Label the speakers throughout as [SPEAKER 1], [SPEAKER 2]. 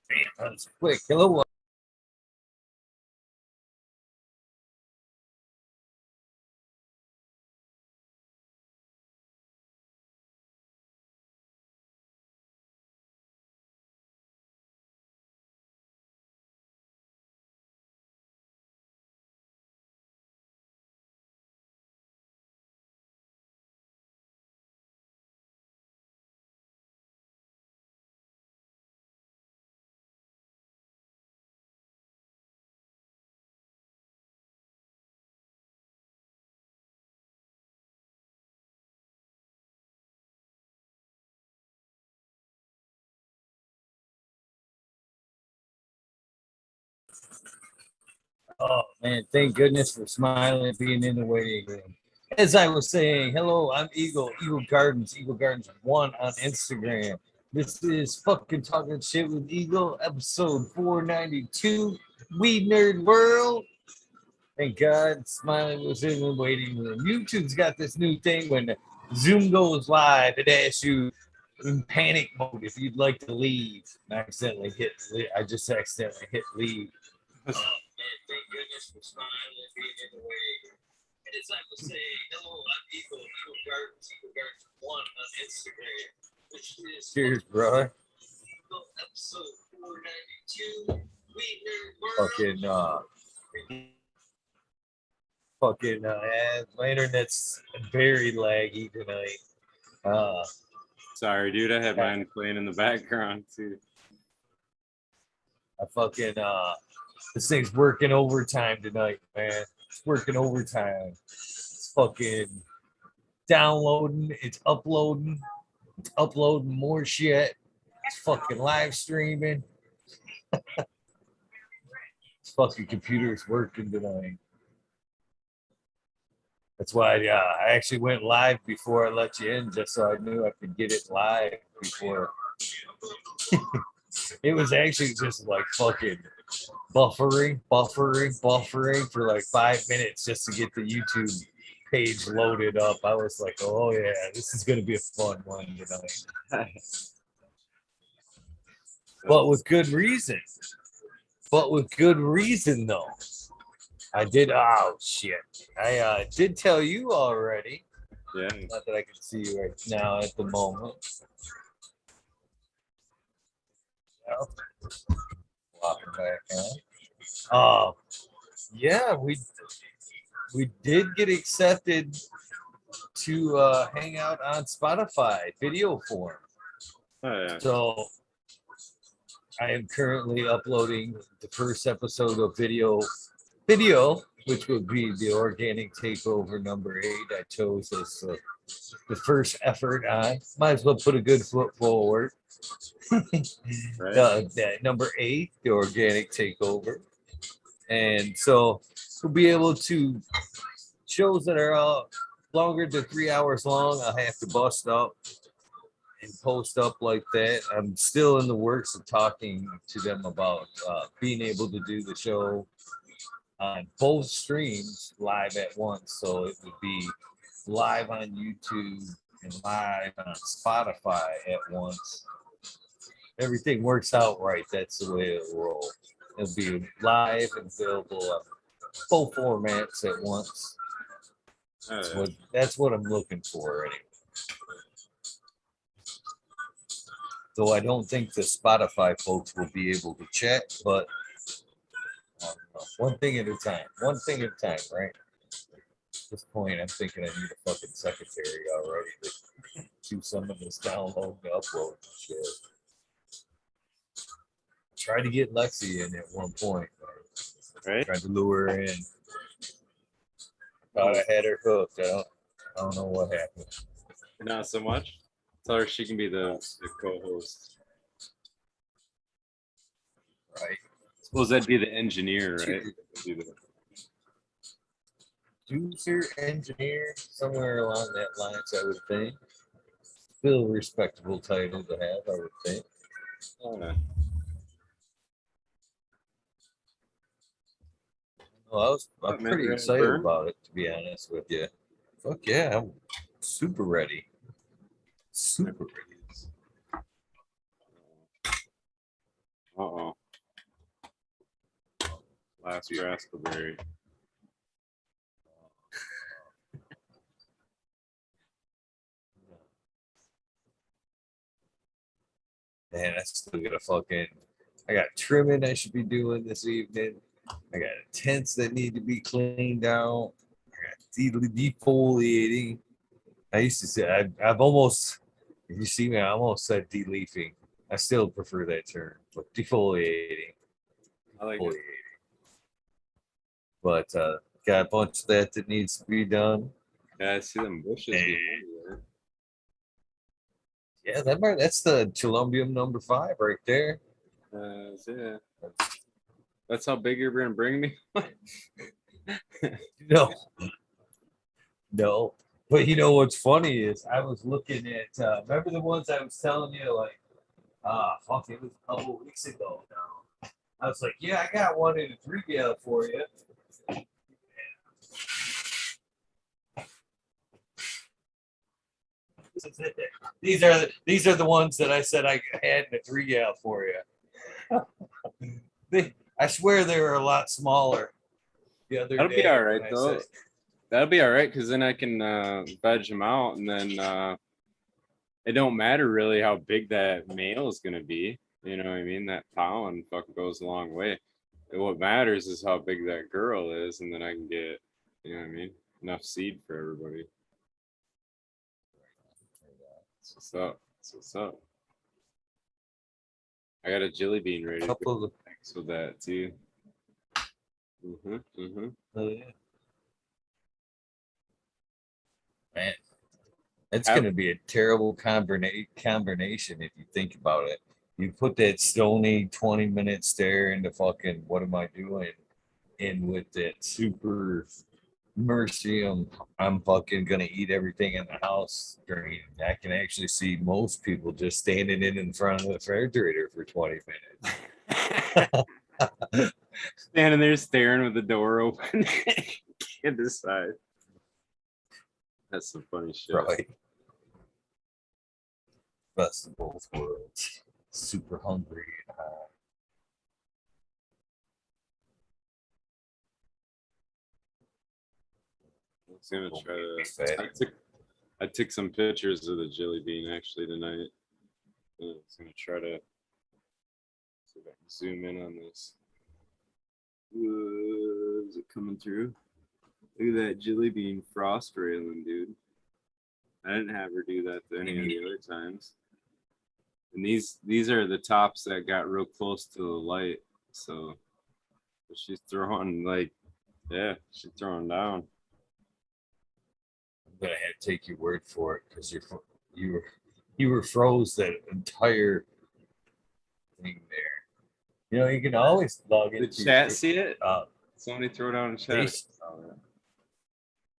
[SPEAKER 1] Damn, that was quick. Hello. Oh man, thank goodness for smiling and being in the waiting room. As I was saying, hello, I'm Eagle Gardens 1 on Instagram. This is fucking talking shit with Eagle, episode 492, We Nerd World. Thank God Smiley was in the waiting room. YouTube's got this new thing when Zoom goes live, it asks you in panic mode if you'd like to leave. And I just accidentally hit leave. Man, thank goodness for smiling and being in the way. And as I was saying, hello, I'm Eagle Gardens 1 on Instagram. Which is cheers, brother. Episode 492. We Nerd World. My internet's very laggy tonight.
[SPEAKER 2] Sorry, dude. I had mine playing in the background too.
[SPEAKER 1] This thing's working overtime tonight, man. It's working overtime. It's fucking downloading. It's uploading. It's uploading more shit. It's fucking live streaming. This fucking computer's working tonight. That's why I actually went live before I let you in, just so I knew I could get it live before. It was actually just like fucking buffering for like 5 minutes just to get the YouTube page loaded up. I was like, oh yeah, this is gonna be a fun one tonight. But with good reason. Though. I did. Oh shit! I did tell you already.
[SPEAKER 2] Yeah.
[SPEAKER 1] Not that I can see you right now at the moment. Walking back on. Yeah, we did get accepted to hang out on Spotify video form.
[SPEAKER 2] Oh, yeah.
[SPEAKER 1] So I am currently uploading the first episode of video, which would be the organic takeover number 8. I chose as the first effort on. Might as well put a good foot forward.
[SPEAKER 2] Right.
[SPEAKER 1] Number 8, the organic takeover. And so we'll be able to shows that are longer than 3 hours long. I'll have to bust up and post up like that. I'm still in the works of talking to them about being able to do the show on both streams live at once. So it would be live on YouTube and live on Spotify at once. Everything works out right. That's the way it'll roll. It'll be live and available on both formats at once. That's what I'm looking for anyway. Though I don't think the Spotify folks will be able to chat, but one thing at a time. One thing at a time, right? At this point, I'm thinking I need a fucking secretary already to do some of this download and upload and shit. Tried to get Lexi in at one point.
[SPEAKER 2] Right.
[SPEAKER 1] Tried to lure her in. Thought I had her hooked. I don't know what happened.
[SPEAKER 2] Not so much. Tell her she can be the co-host.
[SPEAKER 1] Right.
[SPEAKER 2] Suppose that'd be the engineer, right?
[SPEAKER 1] Producer, engineer, somewhere along that lines, I would think. Still a respectable title to have, I would think. Well, I'm pretty excited about it, to be honest with you. Fuck yeah, I'm super ready. Super ready.
[SPEAKER 2] Uh-oh. last raspberry.
[SPEAKER 1] Man, I still got I got trimming I should be doing this evening. I got tents that need to be cleaned out. I got defoliating. I used to say, I've almost, if you see me, I almost said deleafing. I still prefer that term, but defoliating.
[SPEAKER 2] I like it.
[SPEAKER 1] But got a bunch of that needs to be done.
[SPEAKER 2] Yeah, I see them bushes behind you there.
[SPEAKER 1] Yeah, that's the Columbium number 5 right there.
[SPEAKER 2] Yeah. That's how big you're gonna bring me.
[SPEAKER 1] No, no. But you know what's funny is I was looking at remember the ones I was telling you like fuck it was a couple of weeks ago now. I was like, yeah, I got one in a 3 gallon for you. These are the ones that I said I had in a 3 gallon for you. I swear they were a lot smaller the other
[SPEAKER 2] That'll
[SPEAKER 1] day.
[SPEAKER 2] be all right
[SPEAKER 1] when I
[SPEAKER 2] though.
[SPEAKER 1] said-
[SPEAKER 2] That'll be all right because then I can veg them out, and then it don't matter really how big that male is gonna be. You know what I mean? That pollen fucking goes a long way. And what matters is how big that girl is, and then I can get, you know what I mean, enough seed for everybody. That's what's up. That's what's up. I got a jelly bean ready to
[SPEAKER 1] couple
[SPEAKER 2] go
[SPEAKER 1] of
[SPEAKER 2] next with that too.
[SPEAKER 1] oh, yeah. Man, it's
[SPEAKER 2] Have-
[SPEAKER 1] going to be a terrible combination if you think about it. You put that stony 20-minute stare into fucking what am I doing in with that super mercium. I'm fucking going to eat everything in the house dream. I can actually see most people just standing in front of the refrigerator for 20 minutes.
[SPEAKER 2] Standing there staring with the door open. Can't decide. That's some funny shit.
[SPEAKER 1] Right. Best of both worlds. Super hungry and hot.
[SPEAKER 2] I was gonna try
[SPEAKER 1] Fatty.
[SPEAKER 2] to. I took some pictures of the jelly bean actually tonight. I was gonna try to see if I can zoom in on this. Is it coming through? Look at that jelly bean frost railing, dude. I didn't have her do that to any of the other times. And these are the tops that got real close to the light. So she's throwing like, yeah, she's throwing down.
[SPEAKER 1] I'm gonna have to take your word for it because you were froze that entire thing there. You know, you can always log
[SPEAKER 2] Did
[SPEAKER 1] into
[SPEAKER 2] chat see it?
[SPEAKER 1] Uh,
[SPEAKER 2] Somebody throw down in
[SPEAKER 1] they,
[SPEAKER 2] chat.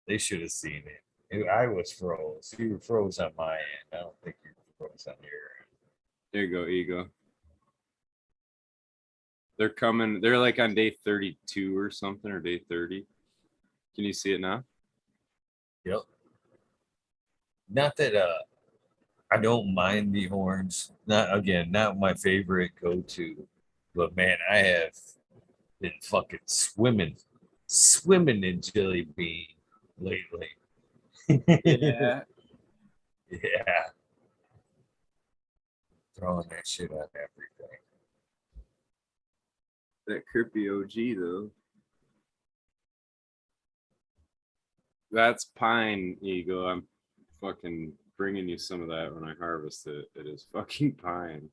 [SPEAKER 1] they should have seen it. I was froze. You were froze on my end. I don't think you were froze on your end.
[SPEAKER 2] There you go, Ego. They're coming. They're like on day 32 or something, or day 30. Can you see it now?
[SPEAKER 1] Yep. Not that I don't mind the horns. Not my favorite go-to, but man, I have been fucking swimming in jelly bean lately.
[SPEAKER 2] Yeah.
[SPEAKER 1] Yeah. Throwing that shit on everything.
[SPEAKER 2] That Kirby OG though. That's pine, Ego. I'm fucking bringing you some of that when I harvest it. It is fucking pine.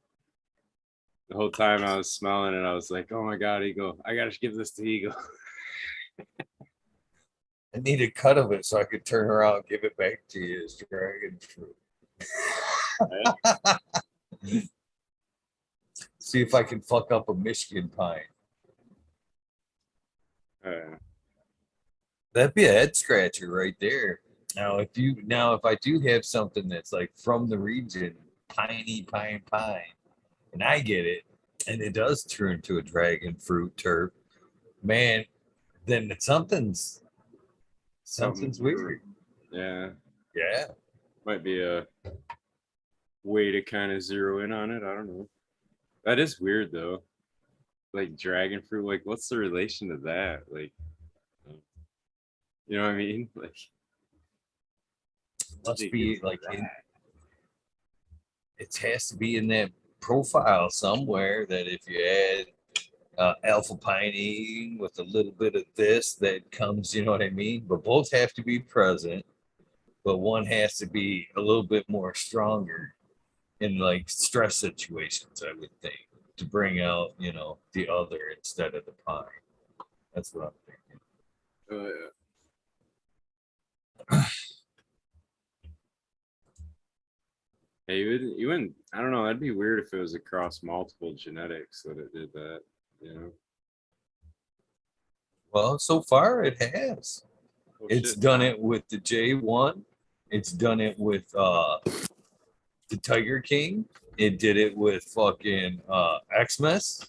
[SPEAKER 2] The whole time I was smelling it, I was like, oh my God, Ego, I gotta give this to Ego.
[SPEAKER 1] I need a cut of it so I could turn around and give it back to you as dragon fruit. See if I can fuck up a Michigan pine. That'd be a head scratcher right there. Now, if I do have something that's like from the region, piney pine, and I get it, and it does turn to a dragon fruit terp, man, then something's weird.
[SPEAKER 2] Yeah.
[SPEAKER 1] Yeah.
[SPEAKER 2] Might be a way to kind of zero in on it. I don't know. That is weird though. like dragon fruit. Like, what's the relation to that? Like, you know what I mean? Like,
[SPEAKER 1] Must be like it has to be in that profile somewhere that if you add alpha pinene with a little bit of this, that comes, you know what I mean? But both have to be present, but one has to be a little bit more stronger in like stress situations, I would think, to bring out, you know, the other instead of the pine. That's what I'm thinking.
[SPEAKER 2] oh yeah. Hey, you wouldn't. I don't know. That'd be weird if it was across multiple genetics that it did that. You know.
[SPEAKER 1] Well, so far it has.
[SPEAKER 2] Oh,
[SPEAKER 1] It's
[SPEAKER 2] shit.
[SPEAKER 1] done it with the J1. It's done it with the Tiger King. It did it with fucking Xmas.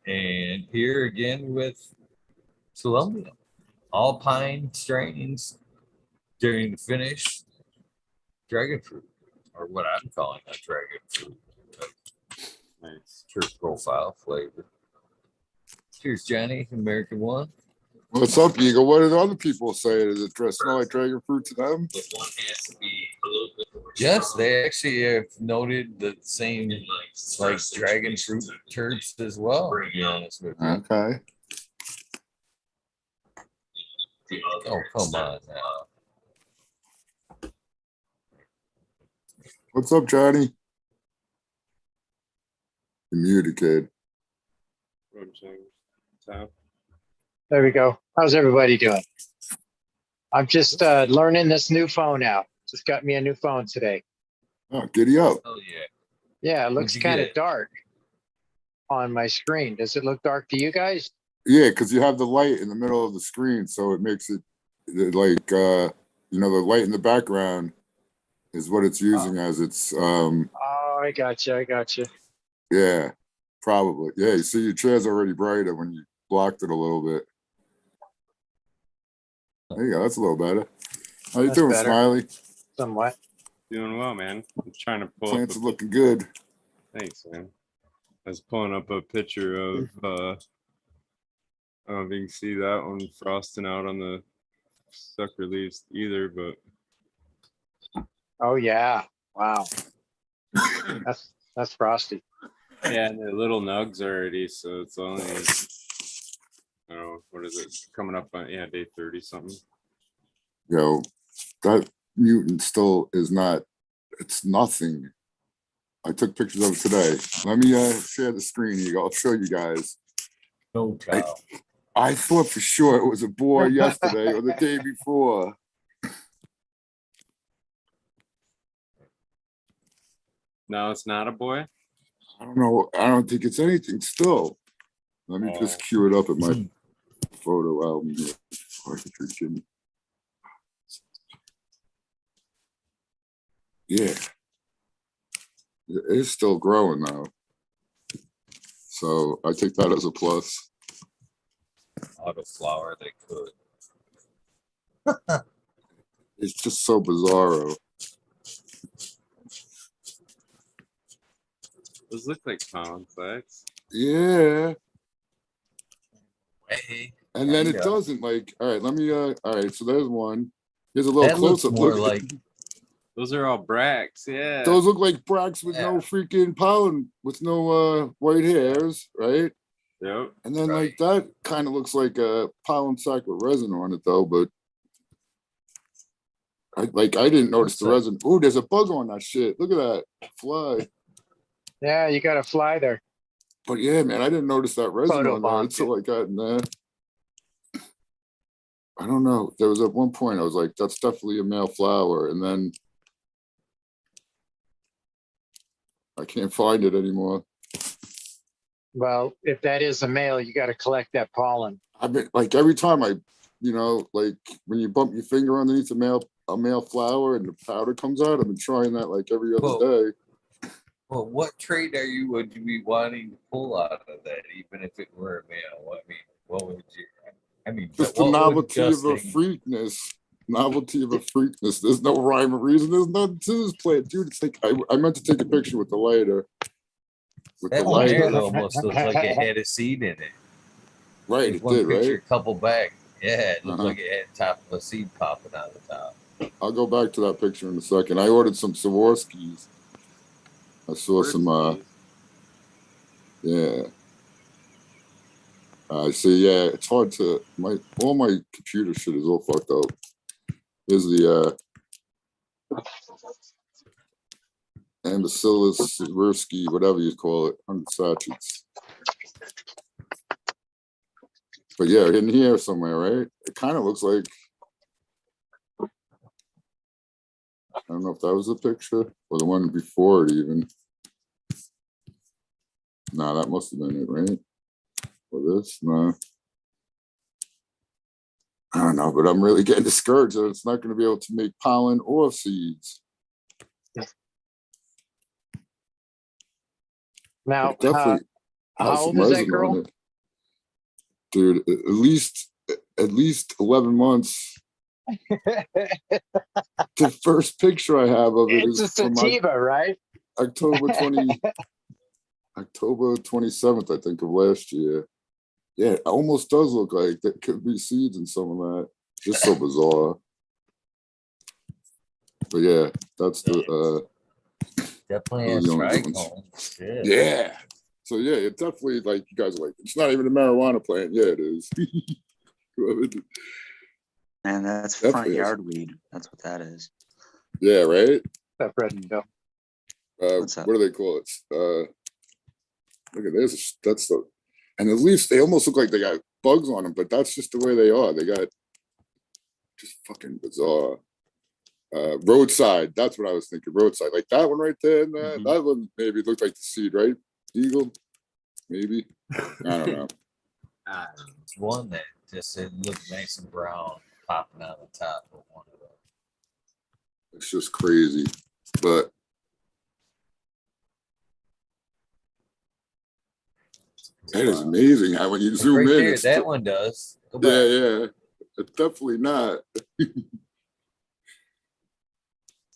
[SPEAKER 1] And here again with Columbia. All pine strains during the finish. Dragon fruit, or what I'm calling a dragon fruit.
[SPEAKER 2] Nice.
[SPEAKER 1] Church profile flavor. Cheers, Johnny. American one.
[SPEAKER 3] What's up, Eagle? What did other people say? Does it smell like dragon fruit to them?
[SPEAKER 1] Yes, they actually have noted the same like dragon fruit turds as well, to be honest with you.
[SPEAKER 3] Okay.
[SPEAKER 1] Oh, come on now.
[SPEAKER 3] What's up, Johnny? You muted, kid.
[SPEAKER 4] There we go. How's everybody doing? I'm just learning this new phone out. Just got me a new phone today.
[SPEAKER 3] Oh, giddy up.
[SPEAKER 1] Oh yeah.
[SPEAKER 4] Yeah, it looks
[SPEAKER 1] you
[SPEAKER 4] kind of
[SPEAKER 1] get?
[SPEAKER 4] dark on my screen. Does it look dark to you guys?
[SPEAKER 3] Yeah, because you have the light in the middle of the screen, so it makes it like you know, the light in the background is what it's using as its
[SPEAKER 4] Oh, I gotcha. I gotcha.
[SPEAKER 3] yeah, probably. Yeah, you see your chair's already brighter when you blocked it a little bit. There you go, that's a little better. How you
[SPEAKER 4] That's
[SPEAKER 3] doing,
[SPEAKER 4] better.
[SPEAKER 3] Smiley?
[SPEAKER 4] Somewhat.
[SPEAKER 2] Doing well, man. I'm trying to pull
[SPEAKER 3] Plants are
[SPEAKER 2] up.
[SPEAKER 3] looking good.
[SPEAKER 2] Thanks, man. I was pulling up a picture of. I don't know if you can see that one frosting out on the sucker leaves either, but
[SPEAKER 4] Oh yeah. Wow. That's frosty.
[SPEAKER 2] yeah, and the little nugs already. So it's only. I don't know, what is it? Coming up on day 30 something.
[SPEAKER 3] Yo, that mutant still is not, it's nothing. I took pictures of it today. Let me share the screen here. I'll show you guys.
[SPEAKER 1] No cow.
[SPEAKER 3] I thought for sure it was a boy yesterday or the day before.
[SPEAKER 2] No, it's not a boy.
[SPEAKER 3] I don't know. I don't think it's anything still. Let me just cue it up at my photo album here. Yeah. It is still growing now. So I take that as a plus.
[SPEAKER 1] Autoflower, they could.
[SPEAKER 3] It's just so bizarro.
[SPEAKER 2] Those look like pollen flags.
[SPEAKER 3] Yeah.
[SPEAKER 1] Hey,
[SPEAKER 3] And then it
[SPEAKER 1] kinda.
[SPEAKER 3] doesn't like, all right, let me, all right, so there's one. Here's a little
[SPEAKER 1] That looks
[SPEAKER 3] close up.
[SPEAKER 1] more
[SPEAKER 3] Look,
[SPEAKER 1] like
[SPEAKER 2] Those are all bracts. Yeah.
[SPEAKER 3] those look like bracts with no freaking pollen, with no white hairs, right?
[SPEAKER 2] Yep.
[SPEAKER 3] And then like that kind of looks like a pollen sac with resin on it though, but I didn't notice the resin. Oh, there's a bug on that shit. Look at that fly.
[SPEAKER 4] Yeah, you got a fly there.
[SPEAKER 3] But yeah, man, I didn't notice that resin
[SPEAKER 4] Photo
[SPEAKER 3] on there
[SPEAKER 4] bomb
[SPEAKER 3] until I got in there. I don't know. There was at one point I was like, that's definitely a male flower, and then I can't find it anymore.
[SPEAKER 4] Well, if that is a male, you got to collect that pollen.
[SPEAKER 3] I've been like every time I, you know, like when you bump your finger underneath a male flower and the powder comes out, I've been trying that like every other day.
[SPEAKER 1] Well, what trait would you be wanting to pull out of that, even if it were a male? I mean, what would you? I mean,
[SPEAKER 3] Just the novelty of a freakness. Novelty of a freakness. There's no rhyme or reason. There's nothing to this plant, dude. It's like I meant to take a picture with the lighter. with
[SPEAKER 1] That
[SPEAKER 3] the
[SPEAKER 1] one
[SPEAKER 3] light.
[SPEAKER 1] there almost looks like it had a seed in it.
[SPEAKER 3] Right,
[SPEAKER 1] There's
[SPEAKER 3] it
[SPEAKER 1] one
[SPEAKER 3] did,
[SPEAKER 1] picture,
[SPEAKER 3] right?
[SPEAKER 1] a couple back. Yeah, it looked
[SPEAKER 3] Uh-huh.
[SPEAKER 1] like it had top of a seed popping out of the top.
[SPEAKER 3] I'll go back to that picture in a second. I ordered some Sawarskis. I saw some, yeah. I see, yeah, it's hard to, all my computer shit is all fucked up. Here's the, Ambacillus Sawarski, whatever you call it, 100 sachets. But yeah, in here somewhere, right? It kind of looks like, I don't know if that was the picture or the one before it even. Nah, that must have been it, right? Or this? No. I don't know, but I'm really getting discouraged that it's not going to be able to make pollen or seeds.
[SPEAKER 4] Now,
[SPEAKER 3] It definitely
[SPEAKER 4] how
[SPEAKER 3] has
[SPEAKER 4] old
[SPEAKER 3] some
[SPEAKER 4] is that
[SPEAKER 3] resin
[SPEAKER 4] girl?
[SPEAKER 3] on it. Dude, at least 11 months. The first picture I have of it
[SPEAKER 4] It's a
[SPEAKER 3] is from
[SPEAKER 4] sativa, right?
[SPEAKER 3] October 27th, I think, of last year. Yeah, it almost does look like there could be seeds in some of that. Just so bizarre. But yeah, that's the
[SPEAKER 1] Definitely
[SPEAKER 3] those
[SPEAKER 1] has
[SPEAKER 3] are the only good ones.
[SPEAKER 1] trichomes. Shit.
[SPEAKER 3] Yeah. So yeah, it definitely, like, you guys are like, it's not even a marijuana plant. Yeah, it is.
[SPEAKER 5] Man, that's
[SPEAKER 3] Definitely
[SPEAKER 5] front
[SPEAKER 3] is.
[SPEAKER 5] yard weed. That's what that is.
[SPEAKER 3] Yeah, right.
[SPEAKER 4] That Fred, no.
[SPEAKER 5] What's up?
[SPEAKER 3] What do they call it? Look at this. That's the, and the leaves, they almost look like they got bugs on them, but that's just the way they are. They got just fucking bizarre. Roadside. That's what I was thinking. Roadside, like that one right there. And
[SPEAKER 5] Mhm.
[SPEAKER 3] that one maybe looked like the seed, right? Eagle, maybe. I don't know.
[SPEAKER 1] It's one that just it looked nice and brown popping out the top of one of them.
[SPEAKER 3] It's just crazy, but that is amazing how when you zoom
[SPEAKER 1] Right
[SPEAKER 3] in,
[SPEAKER 1] there,
[SPEAKER 3] it's
[SPEAKER 1] that one does. Go
[SPEAKER 3] yeah,
[SPEAKER 1] back.
[SPEAKER 3] yeah. It's definitely not.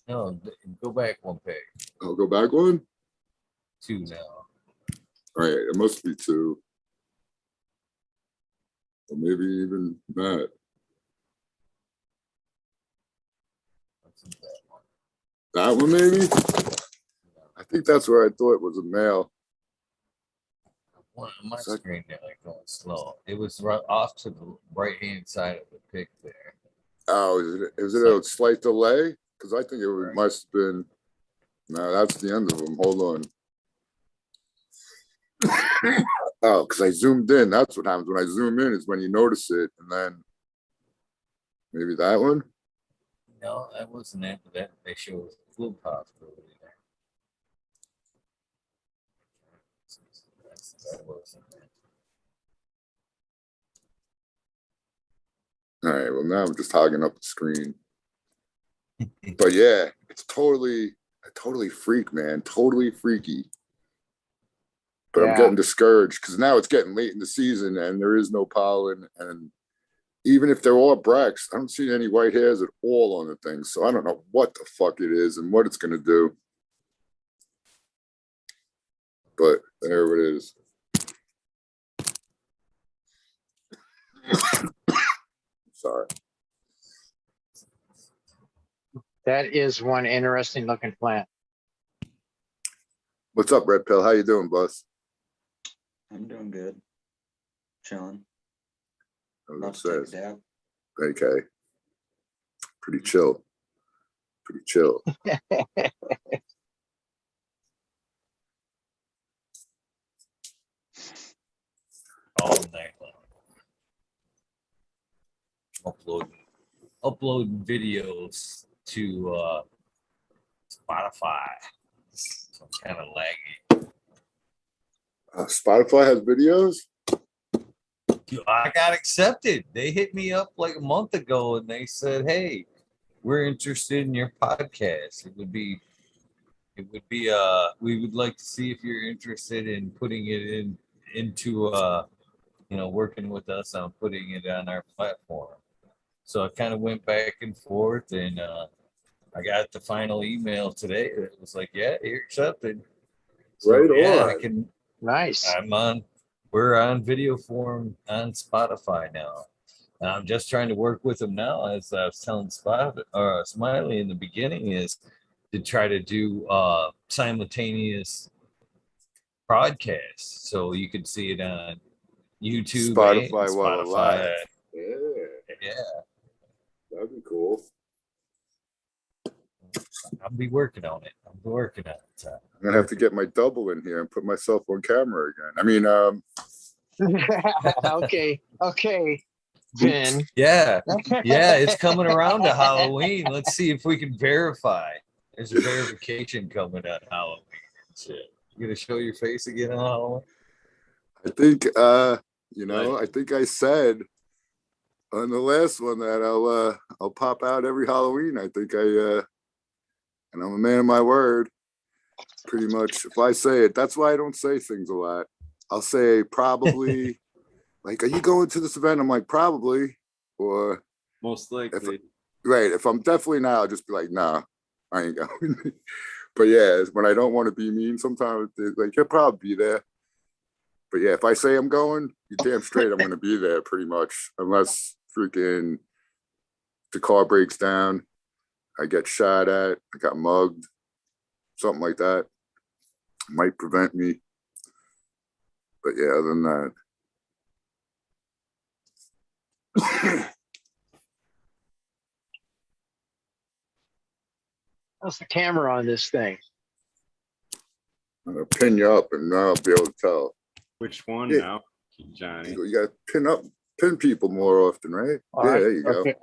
[SPEAKER 1] No, go back one page.
[SPEAKER 3] I'll go back one.
[SPEAKER 1] 2 now.
[SPEAKER 3] All right, it must be 2. Or maybe even not.
[SPEAKER 1] What's in that one?
[SPEAKER 3] That one, maybe? I think that's where I thought it was a male.
[SPEAKER 1] One on my
[SPEAKER 3] Is that-
[SPEAKER 1] screen there, like going slow. It was right off to the right hand side of the pic there.
[SPEAKER 3] Oh, is it a slight delay? Because I think it
[SPEAKER 1] Right.
[SPEAKER 3] must have been. No, that's the end of them. Hold on. Oh, because I zoomed in. That's what happens when I zoom in, is when you notice it. And then maybe that one.
[SPEAKER 1] No, that wasn't it, but that they show flu possibility there. That wasn't it.
[SPEAKER 3] All right, well, now I'm just hogging up the screen. But yeah, it's totally freak, man. Totally freaky. But I'm
[SPEAKER 4] Yeah.
[SPEAKER 3] getting discouraged because now it's getting late in the season and there is no pollen. And even if they're all bracts, I don't see any white hairs at all on the thing. So I don't know what the fuck it is and what it's going to do. But there it is. Sorry.
[SPEAKER 4] That is one interesting looking plant.
[SPEAKER 3] What's up, Red Pill? How you doing, boss?
[SPEAKER 5] I'm doing good. Chilling.
[SPEAKER 3] I
[SPEAKER 5] About
[SPEAKER 3] was
[SPEAKER 5] to
[SPEAKER 3] gonna
[SPEAKER 5] take a
[SPEAKER 3] say,
[SPEAKER 5] dab.
[SPEAKER 3] okay. Pretty chill. Pretty chill.
[SPEAKER 1] All night long. Uploading videos to Spotify. So I'm kind of laggy.
[SPEAKER 3] Spotify has videos?
[SPEAKER 1] I got accepted. They hit me up like a month ago and they said, "Hey, we're interested in your podcast. It would be we would like to see if you're interested in putting it into working with us on putting it on our platform." So I kind of went back and forth and I got the final email today. It was like, "Yeah, you're accepted." So
[SPEAKER 3] Right
[SPEAKER 1] yeah,
[SPEAKER 3] on.
[SPEAKER 4] Nice.
[SPEAKER 1] We're on video form on Spotify now. And I'm just trying to work with them now, as I was telling Smiley in the beginning, is to try to do simultaneous broadcasts, so you can see it on YouTube,
[SPEAKER 3] Spotify
[SPEAKER 1] and
[SPEAKER 3] while
[SPEAKER 1] Spotify.
[SPEAKER 3] alive. Yeah,
[SPEAKER 1] Yeah,
[SPEAKER 3] that'd be cool.
[SPEAKER 1] I'll be working on it.
[SPEAKER 3] I'm gonna have to get my double in here and put myself on camera again. I mean,
[SPEAKER 4] Okay, Vin.
[SPEAKER 1] Yeah, it's coming around to Halloween. Let's see if we can verify. There's a verification coming on Halloween and shit. You gonna show your face again on Halloween?
[SPEAKER 3] I think I think I said on the last one that I'll pop out every Halloween. I think and I'm a man of my word. Pretty much, if I say it, that's why I don't say things a lot. I'll say probably, like, "Are you going to this event?" I'm like, "Probably," or
[SPEAKER 2] Most likely.
[SPEAKER 3] right. If I'm definitely not, I'll just be like, "Nah, I ain't going." But yeah, when I don't want to be mean, sometimes it's like, "You'll probably be there." But yeah, if I say I'm going, you're damn straight I'm gonna be there pretty much. Unless freaking the car breaks down, I get shot at, I got mugged, something like that. Might prevent me. But yeah, other than that.
[SPEAKER 4] How's the camera on this thing?
[SPEAKER 3] I'm gonna pin you up and now I'll be able to tell.
[SPEAKER 2] Which one
[SPEAKER 3] Yeah.
[SPEAKER 2] now, Johnny?
[SPEAKER 3] You gotta pin people more often, right?
[SPEAKER 4] All
[SPEAKER 3] yeah,
[SPEAKER 4] right,
[SPEAKER 3] there you go.
[SPEAKER 4] okay,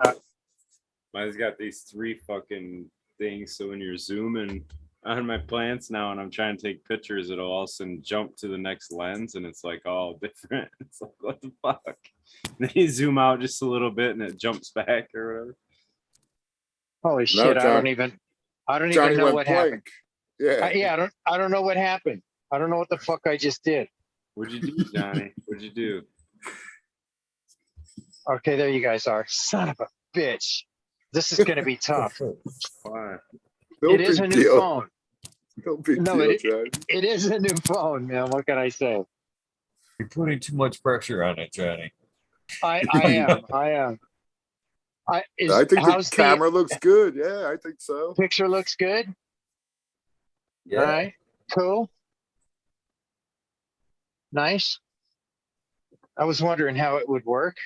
[SPEAKER 2] Mine's got these 3 fucking things. So when you're zooming on my plants now and I'm trying to take pictures, it'll all of a sudden jump to the next lens and it's like all different. It's like, what the fuck? And then you zoom out just a little bit and it jumps back or whatever.
[SPEAKER 4] holy
[SPEAKER 3] Now
[SPEAKER 4] shit!
[SPEAKER 3] Johnny
[SPEAKER 4] I don't even know
[SPEAKER 3] went
[SPEAKER 4] what
[SPEAKER 3] blank.
[SPEAKER 4] happened.
[SPEAKER 3] Yeah.
[SPEAKER 4] I don't know what happened. I don't know what the fuck I just did.
[SPEAKER 2] What'd you do, Johnny? What'd you do?
[SPEAKER 4] Okay, there you guys are. Son of a bitch. This is gonna be tough.
[SPEAKER 2] Why?
[SPEAKER 3] No
[SPEAKER 4] It is
[SPEAKER 3] big
[SPEAKER 4] a new
[SPEAKER 3] deal.
[SPEAKER 4] phone.
[SPEAKER 3] No big
[SPEAKER 4] No,
[SPEAKER 3] deal, Johnny.
[SPEAKER 4] it is a new phone, man. What can I say?
[SPEAKER 1] You're putting too much pressure on it, Johnny.
[SPEAKER 4] I am.
[SPEAKER 3] I think the
[SPEAKER 4] How's
[SPEAKER 3] camera looks good. Yeah, I think so.
[SPEAKER 4] picture looks good?
[SPEAKER 1] Yeah.
[SPEAKER 4] All right, cool. Nice. I was wondering how it would work.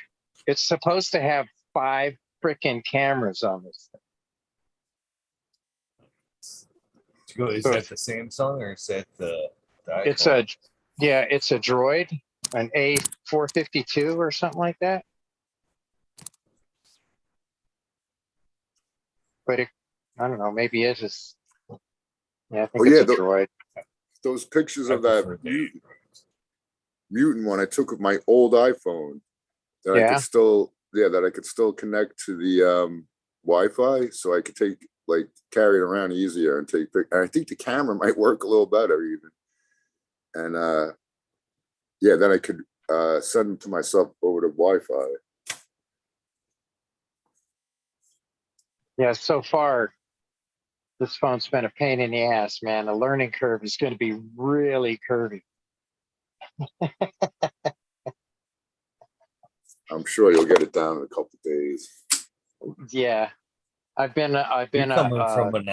[SPEAKER 4] It's supposed to have 5 freaking cameras on this thing.
[SPEAKER 1] Is
[SPEAKER 4] So
[SPEAKER 1] that the Samsung or is that the
[SPEAKER 4] it's
[SPEAKER 1] iPhone?
[SPEAKER 4] it's a Droid, an A452 or something like that. But I don't know, maybe it is. Yeah, I think
[SPEAKER 3] Oh, yeah,
[SPEAKER 4] it's a Droid.
[SPEAKER 3] Those pictures
[SPEAKER 1] I
[SPEAKER 3] of that
[SPEAKER 1] prefer the
[SPEAKER 3] mutant one I took with my old iPhone that I
[SPEAKER 4] Yeah.
[SPEAKER 3] could still connect to the Wi-Fi, so I could carry it around easier and take. And I think the camera might work a little better even. And then I could send them to myself over to Wi-Fi.
[SPEAKER 4] Yeah, so far this phone's been a pain in the ass, man. The learning curve is going to be really curvy.
[SPEAKER 3] I'm sure you'll get it down in a couple of days.
[SPEAKER 4] Yeah, I've been
[SPEAKER 1] You're coming from an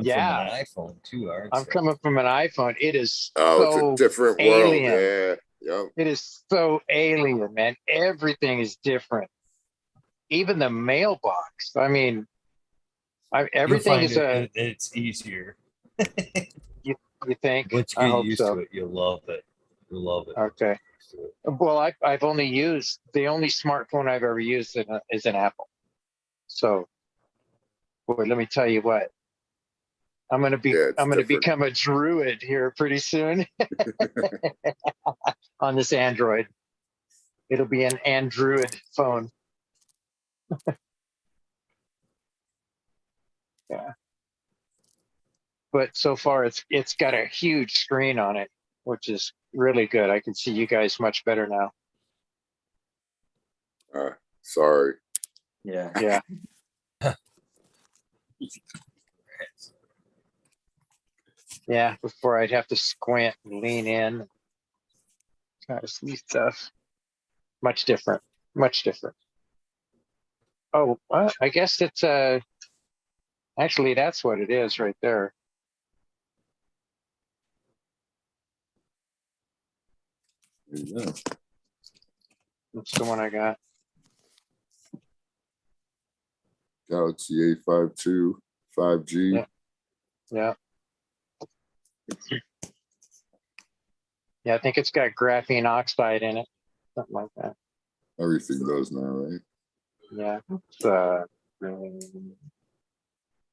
[SPEAKER 4] yeah.
[SPEAKER 1] iPhone too, aren't
[SPEAKER 4] I'm
[SPEAKER 1] you?
[SPEAKER 4] coming from an iPhone. It is
[SPEAKER 3] Oh, it's
[SPEAKER 4] so
[SPEAKER 3] a different
[SPEAKER 4] alien.
[SPEAKER 3] world. Yeah. Yep.
[SPEAKER 4] It is so alien, man. Everything is different. Even the mailbox. I mean, everything is
[SPEAKER 1] it's easier.
[SPEAKER 4] you think?
[SPEAKER 1] Once
[SPEAKER 4] I
[SPEAKER 1] you get
[SPEAKER 4] hope
[SPEAKER 1] used
[SPEAKER 4] so.
[SPEAKER 1] to it, you'll love it. You'll love it.
[SPEAKER 4] Okay. Well, I've only used the only smartphone I've ever used is an Apple. So, boy, let me tell you what. I'm gonna
[SPEAKER 3] different.
[SPEAKER 4] become a druid here pretty soon on this Android. It'll be an Android phone. Yeah. But so far it's got a huge screen on it, which is really good. I can see you guys much better now.
[SPEAKER 3] Sorry.
[SPEAKER 5] Yeah.
[SPEAKER 4] Yeah. Yeah, before I'd have to squint and lean in. Try to see stuff. Much different. Much different. Oh, well, I guess it's actually that's what it is right there.
[SPEAKER 3] There you go.
[SPEAKER 4] That's the one I got.
[SPEAKER 3] Galaxy A52 5G.
[SPEAKER 4] Yeah. Yeah. Yeah, I think it's got graphene oxide in it. Something like that.
[SPEAKER 3] Everything does now, right?
[SPEAKER 4] Yeah. It's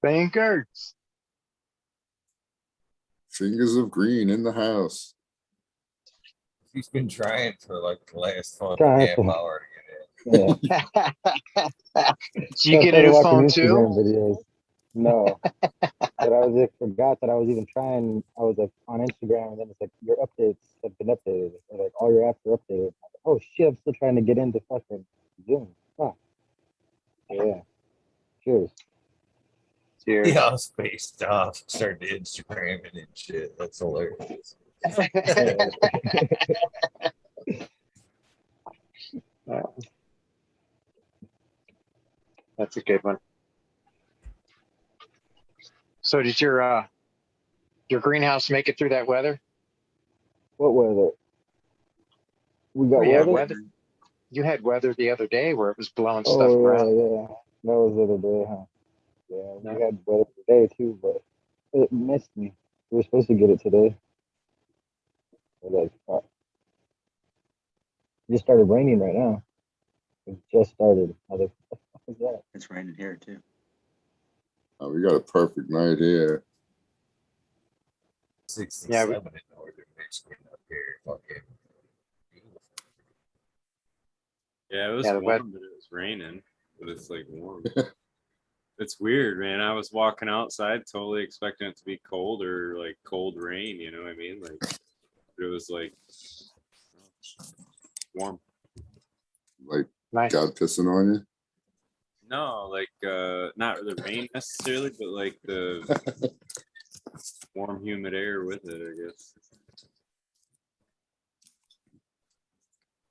[SPEAKER 4] bankers.
[SPEAKER 3] Fingers of green in the house.
[SPEAKER 1] He's been trying for like the last fucking
[SPEAKER 6] Trying
[SPEAKER 1] half
[SPEAKER 6] to-
[SPEAKER 1] hour to get in.
[SPEAKER 6] Yeah.
[SPEAKER 4] Did you get a new
[SPEAKER 6] Watching
[SPEAKER 4] phone
[SPEAKER 6] Instagram
[SPEAKER 4] too?
[SPEAKER 6] Videos. No, but I was like, forgot that I was even trying. I was like on Instagram, and then it's like your updates have been updated. Or, like all your apps are updated. I'm like, oh shit! I'm still trying to get into fucking Zoom. Fuck. Yeah. Cheers.
[SPEAKER 4] Cheers.
[SPEAKER 1] Yeah, I was spaced off, started Instagramming and shit. That's hilarious.
[SPEAKER 4] Yeah. That's a good one. So did your greenhouse make it through that weather?
[SPEAKER 6] What weather? We got
[SPEAKER 4] Yeah,
[SPEAKER 6] weather.
[SPEAKER 4] weather. You had weather the other day where it was blowing stuff
[SPEAKER 6] Oh
[SPEAKER 4] around.
[SPEAKER 6] yeah. That was the other day, huh? Yeah,
[SPEAKER 4] Yeah.
[SPEAKER 6] we had weather today too, but it missed me. We were supposed to get it today. But like, fuck. It just started raining right now. It just started. I was like, what the fuck is that?
[SPEAKER 5] It's raining here too.
[SPEAKER 3] Oh, we got a perfect night here.
[SPEAKER 1] 67 in northern Michigan up here. Fucking beautiful.
[SPEAKER 2] Yeah, it was
[SPEAKER 4] Yeah, the wet-
[SPEAKER 2] warm, but it was raining. But it's like warm. It's weird, man. I was walking outside, totally expecting it to be cold or like cold rain. You know what I mean? Like, but it was like warm.
[SPEAKER 3] Like,
[SPEAKER 4] Nice.
[SPEAKER 3] God pissing on you.
[SPEAKER 2] No, like not the rain necessarily, but like the warm, humid air with it. I guess.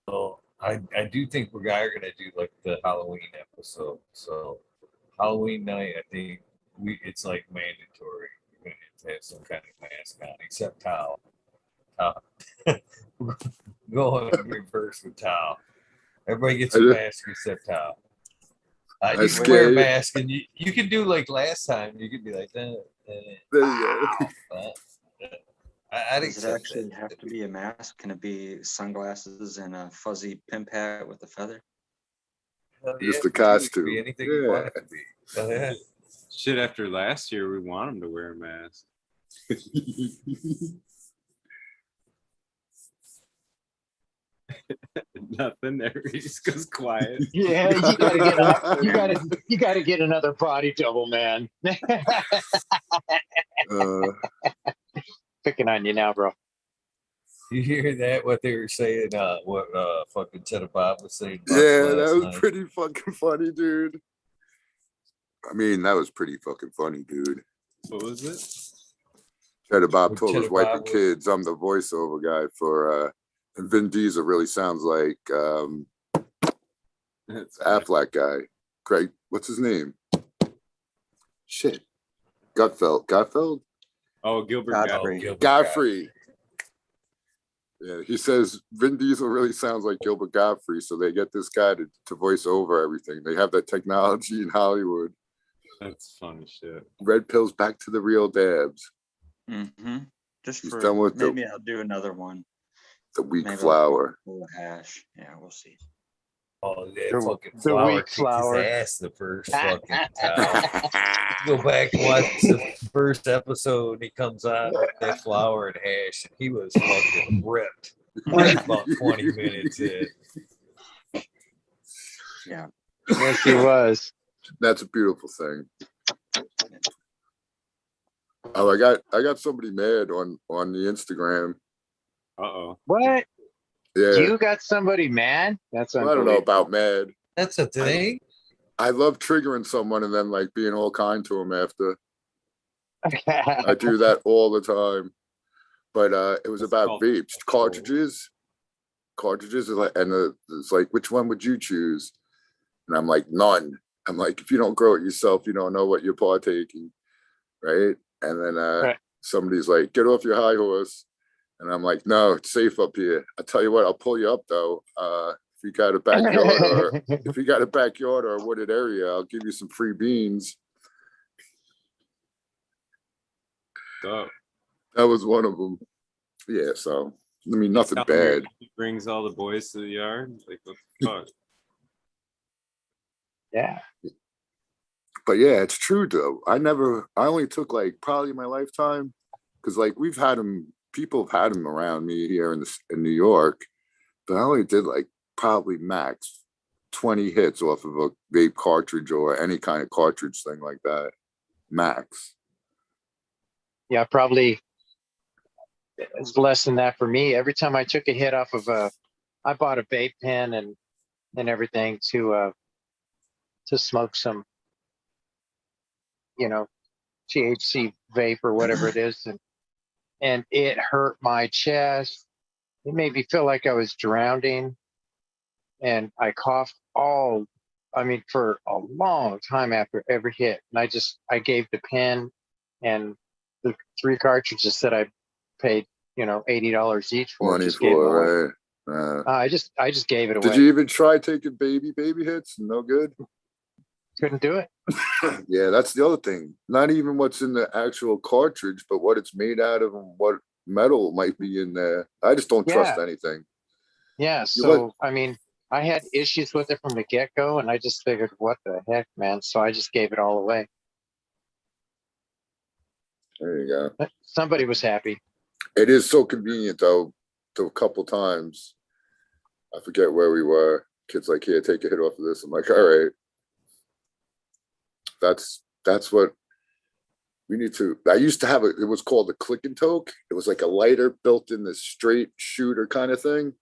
[SPEAKER 1] So I do think we're going to do like the Halloween episode. So Halloween night, I think it's like mandatory. We're going to have some kind of mask on, except towel. Go in reverse with towel. Everybody gets a mask except towel. You can
[SPEAKER 3] scare
[SPEAKER 1] wear a
[SPEAKER 3] you.
[SPEAKER 1] mask, and you can do like last time. You could be like that.
[SPEAKER 3] There you go.
[SPEAKER 1] I'd
[SPEAKER 5] Does it
[SPEAKER 1] accept
[SPEAKER 5] actually
[SPEAKER 1] that.
[SPEAKER 5] have to be a mask? Can it be sunglasses and a fuzzy pimp hat with a feather?
[SPEAKER 3] Just
[SPEAKER 1] Yeah,
[SPEAKER 3] a
[SPEAKER 1] it could
[SPEAKER 3] costume.
[SPEAKER 1] be anything you want it to be. Oh, yeah.
[SPEAKER 2] Shit, after last year, we want them to wear a mask. Nothing there. He just goes quiet.
[SPEAKER 4] Yeah, you gotta get another body double, man. Picking on you now, bro.
[SPEAKER 1] You hear that? What they were saying? What fucking Cheddar Bob was saying? About
[SPEAKER 3] Yeah,
[SPEAKER 1] last
[SPEAKER 3] that was
[SPEAKER 1] night?
[SPEAKER 3] pretty fucking funny, dude. I mean, that was pretty fucking funny, dude.
[SPEAKER 2] What was it?
[SPEAKER 3] Cheddar Bob
[SPEAKER 1] What
[SPEAKER 3] told his
[SPEAKER 1] Cheddar
[SPEAKER 3] wife
[SPEAKER 1] Bob
[SPEAKER 3] and
[SPEAKER 1] was-
[SPEAKER 3] kids, I'm the voiceover guy for, and Vin Diesel really sounds like
[SPEAKER 2] That's
[SPEAKER 3] Affleck guy. Craig, what's his name? Shit. Gutfeld?
[SPEAKER 2] Oh, Gilbert
[SPEAKER 5] Godfrey.
[SPEAKER 2] Godfrey.
[SPEAKER 3] Godfrey. Yeah, he says Vin Diesel really sounds like Gilbert Godfrey, so they get this guy to voice over everything. They have that technology in Hollywood.
[SPEAKER 2] That's funny shit.
[SPEAKER 3] Red pills back to the real dabs.
[SPEAKER 5] Mm-hmm. Just
[SPEAKER 3] He's
[SPEAKER 5] for
[SPEAKER 3] done with
[SPEAKER 5] maybe I'll do another one.
[SPEAKER 3] the weak
[SPEAKER 5] Maybe I'll
[SPEAKER 3] flower.
[SPEAKER 5] pull a hash. Yeah, we'll see.
[SPEAKER 1] Oh, that
[SPEAKER 4] The-
[SPEAKER 1] fucking
[SPEAKER 4] the
[SPEAKER 1] flower
[SPEAKER 4] weak
[SPEAKER 1] kicked
[SPEAKER 4] flower.
[SPEAKER 1] his ass the first fucking time. Go back and watch the first episode. He comes on with that flower and hash, and he was fucking ripped. About 20 minutes in.
[SPEAKER 5] Yeah.
[SPEAKER 4] Yes, he was.
[SPEAKER 3] That's a beautiful thing. Oh, I got somebody mad on the Instagram.
[SPEAKER 2] Uh-oh.
[SPEAKER 4] What?
[SPEAKER 3] Yeah.
[SPEAKER 4] You got somebody mad? That's
[SPEAKER 3] Well, I don't know
[SPEAKER 4] unbelievable.
[SPEAKER 3] about mad.
[SPEAKER 1] That's a thing.
[SPEAKER 3] I love triggering someone and then like being all kind to them after. I do that all the time. But it was
[SPEAKER 2] It's
[SPEAKER 3] about
[SPEAKER 2] called
[SPEAKER 3] vapes,
[SPEAKER 2] control.
[SPEAKER 3] cartridges are like, and it's like, which one would you choose? And I'm like, none. I'm like, if you don't grow it yourself, you don't know what you're partaking, right? And then
[SPEAKER 4] Right.
[SPEAKER 3] somebody's like, get off your high horse. And I'm like, no, it's safe up here. I tell you what, I'll pull you up though. If you got a backyard or if you got a backyard or a wooded area, I'll give you some free beans.
[SPEAKER 2] So,
[SPEAKER 3] That was one of them. Yeah, so I mean, nothing bad.
[SPEAKER 2] he brings all the boys to the yard. Like, what the fuck?
[SPEAKER 4] Yeah.
[SPEAKER 3] But yeah, it's true though. I only took like probably my lifetime, because like we've had them, people have had them around me here in New York, but I only did like probably max 20 hits off of a vape cartridge or any kind of cartridge thing like that. Max.
[SPEAKER 4] Yeah, probably it's less than that for me. Every time I took a hit off of I bought a vape pen and everything to smoke some, THC vape or whatever it is, and it hurt my chest. It made me feel like I was drowning, and I coughed for a long time after every hit. And I gave the pen and the 3 cartridges that I paid, $80 each for.
[SPEAKER 3] Money
[SPEAKER 4] Just gave them away.
[SPEAKER 3] for right.
[SPEAKER 4] I just gave it away.
[SPEAKER 3] Did you even try taking baby hits? No good.
[SPEAKER 4] Couldn't do it.
[SPEAKER 3] Yeah, that's the other thing. Not even what's in the actual cartridge, but what it's made out of and what metal might be in there. I just don't trust anything.
[SPEAKER 4] Yeah. So, I had issues with it from the get-go, and I just figured, what the heck, man? So I just gave it all away.
[SPEAKER 3] There you go.
[SPEAKER 4] But somebody was happy.
[SPEAKER 3] It is so convenient though. A couple times, I forget where we were. Kids like, here, take a hit off of this. I'm like, all right. That's what we need to. I used to have it was called a click and toke. It was like a lighter built in this straight shooter kind of thing.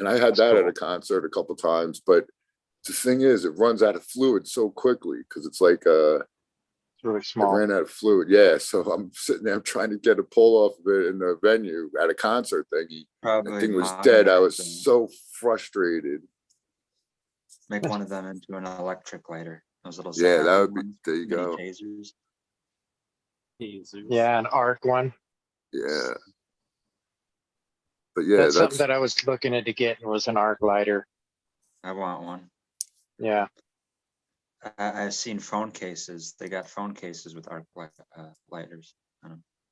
[SPEAKER 3] And I had that at a concert a couple times. But the thing is, it runs out of fluid so quickly because it's like
[SPEAKER 4] It's really
[SPEAKER 3] it
[SPEAKER 4] small.
[SPEAKER 3] ran out of fluid. Yeah. So I'm sitting there trying to get a pull off of it in the venue at a concert thingy.
[SPEAKER 5] Probably
[SPEAKER 3] That thing was
[SPEAKER 5] mine
[SPEAKER 3] dead. I
[SPEAKER 5] back
[SPEAKER 3] was
[SPEAKER 5] then.
[SPEAKER 3] so frustrated.
[SPEAKER 5] Make one of them into an electric lighter. Those little
[SPEAKER 3] Yeah, that
[SPEAKER 5] Saturn
[SPEAKER 3] would be.
[SPEAKER 5] ones,
[SPEAKER 3] There you
[SPEAKER 5] mini
[SPEAKER 3] go.
[SPEAKER 5] tasers.
[SPEAKER 4] Yeah, an arc one.
[SPEAKER 3] Yeah. But yeah,
[SPEAKER 4] That's something that I was looking into getting, was an arc lighter.
[SPEAKER 5] I want one.
[SPEAKER 4] Yeah.
[SPEAKER 5] I've seen phone cases. They got phone cases with arc lighters.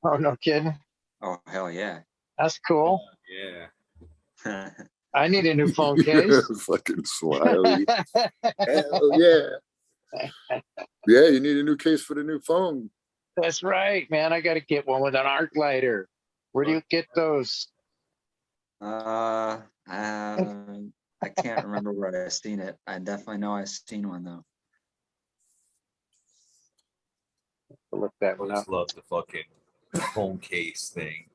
[SPEAKER 4] Oh, no kidding.
[SPEAKER 5] Oh, hell yeah.
[SPEAKER 4] That's cool.
[SPEAKER 2] Yeah.
[SPEAKER 4] I need a new phone case.
[SPEAKER 3] fucking smiley. Hell yeah. Yeah, you need a new case for the new phone.
[SPEAKER 4] That's right, man. I got to get one with an arc lighter. Where do you get those?
[SPEAKER 5] I can't remember where I've seen it. I definitely know I've seen one though.
[SPEAKER 4] I'll look that
[SPEAKER 1] I
[SPEAKER 4] one up.
[SPEAKER 1] just love the fucking phone case thing.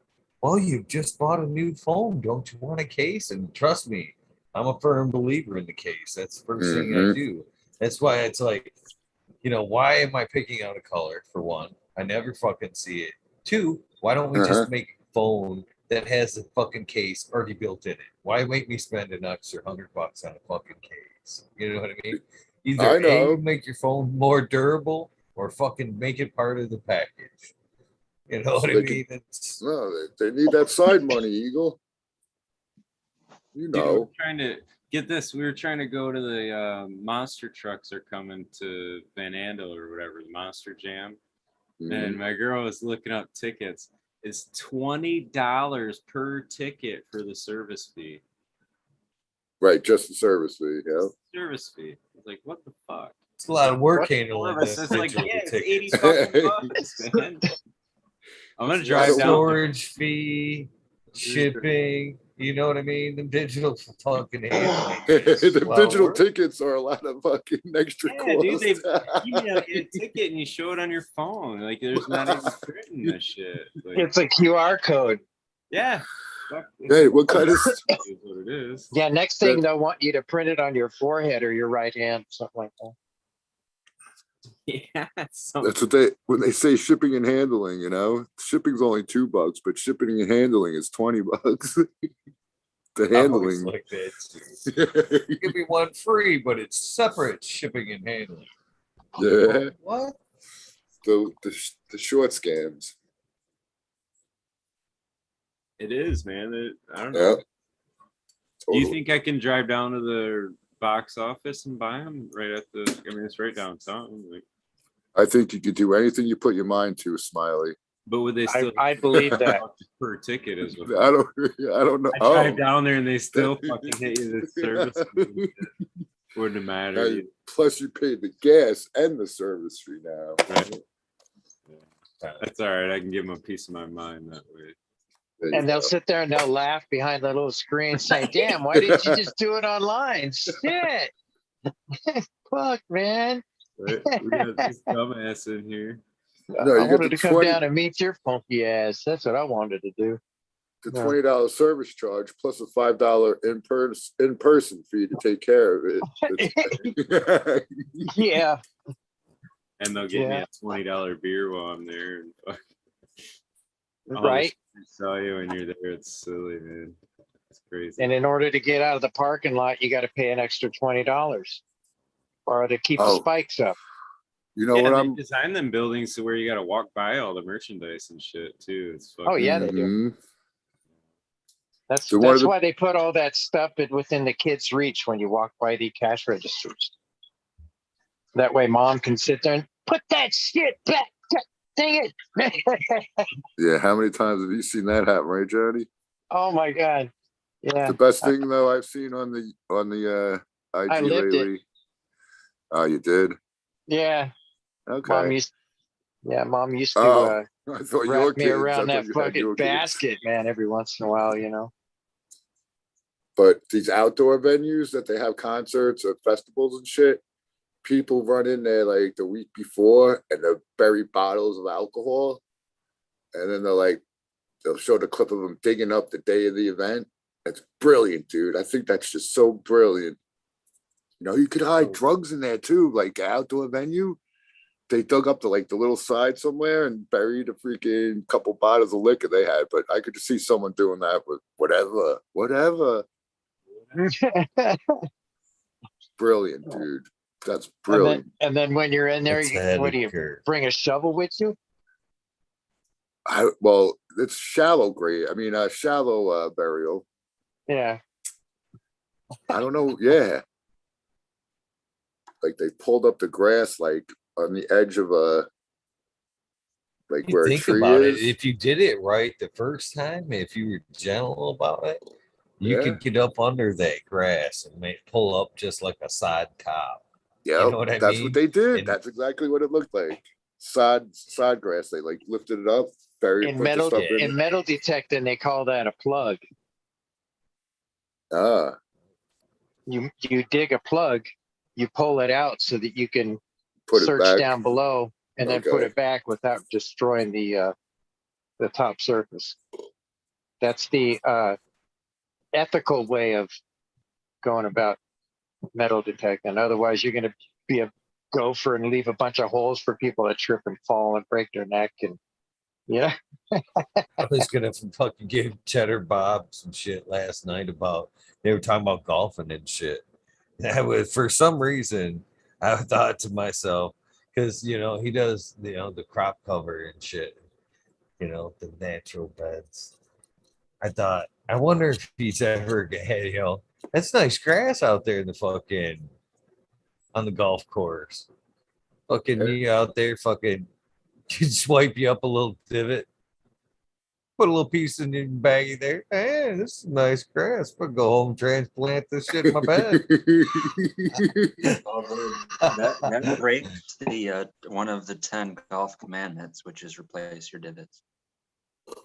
[SPEAKER 1] Well, you just bought a new phone. Don't you want a case? And trust me, I'm a firm believer in the case. That's the first thing I do. That's why it's like, why am I picking out a color, for one? I never fucking see it. 2, why don't we just make a phone that has the fucking case already built in it? Why make me spend an extra $100 on a fucking case? You know what I mean? Either
[SPEAKER 3] I know.
[SPEAKER 1] A, make your phone more durable, or fucking make it part of the package. You know what I mean?
[SPEAKER 3] No, they need that side money, Eagle. You
[SPEAKER 2] Dude,
[SPEAKER 3] know.
[SPEAKER 2] we're trying to get this. We were trying to go to the monster trucks are coming to Van Andel or whatever, the Monster Jam. And my girl was looking up tickets. It's $20 per ticket for the service fee.
[SPEAKER 3] Right, just the service fee, yeah.
[SPEAKER 2] Service fee. I was like, what the fuck?
[SPEAKER 1] It's a lot of work handling
[SPEAKER 2] It's
[SPEAKER 1] this
[SPEAKER 2] like,
[SPEAKER 1] digital
[SPEAKER 2] yeah, it's
[SPEAKER 1] tickets.
[SPEAKER 2] 80 fucking bucks, man. I'm gonna drive down there.
[SPEAKER 1] Storage fee, shipping, you know what I mean? The digital fucking handling.
[SPEAKER 3] The digital tickets are a lot of fucking extra
[SPEAKER 2] Yeah,
[SPEAKER 3] cost.
[SPEAKER 2] dude, you get a ticket and you show it on your phone. Like, there's not even printing this shit. Like,
[SPEAKER 4] It's a QR code.
[SPEAKER 2] yeah.
[SPEAKER 3] Hey, what kind of
[SPEAKER 2] Is what it is.
[SPEAKER 4] Yeah, next thing they'll want you to print it on your forehead or your right hand, something like that.
[SPEAKER 2] Yeah, so
[SPEAKER 3] That's when they say shipping and handling, you know, shipping's only $2, but shipping and handling is $20. The
[SPEAKER 1] I always
[SPEAKER 3] handling.
[SPEAKER 1] like that too. Give me one free, but it's separate shipping and handling.
[SPEAKER 3] Yeah,
[SPEAKER 1] What?
[SPEAKER 3] the short scams.
[SPEAKER 2] it is, man. I don't
[SPEAKER 3] Yeah,
[SPEAKER 2] know. Do you
[SPEAKER 3] totally.
[SPEAKER 2] think I can drive down to the box office and buy them right at the? I mean, it's right downtown. Like,
[SPEAKER 3] I think you could do anything you put your mind to, Smiley.
[SPEAKER 2] but would they still?
[SPEAKER 4] I believe that.
[SPEAKER 2] Per ticket is what.
[SPEAKER 3] I don't know.
[SPEAKER 2] I drive down there and they still fucking hit you the service. Wouldn't matter.
[SPEAKER 3] And plus, you paid the gas and the service fee now.
[SPEAKER 2] Right? Yeah. That's all right. I can give them a piece of my mind that way.
[SPEAKER 3] There you
[SPEAKER 4] And they'll
[SPEAKER 3] go.
[SPEAKER 4] sit there and they'll laugh behind the little screen saying, damn, why didn't you just do it online? Shit. Fuck, man.
[SPEAKER 2] Right? We got this dumbass in here.
[SPEAKER 3] No,
[SPEAKER 4] I
[SPEAKER 3] you get
[SPEAKER 4] wanted
[SPEAKER 3] the
[SPEAKER 4] to come
[SPEAKER 3] 20
[SPEAKER 4] down and meet your funky ass. That's what I wanted to do.
[SPEAKER 3] the
[SPEAKER 4] Yeah.
[SPEAKER 3] $20 service charge plus a $5 in person fee to take care of it.
[SPEAKER 4] Yeah.
[SPEAKER 2] And they'll give me
[SPEAKER 4] Yeah.
[SPEAKER 2] a $20 beer while I'm there. And all the
[SPEAKER 4] Right.
[SPEAKER 2] shit they sell you when you're there. It's silly, man. It's crazy.
[SPEAKER 4] And in order to get out of the parking lot, you got to pay an extra $20 or to keep the
[SPEAKER 3] Oh.
[SPEAKER 4] spikes up.
[SPEAKER 3] You know
[SPEAKER 2] yeah,
[SPEAKER 3] what
[SPEAKER 2] they
[SPEAKER 3] I'm?
[SPEAKER 2] design them buildings to where you got to walk by all the merchandise and shit too. It's fucking,
[SPEAKER 4] Oh, yeah, they do.
[SPEAKER 3] Mhm.
[SPEAKER 4] That's
[SPEAKER 3] So one of the-
[SPEAKER 4] why they put all that stuff within the kid's reach when you walk by the cash registers. That way mom can sit there and put that shit back. Dang it.
[SPEAKER 3] Yeah, how many times have you seen that happen, right, Johnny?
[SPEAKER 4] Oh my God. Yeah.
[SPEAKER 3] The best thing though I've seen on the IG
[SPEAKER 4] I lived it.
[SPEAKER 3] lately. Oh, you did?
[SPEAKER 4] Yeah.
[SPEAKER 3] Okay.
[SPEAKER 4] Mom used to
[SPEAKER 3] Oh, I thought your
[SPEAKER 4] wrap me
[SPEAKER 3] kids.
[SPEAKER 4] around
[SPEAKER 3] I
[SPEAKER 4] that
[SPEAKER 3] thought you had
[SPEAKER 4] fucking
[SPEAKER 3] your kids.
[SPEAKER 4] basket, man, every once in a while, you know.
[SPEAKER 3] But these outdoor venues that they have concerts or festivals and shit, people run in there like the week before and they'll bury bottles of alcohol. And then they'll show the clip of them digging up the day of the event. It's brilliant, dude. I think that's just so brilliant. You know, you could hide drugs in there too, like an outdoor venue. They dug up the little side somewhere and buried a freaking couple bottles of liquor they had. But I could just see someone doing that with whatever. Brilliant, dude. That's brilliant.
[SPEAKER 4] And then when you're in there,
[SPEAKER 1] It's
[SPEAKER 4] what do you
[SPEAKER 1] occur.
[SPEAKER 4] bring a shovel with you?
[SPEAKER 3] Well, it's shallow grave. I mean, shallow burial.
[SPEAKER 4] Yeah.
[SPEAKER 3] I don't know. Yeah. Like they pulled up the grass, like on the edge of
[SPEAKER 1] You
[SPEAKER 3] where a
[SPEAKER 1] think
[SPEAKER 3] tree
[SPEAKER 1] about
[SPEAKER 3] is.
[SPEAKER 1] it. If you did it right the first time, if you were gentle about it, you
[SPEAKER 3] Yeah.
[SPEAKER 1] could get up under that grass and pull up just like a side top.
[SPEAKER 3] Yeah,
[SPEAKER 1] You know what I
[SPEAKER 3] that's
[SPEAKER 1] mean?
[SPEAKER 3] what they did.
[SPEAKER 1] And-
[SPEAKER 3] That's exactly what it looked like. Sod grass. They lifted it up, buried,
[SPEAKER 4] In
[SPEAKER 3] put the stuff in.
[SPEAKER 4] in metal detecting, they call that a plug.
[SPEAKER 3] Ah,
[SPEAKER 4] You dig a plug, you pull it out so that you can
[SPEAKER 3] put it
[SPEAKER 4] search
[SPEAKER 3] back.
[SPEAKER 4] down below and then put
[SPEAKER 3] Okay.
[SPEAKER 4] it back without destroying the top surface. That's the ethical way of going about metal detecting. Otherwise, you're going to be a gopher and leave a bunch of holes for people to trip and fall and break their neck. And yeah,
[SPEAKER 1] I was gonna fucking give Cheddar Bob some shit last night about they were talking about golfing and shit. And I was, for some reason, I thought to myself, because he does the crop cover and shit, the natural beds. I thought, I wonder if he's ever had, that's nice grass out there in the fucking on the golf course. Fucking you out there, fucking swipe you up a little divot. Put a little piece in your baggie there. Hey, this is nice grass. I'll go home and transplant this shit in my bed.
[SPEAKER 5] That breaks the one of the 10 golf commandments, which is replace your divots.
[SPEAKER 4] Oh,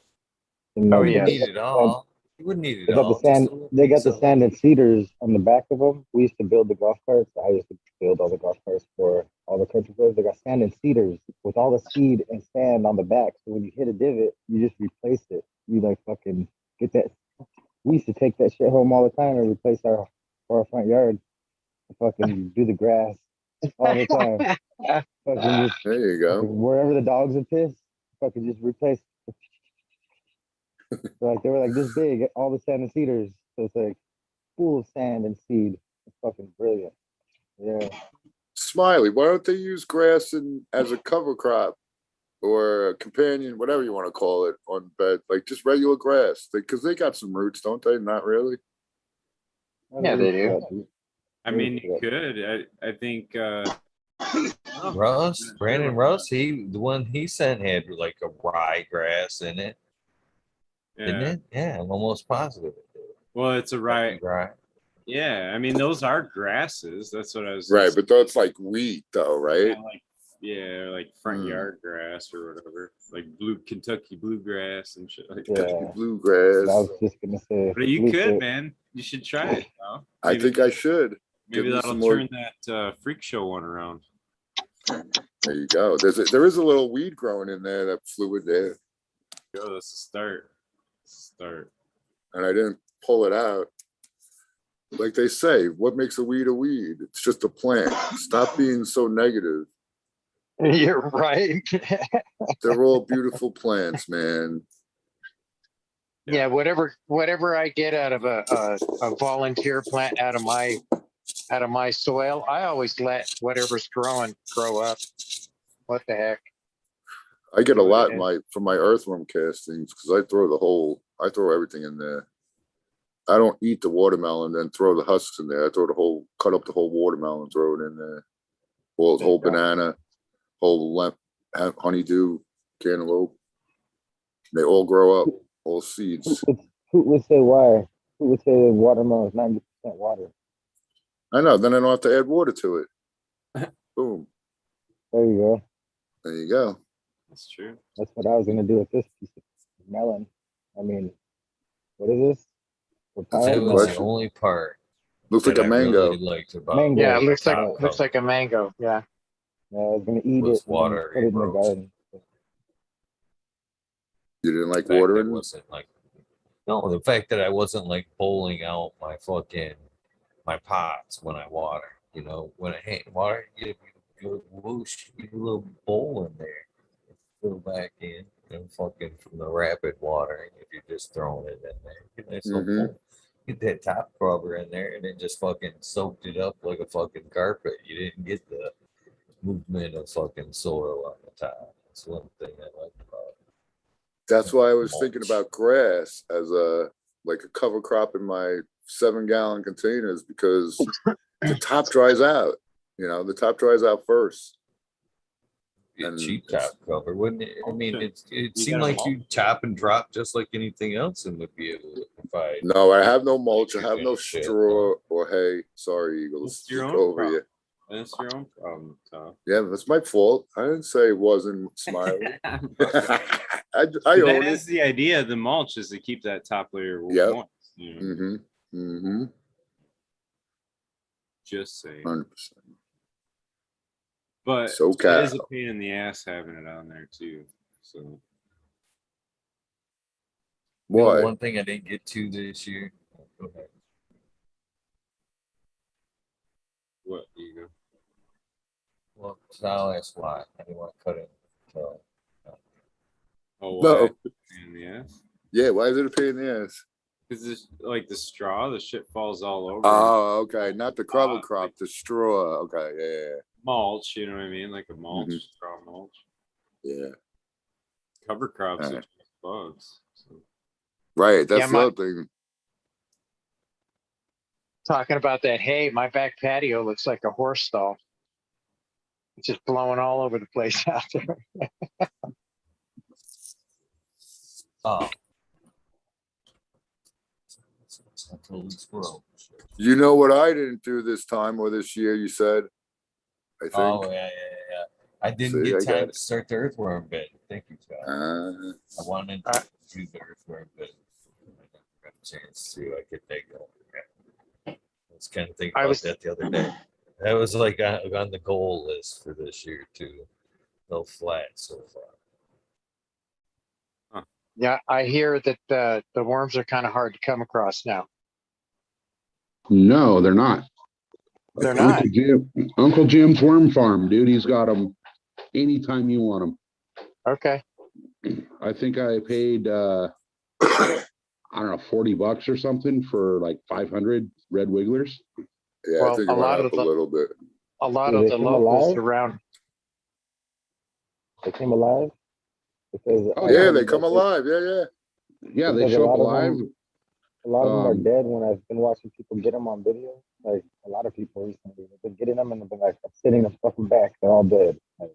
[SPEAKER 1] You
[SPEAKER 4] yeah.
[SPEAKER 1] wouldn't need it all. You wouldn't need it
[SPEAKER 6] They got
[SPEAKER 1] all.
[SPEAKER 6] the sand.
[SPEAKER 1] Just a little
[SPEAKER 6] They got
[SPEAKER 1] piece
[SPEAKER 6] the
[SPEAKER 1] of it.
[SPEAKER 6] sand and cedars on the back of them. We used to build the golf carts. I used to build all the golf carts for all the country clubs. They got sand and cedars with all the seed and sand on the back. So when you hit a divot, you just replace it. You fucking get that. We used to take that shit home all the time and replace our front yard. And fucking do the grass. all the time. Fucking just
[SPEAKER 3] There you go.
[SPEAKER 6] wherever the dogs are pissed, fucking just replace. Like they were like this big, all the sand and cedars. So it's like full of sand and seed. It's fucking brilliant. Yeah.
[SPEAKER 3] Smiley, why don't they use grass as a cover crop or a companion, whatever you want to call it, on bed? Like just regular grass. Because they got some roots, don't they? Not really.
[SPEAKER 4] Yeah, they do.
[SPEAKER 2] I mean, you could. I think
[SPEAKER 1] Russ, Brandon Russ, the one he sent had like a ryegrass in it, didn't
[SPEAKER 2] yeah.
[SPEAKER 1] it? Yeah, I'm almost positive it did.
[SPEAKER 2] Well, it's a rye.
[SPEAKER 1] Right.
[SPEAKER 2] Yeah, I mean those are grasses. That's what I was.
[SPEAKER 3] Right, but that's like wheat, though, right?
[SPEAKER 2] Like front yard grass or whatever, like Kentucky bluegrass and shit like
[SPEAKER 6] Yeah.
[SPEAKER 2] that.
[SPEAKER 3] Bluegrass.
[SPEAKER 6] I was just gonna say.
[SPEAKER 2] But you could, man. You should try it. Though.
[SPEAKER 3] I think I should.
[SPEAKER 2] Maybe
[SPEAKER 3] Give me
[SPEAKER 2] that'll
[SPEAKER 3] some more-
[SPEAKER 2] turn that freak show one around.
[SPEAKER 3] There you go. There is a little weed growing in there, that fluid there,
[SPEAKER 2] Go, that's a start. Start.
[SPEAKER 3] and I didn't pull it out. Like they say, what makes a weed a weed? It's just a plant. Stop being so negative.
[SPEAKER 4] You're right.
[SPEAKER 3] They're all beautiful plants, man.
[SPEAKER 4] Yeah, whatever I get out of a volunteer plant out of my soil, I always let whatever's growing grow up. What the heck?
[SPEAKER 3] I get a lot
[SPEAKER 4] Yeah.
[SPEAKER 3] from my earthworm castings because I throw everything in there. I don't eat the watermelon and then throw the husks in there. I cut up the whole watermelon, throw it in there. Whole banana, whole honeydew, cantaloupe. They all grow up, all seeds.
[SPEAKER 6] Who would say why? Who would say the watermelon is 90% water?
[SPEAKER 3] I know. Then I don't have to add water to it. Boom.
[SPEAKER 6] There you go.
[SPEAKER 3] There you go.
[SPEAKER 2] That's true.
[SPEAKER 6] That's what I was gonna do with this piece of melon. I mean, what is this?
[SPEAKER 3] That's a
[SPEAKER 1] That
[SPEAKER 3] good
[SPEAKER 1] was the
[SPEAKER 3] question.
[SPEAKER 1] only part
[SPEAKER 3] Looks like
[SPEAKER 1] that
[SPEAKER 3] a
[SPEAKER 1] I
[SPEAKER 3] mango.
[SPEAKER 1] really liked about
[SPEAKER 6] Mango.
[SPEAKER 4] Yeah, it
[SPEAKER 1] the
[SPEAKER 4] looks
[SPEAKER 1] top
[SPEAKER 4] like a mango. Yeah.
[SPEAKER 6] Yeah, I was gonna eat
[SPEAKER 1] Was
[SPEAKER 6] it and
[SPEAKER 1] water
[SPEAKER 6] then put it in the
[SPEAKER 1] erosion.
[SPEAKER 6] garden.
[SPEAKER 3] You didn't like
[SPEAKER 1] fact that
[SPEAKER 3] watering?
[SPEAKER 1] wasn't like the fact that I wasn't like bowling out my pots when I water. You know, when I hang water, you go whoosh, you do a little bowl in there, fill back in, and fucking from the rapid watering. If you're just throwing it in there, get nice little
[SPEAKER 3] Mhm.
[SPEAKER 1] bowl. Get that top cover in there, and it just fucking soaked it up like a fucking carpet. You didn't get the movement of fucking soil on the top. That's one thing I like about it.
[SPEAKER 3] That's why I was
[SPEAKER 1] Mulch.
[SPEAKER 3] thinking about grass as a cover crop in my 7-gallon containers because the top dries out. You know, the top dries out first.
[SPEAKER 1] Be a
[SPEAKER 3] And
[SPEAKER 1] cheap
[SPEAKER 3] it's-
[SPEAKER 1] top cover, wouldn't it? I mean, it
[SPEAKER 2] You
[SPEAKER 1] seemed
[SPEAKER 2] gotta
[SPEAKER 1] like you chop and drop just like anything else and would be able to provide.
[SPEAKER 3] No, I have no mulch. I
[SPEAKER 1] You're
[SPEAKER 3] have no
[SPEAKER 1] gonna shit,
[SPEAKER 3] straw or hay. Sorry, Eagles.
[SPEAKER 2] It's your
[SPEAKER 3] Look
[SPEAKER 2] own
[SPEAKER 3] over
[SPEAKER 2] problem.
[SPEAKER 3] here.
[SPEAKER 2] That's your own problem, Tom.
[SPEAKER 3] Yeah, that's my fault. I didn't say it wasn't Smiley. I own
[SPEAKER 2] That's
[SPEAKER 3] it.
[SPEAKER 2] the idea of the mulch is to keep that top layer
[SPEAKER 3] Yep.
[SPEAKER 2] moist. You know,
[SPEAKER 3] Mm-hmm. Mm-hmm.
[SPEAKER 2] just saying.
[SPEAKER 3] 100%.
[SPEAKER 2] But
[SPEAKER 3] So
[SPEAKER 2] it is a pain in the ass having it on there too. So
[SPEAKER 1] You know,
[SPEAKER 3] Why?
[SPEAKER 1] one thing I didn't get to this year. Go ahead.
[SPEAKER 2] what you go?
[SPEAKER 1] Well, so I'll ask why. I didn't want to cut it. So,
[SPEAKER 2] Oh,
[SPEAKER 3] No.
[SPEAKER 2] why? Pain in the ass?
[SPEAKER 3] Yeah, why is it a pain in the ass?
[SPEAKER 2] Because it's like the straw, the shit falls all over.
[SPEAKER 3] Oh, okay. Not the cover
[SPEAKER 2] Uh,
[SPEAKER 3] crop, the straw. Okay, yeah,
[SPEAKER 2] mulch, you know what I mean? Like a mulch,
[SPEAKER 3] Mhm.
[SPEAKER 2] straw mulch.
[SPEAKER 3] yeah.
[SPEAKER 2] Cover crops are
[SPEAKER 3] Alright.
[SPEAKER 2] just bugs. So.
[SPEAKER 3] Right, that's
[SPEAKER 4] Yeah,
[SPEAKER 3] the other thing.
[SPEAKER 4] Talking about that hay, my back patio looks like a horse stall. It's just blowing all over the place out there.
[SPEAKER 1] oh. I totally squirrel.
[SPEAKER 3] You know what I didn't do this time or this year, you said? I think.
[SPEAKER 1] Oh, yeah. I didn't
[SPEAKER 3] See,
[SPEAKER 1] get
[SPEAKER 3] I got
[SPEAKER 1] time
[SPEAKER 3] it.
[SPEAKER 1] to start the earthworm bit. Thank you, Scott. I wanted to do the earthworm bit. I never got a chance to get that going. I was kind of thinking
[SPEAKER 4] I
[SPEAKER 1] about
[SPEAKER 4] was-
[SPEAKER 1] that the other day. That was like on the goal list for this year too. No flat so far.
[SPEAKER 4] Yeah, I hear that the worms are kind of hard to come across now.
[SPEAKER 7] No, they're not.
[SPEAKER 4] They're not.
[SPEAKER 7] Uncle Jim's Worm Farm, dude. He's got them anytime you want them.
[SPEAKER 4] Okay.
[SPEAKER 7] I think I paid I don't know, $40 or something for like 500 red wigglers.
[SPEAKER 3] Yeah,
[SPEAKER 4] Well,
[SPEAKER 3] I think
[SPEAKER 4] a
[SPEAKER 3] it went
[SPEAKER 4] lot
[SPEAKER 3] up
[SPEAKER 4] of
[SPEAKER 3] a
[SPEAKER 4] the-
[SPEAKER 3] little bit.
[SPEAKER 4] A lot
[SPEAKER 6] Do
[SPEAKER 4] of
[SPEAKER 6] they
[SPEAKER 4] the
[SPEAKER 6] come
[SPEAKER 4] locals
[SPEAKER 6] alive?
[SPEAKER 4] around.
[SPEAKER 6] They came alive because
[SPEAKER 7] Oh,
[SPEAKER 3] Yeah,
[SPEAKER 7] yeah.
[SPEAKER 3] they come alive. Yeah.
[SPEAKER 7] Yeah, they
[SPEAKER 6] Because a
[SPEAKER 7] show up
[SPEAKER 6] lot of
[SPEAKER 7] alive.
[SPEAKER 6] them- A lot of them are
[SPEAKER 7] Um,
[SPEAKER 6] dead when I've been watching people get them on video. Like a lot of people recently, they've been getting them and they've been like, I'm sitting them fucking back. They're all dead. Like,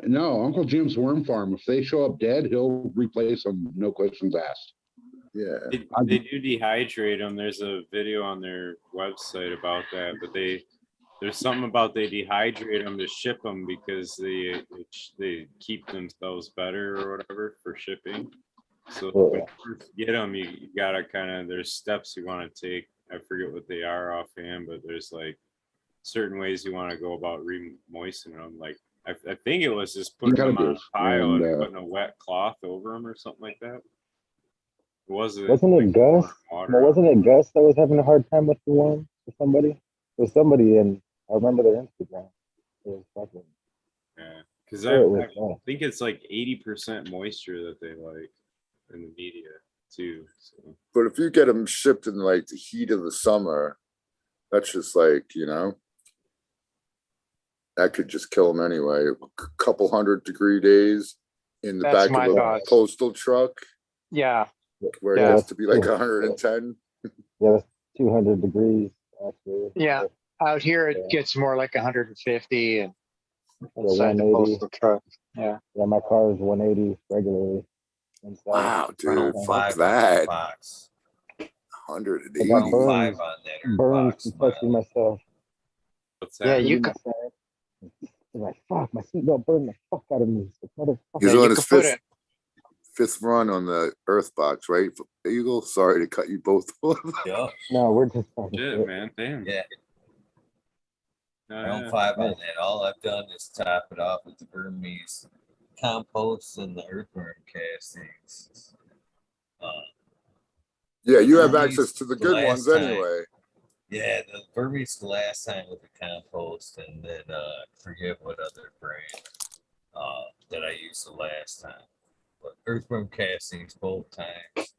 [SPEAKER 7] No, Uncle Jim's Worm Farm. If they show up dead, he'll replace them, no questions asked.
[SPEAKER 3] Yeah.
[SPEAKER 2] They do dehydrate them. There's a video on their website about that, but there's something about they dehydrate them to ship them because they keep themselves better or whatever for shipping. So when you first get them, you gotta kind of, there's steps you want to take. I forget what they are offhand, but there's like certain ways you want to go about re-moistening them. Like I think it was just putting them on a pile and putting a wet cloth over them or something like that.
[SPEAKER 6] wasn't it Gus? No, wasn't it Gus that was having a hard time with the one for somebody? It was somebody, and I remember their Instagram. It was fucking.
[SPEAKER 2] Yeah, because
[SPEAKER 6] Sure it
[SPEAKER 2] I
[SPEAKER 6] was,
[SPEAKER 2] think it's like 80% moisture that they like in the media too. So
[SPEAKER 3] But if you get them shipped in like the heat of the summer, that's just like, that could just kill them anyway. A couple 100-degree days in the
[SPEAKER 4] That's
[SPEAKER 3] back
[SPEAKER 4] my
[SPEAKER 3] of a
[SPEAKER 4] thoughts.
[SPEAKER 3] postal truck
[SPEAKER 4] Yeah.
[SPEAKER 3] where it
[SPEAKER 4] Yeah.
[SPEAKER 3] gets to be like 110.
[SPEAKER 6] Yeah, that's 200 degrees actually.
[SPEAKER 4] Yeah. Out here, it
[SPEAKER 6] Yeah.
[SPEAKER 4] gets more like 150 and
[SPEAKER 6] Yeah,
[SPEAKER 4] inside the
[SPEAKER 6] 180.
[SPEAKER 4] postal truck. Yeah.
[SPEAKER 6] Yeah, my car is 180 regularly. Inside.
[SPEAKER 3] Wow, dude,
[SPEAKER 1] 105
[SPEAKER 3] fuck
[SPEAKER 1] on
[SPEAKER 3] that.
[SPEAKER 1] box.
[SPEAKER 3] 180.
[SPEAKER 6] I got
[SPEAKER 1] 105
[SPEAKER 6] burns,
[SPEAKER 1] on that
[SPEAKER 6] burns
[SPEAKER 1] box.
[SPEAKER 6] from touching myself.
[SPEAKER 2] what's
[SPEAKER 4] Yeah,
[SPEAKER 2] that?
[SPEAKER 4] you
[SPEAKER 6] Hitting
[SPEAKER 4] could.
[SPEAKER 6] my side. I'm like, fuck, my seatbelt burned the fuck out of me. This motherfucker.
[SPEAKER 3] He's
[SPEAKER 4] Yeah,
[SPEAKER 3] on
[SPEAKER 4] you
[SPEAKER 3] his
[SPEAKER 4] could put
[SPEAKER 3] fifth run on the Earth box, right? Eagle, sorry to cut you both off.
[SPEAKER 1] Yeah,
[SPEAKER 6] No, we're just talking
[SPEAKER 2] Shit,
[SPEAKER 6] shit.
[SPEAKER 2] man, damn.
[SPEAKER 1] yeah.
[SPEAKER 2] Oh,
[SPEAKER 1] I
[SPEAKER 2] yeah.
[SPEAKER 1] don't 5 on that. All I've done is top it off with the Burmese compost and the earthworm castings.
[SPEAKER 3] Yeah, you have
[SPEAKER 1] Burmese
[SPEAKER 3] access to the
[SPEAKER 1] the
[SPEAKER 3] good
[SPEAKER 1] last
[SPEAKER 3] ones
[SPEAKER 1] time.
[SPEAKER 3] anyway.
[SPEAKER 1] Yeah, the Burmese the last time with the compost, and then I forget what other brand that I used the last time. But earthworm castings both times.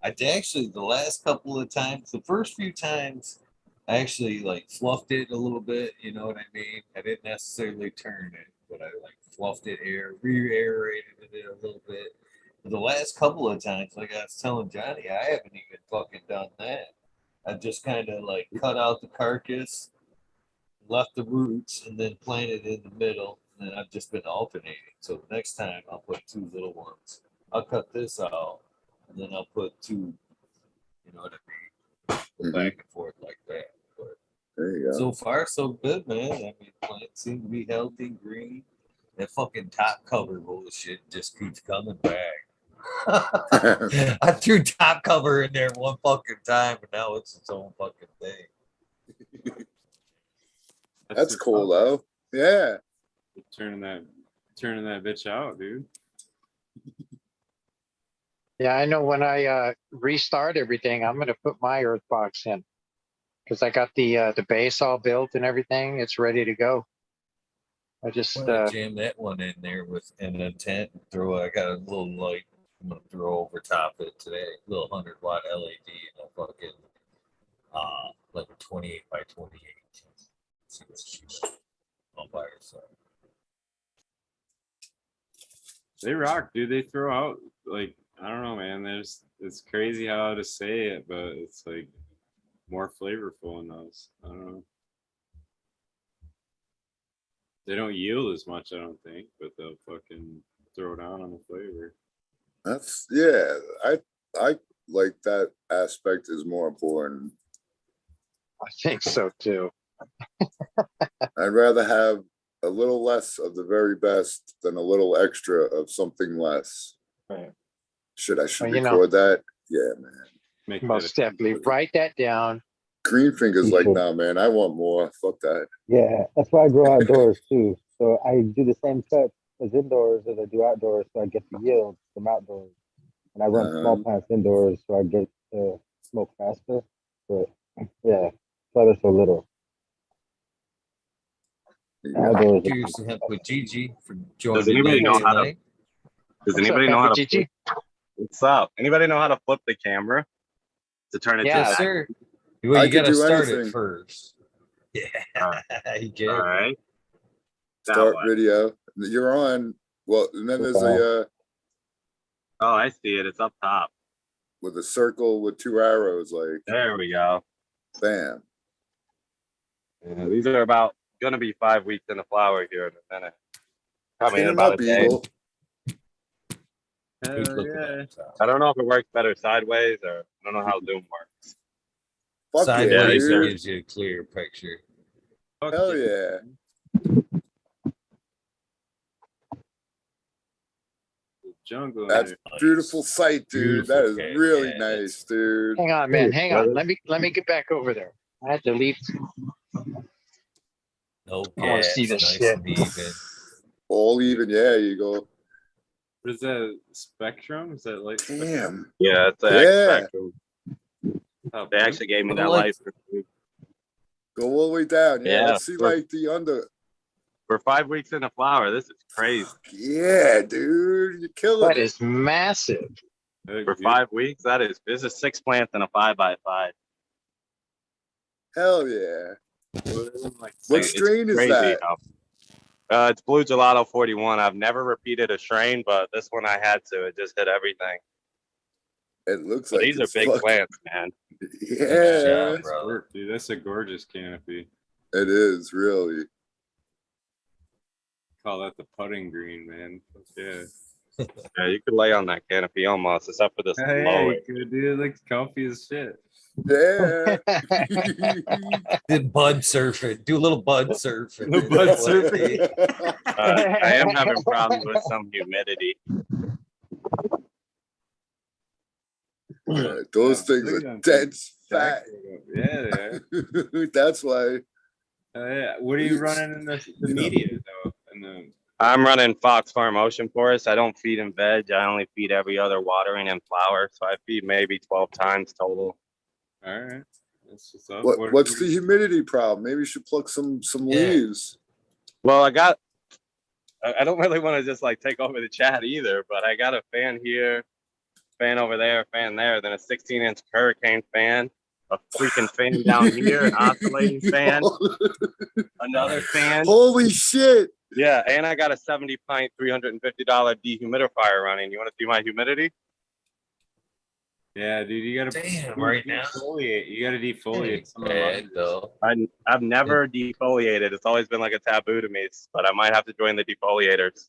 [SPEAKER 1] I actually the last couple of times, the first few times, I actually like fluffed it a little bit. You know what I mean? I didn't necessarily turn it, but I like fluffed it, re-aerated it a little bit. But the last couple of times, like I was telling Johnny, I haven't even fucking done that. I just kind of like cut out the carcass, left the roots, and then planted in the middle. And then I've just been alternating. So next time I'll put 2 little ones. I'll cut this out, and then I'll put 2. You know what I mean? Go back and forth like that. But
[SPEAKER 3] There you go.
[SPEAKER 1] so far, so good, man. I mean, plants seem to be healthy, green. That fucking top cover bullshit just keeps coming back. I threw top cover in there one fucking time, and now it's its own fucking thing.
[SPEAKER 3] That's cool though. Yeah.
[SPEAKER 2] Turning that bitch out, dude.
[SPEAKER 4] Yeah, I know when I restart everything, I'm gonna put my earth box in because I got the base all built and everything. It's ready to go. I just
[SPEAKER 1] I'm gonna jam that one in there with an intent. I got a little light. I'm gonna throw over top it today. Little 100-watt LED and a fucking like a 28 by 28. See what she's on by herself.
[SPEAKER 2] They rock, dude. They throw out like, I don't know, man. It's crazy how to say it, but it's like more flavorful in those. I don't know. They don't yield as much, I don't think, but they'll fucking throw down on the flavor.
[SPEAKER 3] That's I like that aspect is more important.
[SPEAKER 4] I think so too.
[SPEAKER 3] I'd rather have a little less of the very best than a little extra of something less.
[SPEAKER 4] Right.
[SPEAKER 3] I should
[SPEAKER 4] Well,
[SPEAKER 3] record that? Yeah, man.
[SPEAKER 2] Make
[SPEAKER 4] Most
[SPEAKER 2] that
[SPEAKER 4] definitely. Write that down.
[SPEAKER 3] Green Finger's
[SPEAKER 6] You
[SPEAKER 3] like,
[SPEAKER 6] should.
[SPEAKER 3] nah, man, I want more. Fuck that.
[SPEAKER 6] Yeah, that's why I grow outdoors too. So I do the same cut as indoors as I do outdoors, so I get the yield from outdoors. And I run small plants indoors, so I get to smoke faster. But yeah, that's why they're so little. Outdoors.
[SPEAKER 1] Cheers to him with Gigi for joining.
[SPEAKER 8] Does anybody know how to?
[SPEAKER 1] tonight.
[SPEAKER 8] Does
[SPEAKER 4] What's up,
[SPEAKER 8] anybody know how to?
[SPEAKER 4] Gigi?
[SPEAKER 8] What's up? Anybody know how to flip the camera to turn it
[SPEAKER 4] Yeah.
[SPEAKER 8] to?
[SPEAKER 1] Yes, sir. Well,
[SPEAKER 3] I
[SPEAKER 1] you
[SPEAKER 3] could
[SPEAKER 1] got to
[SPEAKER 3] do
[SPEAKER 1] start
[SPEAKER 3] anything.
[SPEAKER 1] it first. Yeah, you
[SPEAKER 8] All
[SPEAKER 1] get
[SPEAKER 8] right. Now
[SPEAKER 3] Start
[SPEAKER 8] what?
[SPEAKER 3] video. You're on. Well, and then there's a
[SPEAKER 8] Oh, I see it. It's up top.
[SPEAKER 3] with a circle with 2 arrows, like
[SPEAKER 8] There we go.
[SPEAKER 3] bam.
[SPEAKER 8] Yeah, these are about gonna be 5 weeks in the flower here in a minute. Probably
[SPEAKER 3] Pin
[SPEAKER 8] in
[SPEAKER 3] him
[SPEAKER 8] about
[SPEAKER 3] up,
[SPEAKER 8] a day.
[SPEAKER 3] Eagle.
[SPEAKER 1] Who's
[SPEAKER 2] Hell
[SPEAKER 1] looking
[SPEAKER 2] yeah.
[SPEAKER 1] at top?
[SPEAKER 8] I don't know if it works better sideways or I don't know how Zoom works.
[SPEAKER 3] Fuck yeah,
[SPEAKER 1] Sideways
[SPEAKER 3] dude.
[SPEAKER 1] gives you a clear picture.
[SPEAKER 2] Fuck
[SPEAKER 3] Hell yeah.
[SPEAKER 2] Jungle.
[SPEAKER 3] That's
[SPEAKER 1] Nice.
[SPEAKER 3] beautiful sight, dude.
[SPEAKER 1] Beautiful
[SPEAKER 3] That is
[SPEAKER 1] cat,
[SPEAKER 3] really
[SPEAKER 1] yeah,
[SPEAKER 3] nice, dude.
[SPEAKER 4] Hang on, man. Hang on.
[SPEAKER 8] brother.
[SPEAKER 4] Let me get back over there. I had to leave.
[SPEAKER 1] No
[SPEAKER 4] I wanna see
[SPEAKER 1] cats,
[SPEAKER 4] this
[SPEAKER 1] nice
[SPEAKER 4] shit.
[SPEAKER 1] and even.
[SPEAKER 3] All even, yeah, Eagle.
[SPEAKER 2] What is that? Spectrum? Is that like?
[SPEAKER 3] Damn.
[SPEAKER 8] Yeah, it's an
[SPEAKER 3] Yeah.
[SPEAKER 8] X Spectrum.
[SPEAKER 2] Oh,
[SPEAKER 8] They actually gave me
[SPEAKER 1] I
[SPEAKER 8] that
[SPEAKER 1] like-
[SPEAKER 8] life for free.
[SPEAKER 3] Go all the way down. Yeah,
[SPEAKER 8] Yeah,
[SPEAKER 3] let's see
[SPEAKER 8] sure.
[SPEAKER 3] like the under.
[SPEAKER 8] For 5 weeks in the flower. This is crazy.
[SPEAKER 3] Yeah, dude. You're killing
[SPEAKER 4] That
[SPEAKER 3] it.
[SPEAKER 4] is massive.
[SPEAKER 8] For 5 weeks, this is 6 plants in a 5x5.
[SPEAKER 3] Hell yeah.
[SPEAKER 2] Like,
[SPEAKER 3] What
[SPEAKER 8] It's
[SPEAKER 3] strain is
[SPEAKER 8] crazy
[SPEAKER 3] that?
[SPEAKER 8] how- it's Blue Gelato 41. I've never repeated a strain, but this one I had to. It just hit everything.
[SPEAKER 3] It looks
[SPEAKER 8] But
[SPEAKER 3] like
[SPEAKER 8] these are
[SPEAKER 3] it's
[SPEAKER 8] big
[SPEAKER 3] fucking-
[SPEAKER 8] plants, man.
[SPEAKER 3] Yeah,
[SPEAKER 1] job, bro.
[SPEAKER 2] work, dude. That's a gorgeous canopy.
[SPEAKER 3] it is really.
[SPEAKER 2] Call that the putting green, man. Yeah.
[SPEAKER 8] Yeah, you could lay on that canopy almost, except for this
[SPEAKER 2] Hey,
[SPEAKER 8] low.
[SPEAKER 2] you could, dude. It looks comfy as shit.
[SPEAKER 3] Yeah.
[SPEAKER 1] Did bud surfing. Do a little bud surfing.
[SPEAKER 2] The bud surfing.
[SPEAKER 8] I am having problems with some humidity.
[SPEAKER 3] Yeah, those things
[SPEAKER 2] Look at
[SPEAKER 3] are
[SPEAKER 2] them
[SPEAKER 3] dense
[SPEAKER 2] Jack-
[SPEAKER 3] fat.
[SPEAKER 2] Yeah, they are.
[SPEAKER 3] That's why.
[SPEAKER 2] Yeah. What are you running in the
[SPEAKER 3] You know.
[SPEAKER 2] media though? In the
[SPEAKER 8] I'm running Fox Farm Ocean Forest. I don't feed in veg. I only feed every other watering and flower. So I feed maybe 12 times total.
[SPEAKER 2] all right. That's what's up.
[SPEAKER 3] What's the humidity problem? Maybe you should pluck some leaves.
[SPEAKER 8] Well, I don't really want to just like take over the chat either, but I got a fan here, fan over there, fan there, then a 16-inch hurricane fan, a freaking fan down here, an oscillating fan, another fan.
[SPEAKER 3] Holy shit.
[SPEAKER 8] Yeah, and I got a 70 pint, $350 dehumidifier running. You want to see my humidity?
[SPEAKER 2] Yeah, dude, you gotta
[SPEAKER 1] Damn, right now.
[SPEAKER 2] defoliate. You gotta defoliate
[SPEAKER 1] Ain't
[SPEAKER 2] some of the
[SPEAKER 1] bad,
[SPEAKER 2] mushrooms.
[SPEAKER 1] though.
[SPEAKER 8] I've never defoliated. It's always been like a taboo to me, but I might have to join the defoliators.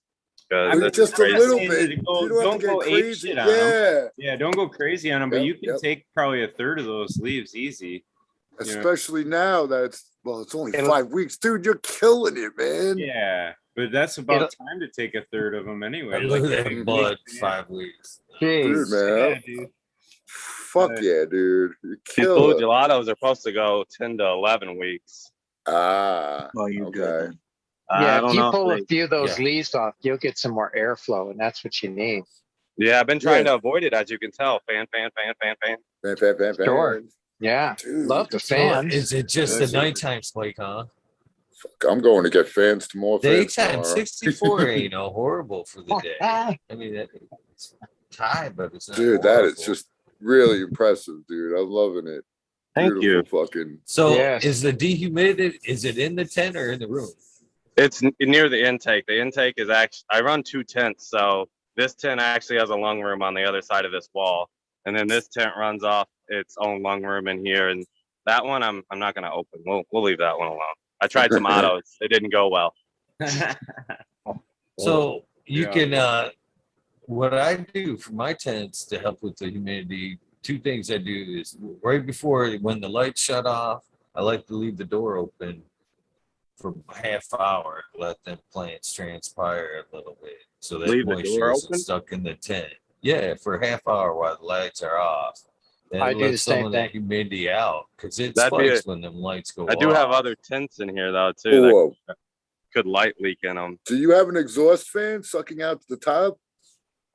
[SPEAKER 2] I
[SPEAKER 8] Because
[SPEAKER 2] mean,
[SPEAKER 8] this is
[SPEAKER 3] Just a
[SPEAKER 8] crazy.
[SPEAKER 3] little
[SPEAKER 2] saying
[SPEAKER 3] bit.
[SPEAKER 2] to
[SPEAKER 3] You
[SPEAKER 2] go-
[SPEAKER 3] don't have
[SPEAKER 2] don't
[SPEAKER 3] to
[SPEAKER 2] go
[SPEAKER 3] get
[SPEAKER 2] ape
[SPEAKER 3] crazy.
[SPEAKER 2] shit on 'em.
[SPEAKER 3] Yeah.
[SPEAKER 2] Yeah, don't go crazy on them, but
[SPEAKER 3] Yep,
[SPEAKER 2] you can
[SPEAKER 3] yep.
[SPEAKER 2] take probably a third of those leaves easy.
[SPEAKER 3] Especially now that's it's only
[SPEAKER 4] It'll-
[SPEAKER 3] 5 weeks. Dude, you're killing it, man.
[SPEAKER 2] Yeah, but that's about time to take a third of them anyway.
[SPEAKER 1] Look
[SPEAKER 2] Like,
[SPEAKER 1] at that
[SPEAKER 2] you
[SPEAKER 1] bud.
[SPEAKER 2] make-
[SPEAKER 1] 5 weeks.
[SPEAKER 3] Dude,
[SPEAKER 4] Jeez.
[SPEAKER 3] man.
[SPEAKER 2] Yeah, dude.
[SPEAKER 3] Fuck yeah, dude. You're
[SPEAKER 8] These blue
[SPEAKER 3] killing.
[SPEAKER 8] gelatos are supposed to go 10 to 11 weeks.
[SPEAKER 3] Ah.
[SPEAKER 5] Well, you're
[SPEAKER 3] Okay.
[SPEAKER 5] good.
[SPEAKER 8] I
[SPEAKER 4] Yeah,
[SPEAKER 8] don't
[SPEAKER 4] if you
[SPEAKER 8] know.
[SPEAKER 4] pull
[SPEAKER 8] if
[SPEAKER 4] a few of those
[SPEAKER 1] Yeah.
[SPEAKER 4] leaves off, you'll get some more airflow, and that's what you need.
[SPEAKER 8] Yeah, I've been trying
[SPEAKER 3] Yeah.
[SPEAKER 8] to avoid it, as you can tell. Fan.
[SPEAKER 3] Bam, bam, bam, bam.
[SPEAKER 4] Sure. Yeah,
[SPEAKER 3] Dude,
[SPEAKER 4] love the
[SPEAKER 1] So
[SPEAKER 4] fans.
[SPEAKER 1] is it just the
[SPEAKER 3] That's it.
[SPEAKER 1] nighttime spike, huh?
[SPEAKER 3] I'm going to get fans tomorrow.
[SPEAKER 1] Daytime 64 ain't no horrible for the day. I mean, it's tied, but it's not.
[SPEAKER 3] Dude, that is
[SPEAKER 1] horrible.
[SPEAKER 3] just really impressive, dude. I'm loving it.
[SPEAKER 8] Thank you.
[SPEAKER 3] Beautiful fucking.
[SPEAKER 1] So
[SPEAKER 4] Yes.
[SPEAKER 1] is the dehumidified? Is it in the tent or in the room?
[SPEAKER 8] It's near the intake. The intake is actually, I run 2 tents. So this tent actually has a lung room on the other side of this wall. And then this tent runs off its own lung room in here. And that one, I'm not going to open. We'll leave that one alone. I tried some autos. It didn't go well.
[SPEAKER 1] So you
[SPEAKER 2] Yeah.
[SPEAKER 1] can. What I do for my tents to help with the humidity, 2 things I do is right before when the lights shut off, I like to leave the door open for a half hour, let them plants transpire a little bit so that
[SPEAKER 8] Leave the
[SPEAKER 1] moisture
[SPEAKER 8] door
[SPEAKER 1] isn't
[SPEAKER 8] open?
[SPEAKER 1] stuck in the tent. Yeah, for a half hour while the lights are off. Then
[SPEAKER 4] I do the
[SPEAKER 1] let some
[SPEAKER 4] same
[SPEAKER 1] of that
[SPEAKER 4] thing.
[SPEAKER 1] humidity out because it
[SPEAKER 8] That'd be
[SPEAKER 1] spikes when them lights go
[SPEAKER 8] I do have
[SPEAKER 1] off.
[SPEAKER 8] other tents in here, though, too, that
[SPEAKER 3] Whoa.
[SPEAKER 8] could light leak in them.
[SPEAKER 3] Do you have an exhaust fan sucking out to the top?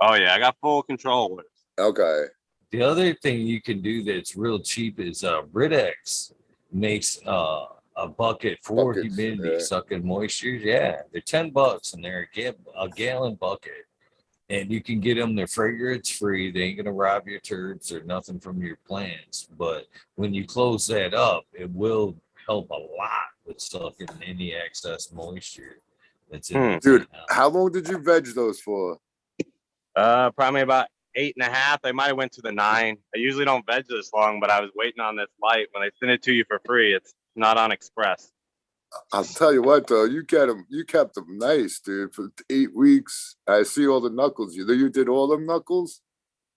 [SPEAKER 8] Oh, yeah. I got full control with it.
[SPEAKER 3] Okay.
[SPEAKER 1] The other thing you can do that's real cheap is Britex makes a bucket for
[SPEAKER 3] Buckets,
[SPEAKER 1] humidity
[SPEAKER 3] yeah.
[SPEAKER 1] sucking moisture. Yeah, they're $10 and they're a gallon bucket. And you can get them, they're fragrance free. They ain't gonna rob your turds or nothing from your plants. But when you close that up, it will help a lot with sucking any excess moisture that's in the
[SPEAKER 3] Dude,
[SPEAKER 1] plant.
[SPEAKER 3] how long did you veg those for?
[SPEAKER 8] Probably about 8.5. They might have went to the 9. I usually don't veg this long, but I was waiting on this light. When they send it to you for free, it's not on Express.
[SPEAKER 3] I'll tell you what though, you kept them nice, dude, for 8 weeks. I see all the knuckles. You did all them knuckles?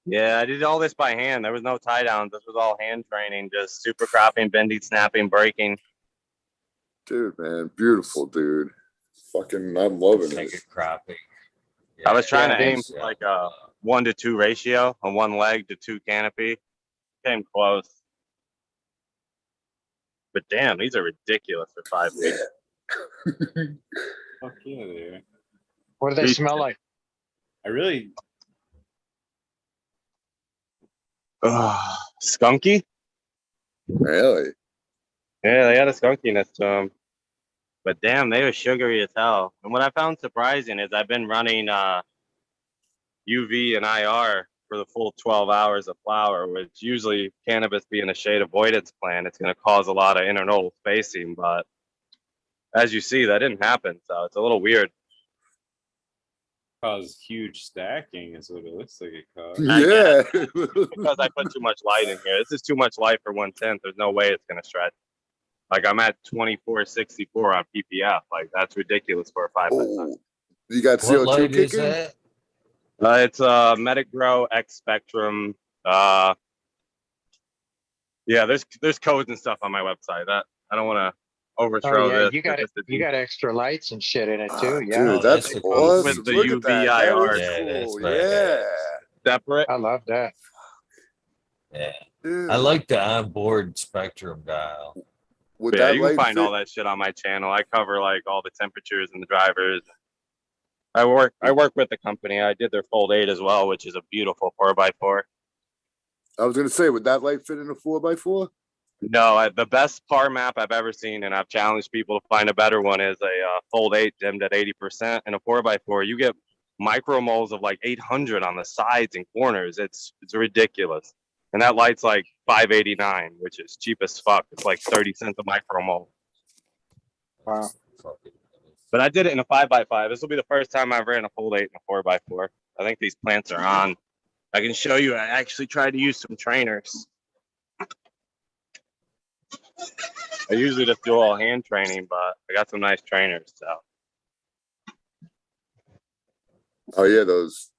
[SPEAKER 8] Yeah, I did all this by hand. There was no tie downs. This was all hand training, just super cropping, bending, snapping, breaking.
[SPEAKER 3] Dude, man, beautiful, dude. Fucking, I'm loving
[SPEAKER 1] Take
[SPEAKER 3] it.
[SPEAKER 1] it cropping.
[SPEAKER 8] I was trying
[SPEAKER 4] Yeah,
[SPEAKER 8] to aim
[SPEAKER 1] nice,
[SPEAKER 8] for like a 1-to-2 ratio on one leg to 2 canopy. Came close. But damn, these are ridiculous for 5 weeks.
[SPEAKER 2] Fuck yeah, they are.
[SPEAKER 4] What do they smell like?
[SPEAKER 2] I really.
[SPEAKER 8] Skunky?
[SPEAKER 3] Really?
[SPEAKER 8] Yeah, they had a skunkiness to them. But damn, they were sugary as hell. And what I found surprising is I've been running UV and IR for the full 12 hours of flower, which usually cannabis being a shade avoidance plant, it's going to cause a lot of internodal spacing. But as you see, that didn't happen. So it's a little weird.
[SPEAKER 2] Caused huge stacking is what it looks like it caused.
[SPEAKER 3] Yeah.
[SPEAKER 8] Because I put too much light in here. This is too much light for 1/10. There's no way it's going to stretch. Like I'm at 2464 on PPF. Like that's ridiculous for a 5x.
[SPEAKER 3] Oh, you got
[SPEAKER 1] What
[SPEAKER 3] CO2
[SPEAKER 1] light is
[SPEAKER 3] kicking?
[SPEAKER 1] that?
[SPEAKER 8] It's Medic Grow X Spectrum. Yeah, there's codes and stuff on my website. That I don't want to
[SPEAKER 4] Oh
[SPEAKER 8] overthrow
[SPEAKER 4] yeah,
[SPEAKER 8] this.
[SPEAKER 4] you got it. You got extra lights and shit in it
[SPEAKER 3] Ah,
[SPEAKER 4] too. Yeah,
[SPEAKER 3] dude,
[SPEAKER 1] Oh,
[SPEAKER 3] that's
[SPEAKER 1] that's a cool
[SPEAKER 3] awesome.
[SPEAKER 8] with the
[SPEAKER 3] Look at that. That
[SPEAKER 8] UVIR.
[SPEAKER 3] is
[SPEAKER 1] Yeah, that's
[SPEAKER 3] cool.
[SPEAKER 1] badass.
[SPEAKER 3] Yeah.
[SPEAKER 8] separate.
[SPEAKER 4] I love that.
[SPEAKER 1] Yeah.
[SPEAKER 3] Dude,
[SPEAKER 1] I like the onboard spectrum dial.
[SPEAKER 3] would
[SPEAKER 8] Yeah,
[SPEAKER 3] that
[SPEAKER 8] you can
[SPEAKER 3] light
[SPEAKER 8] find
[SPEAKER 3] fit?
[SPEAKER 8] all that shit on my channel. I cover like all the temperatures and the drivers. I work with the company. I did their Fold 8 as well, which is a beautiful 4x4.
[SPEAKER 3] I was gonna say, would that light fit in a 4x4?
[SPEAKER 8] No, the best par map I've ever seen, and I've challenged people to find a better one, is a Fold 8 dimmed at 80%. And a 4x4, you get micromoles of like 800 on the sides and corners. It's ridiculous. And that light's like $589, which is cheap as fuck. It's like 30 cents a micromole.
[SPEAKER 4] Wow.
[SPEAKER 8] But I did it in a 5x5. This will be the first time I've ran a Fold 8 in a 4x4. I think these plants are on. I can show you. I actually tried to use some trainers. I usually just do all hand training, but I got some nice trainers. So
[SPEAKER 3] Oh yeah, those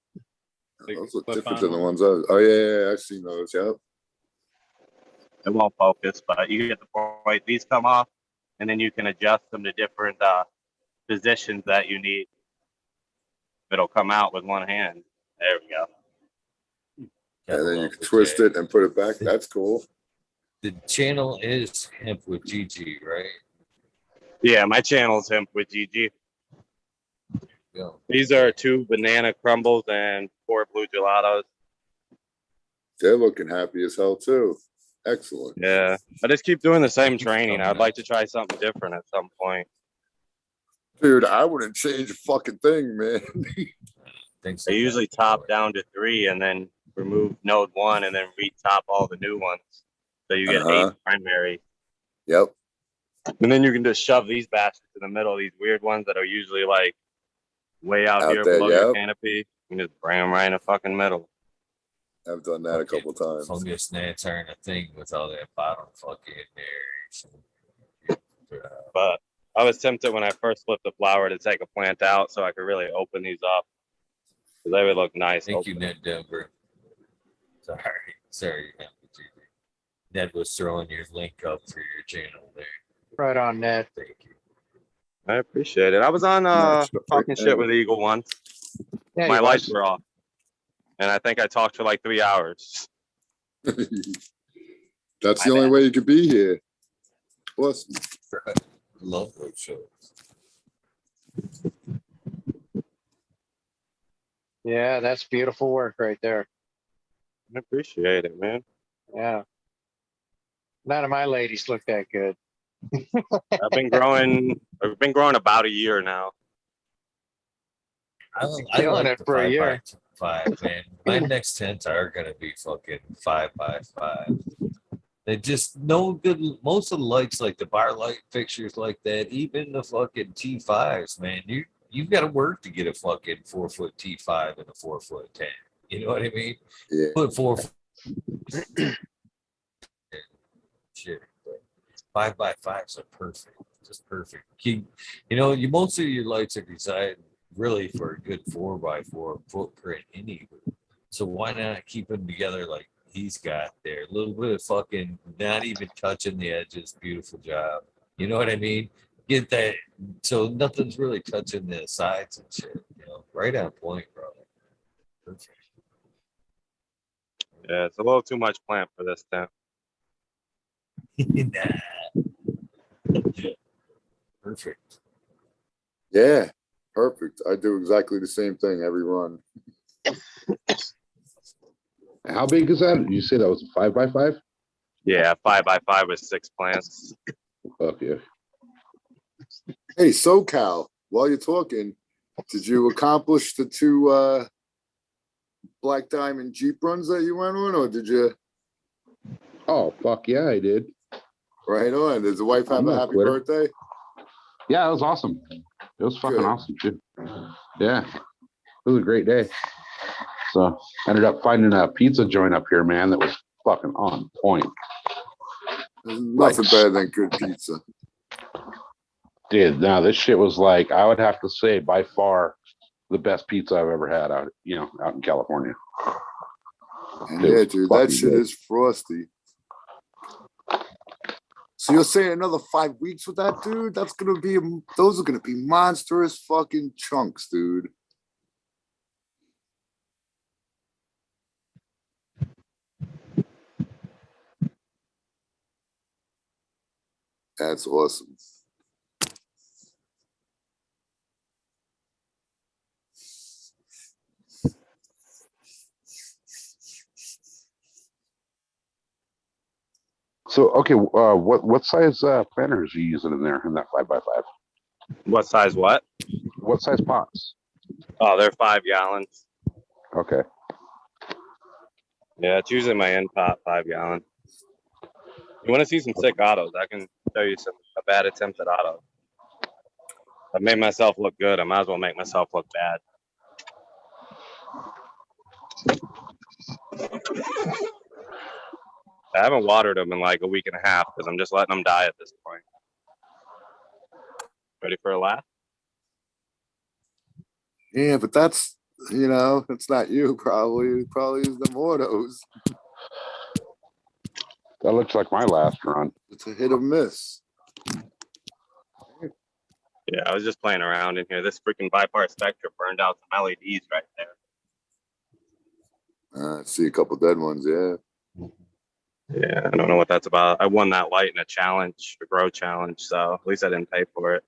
[SPEAKER 2] Like
[SPEAKER 3] look
[SPEAKER 2] clip
[SPEAKER 3] different
[SPEAKER 2] on
[SPEAKER 3] than the
[SPEAKER 2] ones.
[SPEAKER 3] ones I. Oh yeah, I've seen those. Yep.
[SPEAKER 8] it won't focus, but you get the point. These come off, and then you can adjust them to different positions that you need. It'll come out with one hand. There we go.
[SPEAKER 3] And then you can twist it and put it back. That's cool.
[SPEAKER 1] The channel is Hemp with GG, right?
[SPEAKER 8] Yeah, my channel's hemp with GG.
[SPEAKER 1] Yeah.
[SPEAKER 8] These are 2 banana crumbles and 4 blue gelatos.
[SPEAKER 3] They're looking happy as hell too. Excellent.
[SPEAKER 8] Yeah, I just keep doing the same
[SPEAKER 1] Keep
[SPEAKER 8] training.
[SPEAKER 1] coming
[SPEAKER 8] I'd
[SPEAKER 1] up.
[SPEAKER 8] like to try something different at some point.
[SPEAKER 3] Dude, I wouldn't change a fucking thing, man.
[SPEAKER 1] Thanks.
[SPEAKER 8] I usually top down to 3 and then remove node 1 and then retop all the new ones. So you get 8 primary.
[SPEAKER 3] Yep.
[SPEAKER 8] And then you can just shove these baskets in the middle, these weird ones that are usually like way out here
[SPEAKER 3] there,
[SPEAKER 8] below your
[SPEAKER 3] yep.
[SPEAKER 8] canopy. You can just bring them right in the fucking middle.
[SPEAKER 3] I've done that a couple times.
[SPEAKER 1] Fungus gnats aren't a thing with all that bottom fucking there.
[SPEAKER 8] But I was tempted when I first flipped the flower to take a plant out so I could really open these up. Because they would look nice.
[SPEAKER 1] Thank you,
[SPEAKER 8] open.
[SPEAKER 1] Ned Denver. Sorry, Ned was throwing your link up for your channel there.
[SPEAKER 4] Right on, Ned.
[SPEAKER 1] Thank you.
[SPEAKER 8] I appreciate it. I was on talking shit with Eagle once.
[SPEAKER 4] Yeah,
[SPEAKER 8] My
[SPEAKER 4] he
[SPEAKER 8] lights
[SPEAKER 4] was.
[SPEAKER 8] were off. And I think I talked for like 3 hours.
[SPEAKER 3] That's the only way you could be here. Awesome.
[SPEAKER 1] Love those shows.
[SPEAKER 4] Yeah, that's beautiful work right there.
[SPEAKER 8] I appreciate it, man.
[SPEAKER 4] Yeah. None of my ladies look that good.
[SPEAKER 8] I've been growing about a year now.
[SPEAKER 1] I
[SPEAKER 4] Killing
[SPEAKER 1] like
[SPEAKER 4] it
[SPEAKER 1] the
[SPEAKER 4] for a
[SPEAKER 1] 5
[SPEAKER 4] year.
[SPEAKER 1] by 5, man. My next tents are gonna be fucking 5 by 5. They just no good. Most of the lights, like the bar light fixtures, like that, even the fucking T5s, man. You've got to work to get a fucking 4-foot T5 and a 4-foot tent. You know what I mean?
[SPEAKER 3] Yeah.
[SPEAKER 1] Put 4 shit. But 5 by 5s are perfect. Just perfect. You most of your lights are designed really for a good 4 by 4 footprint anyway. So why not keep them together like he's got there? A little bit of fucking not even touching the edges. Beautiful job. You know what I mean? Get that so nothing's really touching the sides and shit. Right on point, bro. Perfect.
[SPEAKER 8] Yeah, it's a little too much plant for this tent.
[SPEAKER 1] Nah. Perfect.
[SPEAKER 3] Yeah, perfect. I do exactly the same thing every run.
[SPEAKER 7] How big is that? You say that was a 5 by 5?
[SPEAKER 8] Yeah, 5 by 5 with 6 plants.
[SPEAKER 7] Okay.
[SPEAKER 3] Hey, SoCal, while you're talking, did you accomplish the 2 Black Diamond Jeep runs that you went on, or did you?
[SPEAKER 7] Oh, fuck yeah, I did.
[SPEAKER 3] Right on. Does the wife have
[SPEAKER 7] I'm
[SPEAKER 3] a
[SPEAKER 7] not a
[SPEAKER 3] happy
[SPEAKER 7] quitter.
[SPEAKER 3] birthday?
[SPEAKER 7] Yeah, it was awesome. It was fucking
[SPEAKER 3] Good.
[SPEAKER 7] awesome too. Yeah, it was a great day. So ended up finding a pizza joint up here, man, that was fucking on point.
[SPEAKER 3] There's nothing better than good pizza.
[SPEAKER 7] Dude, now this shit was like, I would have to say by far the best pizza I've ever had out in California.
[SPEAKER 3] And
[SPEAKER 7] It
[SPEAKER 3] yeah,
[SPEAKER 7] was
[SPEAKER 3] dude, that
[SPEAKER 7] fucking
[SPEAKER 3] shit
[SPEAKER 7] good.
[SPEAKER 3] is frosty. So you're saying another 5 weeks with that, dude? Those are gonna be monstrous fucking chunks, dude. That's awesome.
[SPEAKER 7] So okay, what size planters are you using in there in that 5 by 5?
[SPEAKER 8] What size what?
[SPEAKER 7] What size pots?
[SPEAKER 8] Oh, they're 5 gallons.
[SPEAKER 7] Okay.
[SPEAKER 8] Yeah, it's usually my end pot 5 gallon. You want to see some sick autos? I can show you a bad attempt at auto. I've made myself look good. I might as well make myself look bad. I haven't watered them in like a week and a half because I'm just letting them die at this point. Ready for a laugh?
[SPEAKER 3] Yeah, but that's it's not you probably. It probably is them autos.
[SPEAKER 7] That looks like my last run.
[SPEAKER 3] It's a hit or miss.
[SPEAKER 8] Yeah, I was just playing around in here. This freaking Bipar Spectra burned out some LEDs right there.
[SPEAKER 3] I see a couple dead ones, yeah.
[SPEAKER 8] Yeah, I don't know what that's about. I won that light in a challenge, a grow challenge, so at least I didn't pay for it.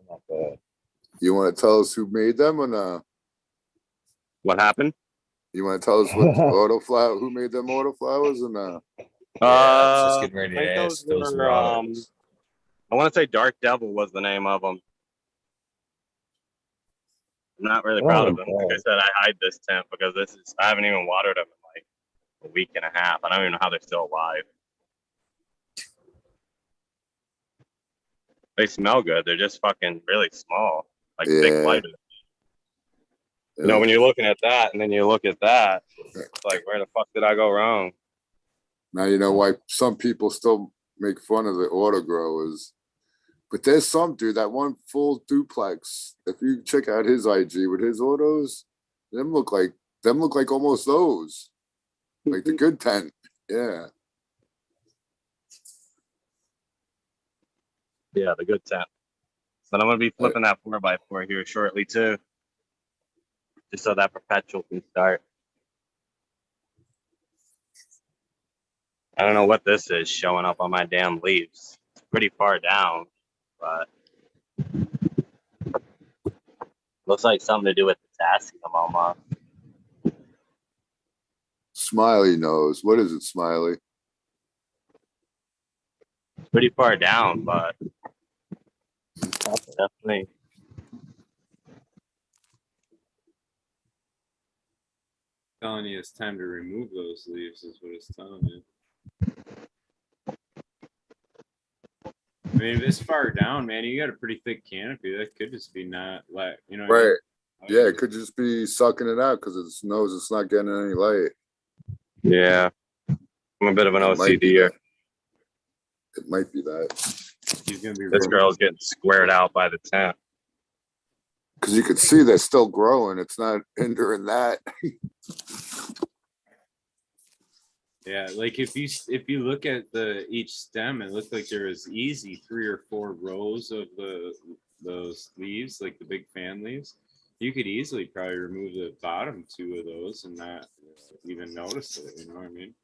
[SPEAKER 6] Not bad.
[SPEAKER 3] You want to tell us who made them or no?
[SPEAKER 8] What happened?
[SPEAKER 3] You want to tell us what Autoflower, who made them Autoflowers or no?
[SPEAKER 1] Yeah, I was just getting
[SPEAKER 8] I
[SPEAKER 1] ready
[SPEAKER 8] think
[SPEAKER 1] to ask. Those
[SPEAKER 8] were,
[SPEAKER 1] were autos.
[SPEAKER 8] I want to say Dark Devil was the name of them. I'm not really proud of them. Like I said, I hide this tent because I haven't even watered them in like a week and a half. I don't even know how they're still alive. They smell good. They're just fucking really small, like thick
[SPEAKER 3] Yeah.
[SPEAKER 8] lighters. You know, when you're looking at that and then you look at that, it's like, where the fuck did I go wrong?
[SPEAKER 3] Now you know why some people still make fun of the auto growers. But there's some dude, that one full duplex. If you check out his IG with his autos, them look like almost those. Like the good tent. Yeah.
[SPEAKER 8] Yeah, the good tent. But I'm gonna be flipping that 4x4 here shortly too, just so that perpetual can start. I don't know what this is showing up on my damn leaves. It's pretty far down, but looks like something to do with potassium almost.
[SPEAKER 3] Smiley knows. What is it, Smiley?
[SPEAKER 8] Pretty far down, but definitely.
[SPEAKER 2] Telling you it's time to remove those leaves is what it's telling you. I mean, if it's far down, man, you got a pretty thick canopy. That could just be not like, you know. What I mean?
[SPEAKER 3] Right. Yeah, it could just be sucking it out because it knows it's not getting any light.
[SPEAKER 8] Yeah. I'm a bit of an
[SPEAKER 3] It might be
[SPEAKER 8] OCDer.
[SPEAKER 3] that. It might be that.
[SPEAKER 2] He's gonna be
[SPEAKER 8] This girl's getting squared out by the tent.
[SPEAKER 3] Because you can see they're still growing. It's not hindering that.
[SPEAKER 2] Yeah, like if you look at each stem, it looked like there was easy 3 or 4 rows of those leaves, like the big fan leaves. You could easily probably remove the bottom 2 of those and not even notice it. You know what I mean?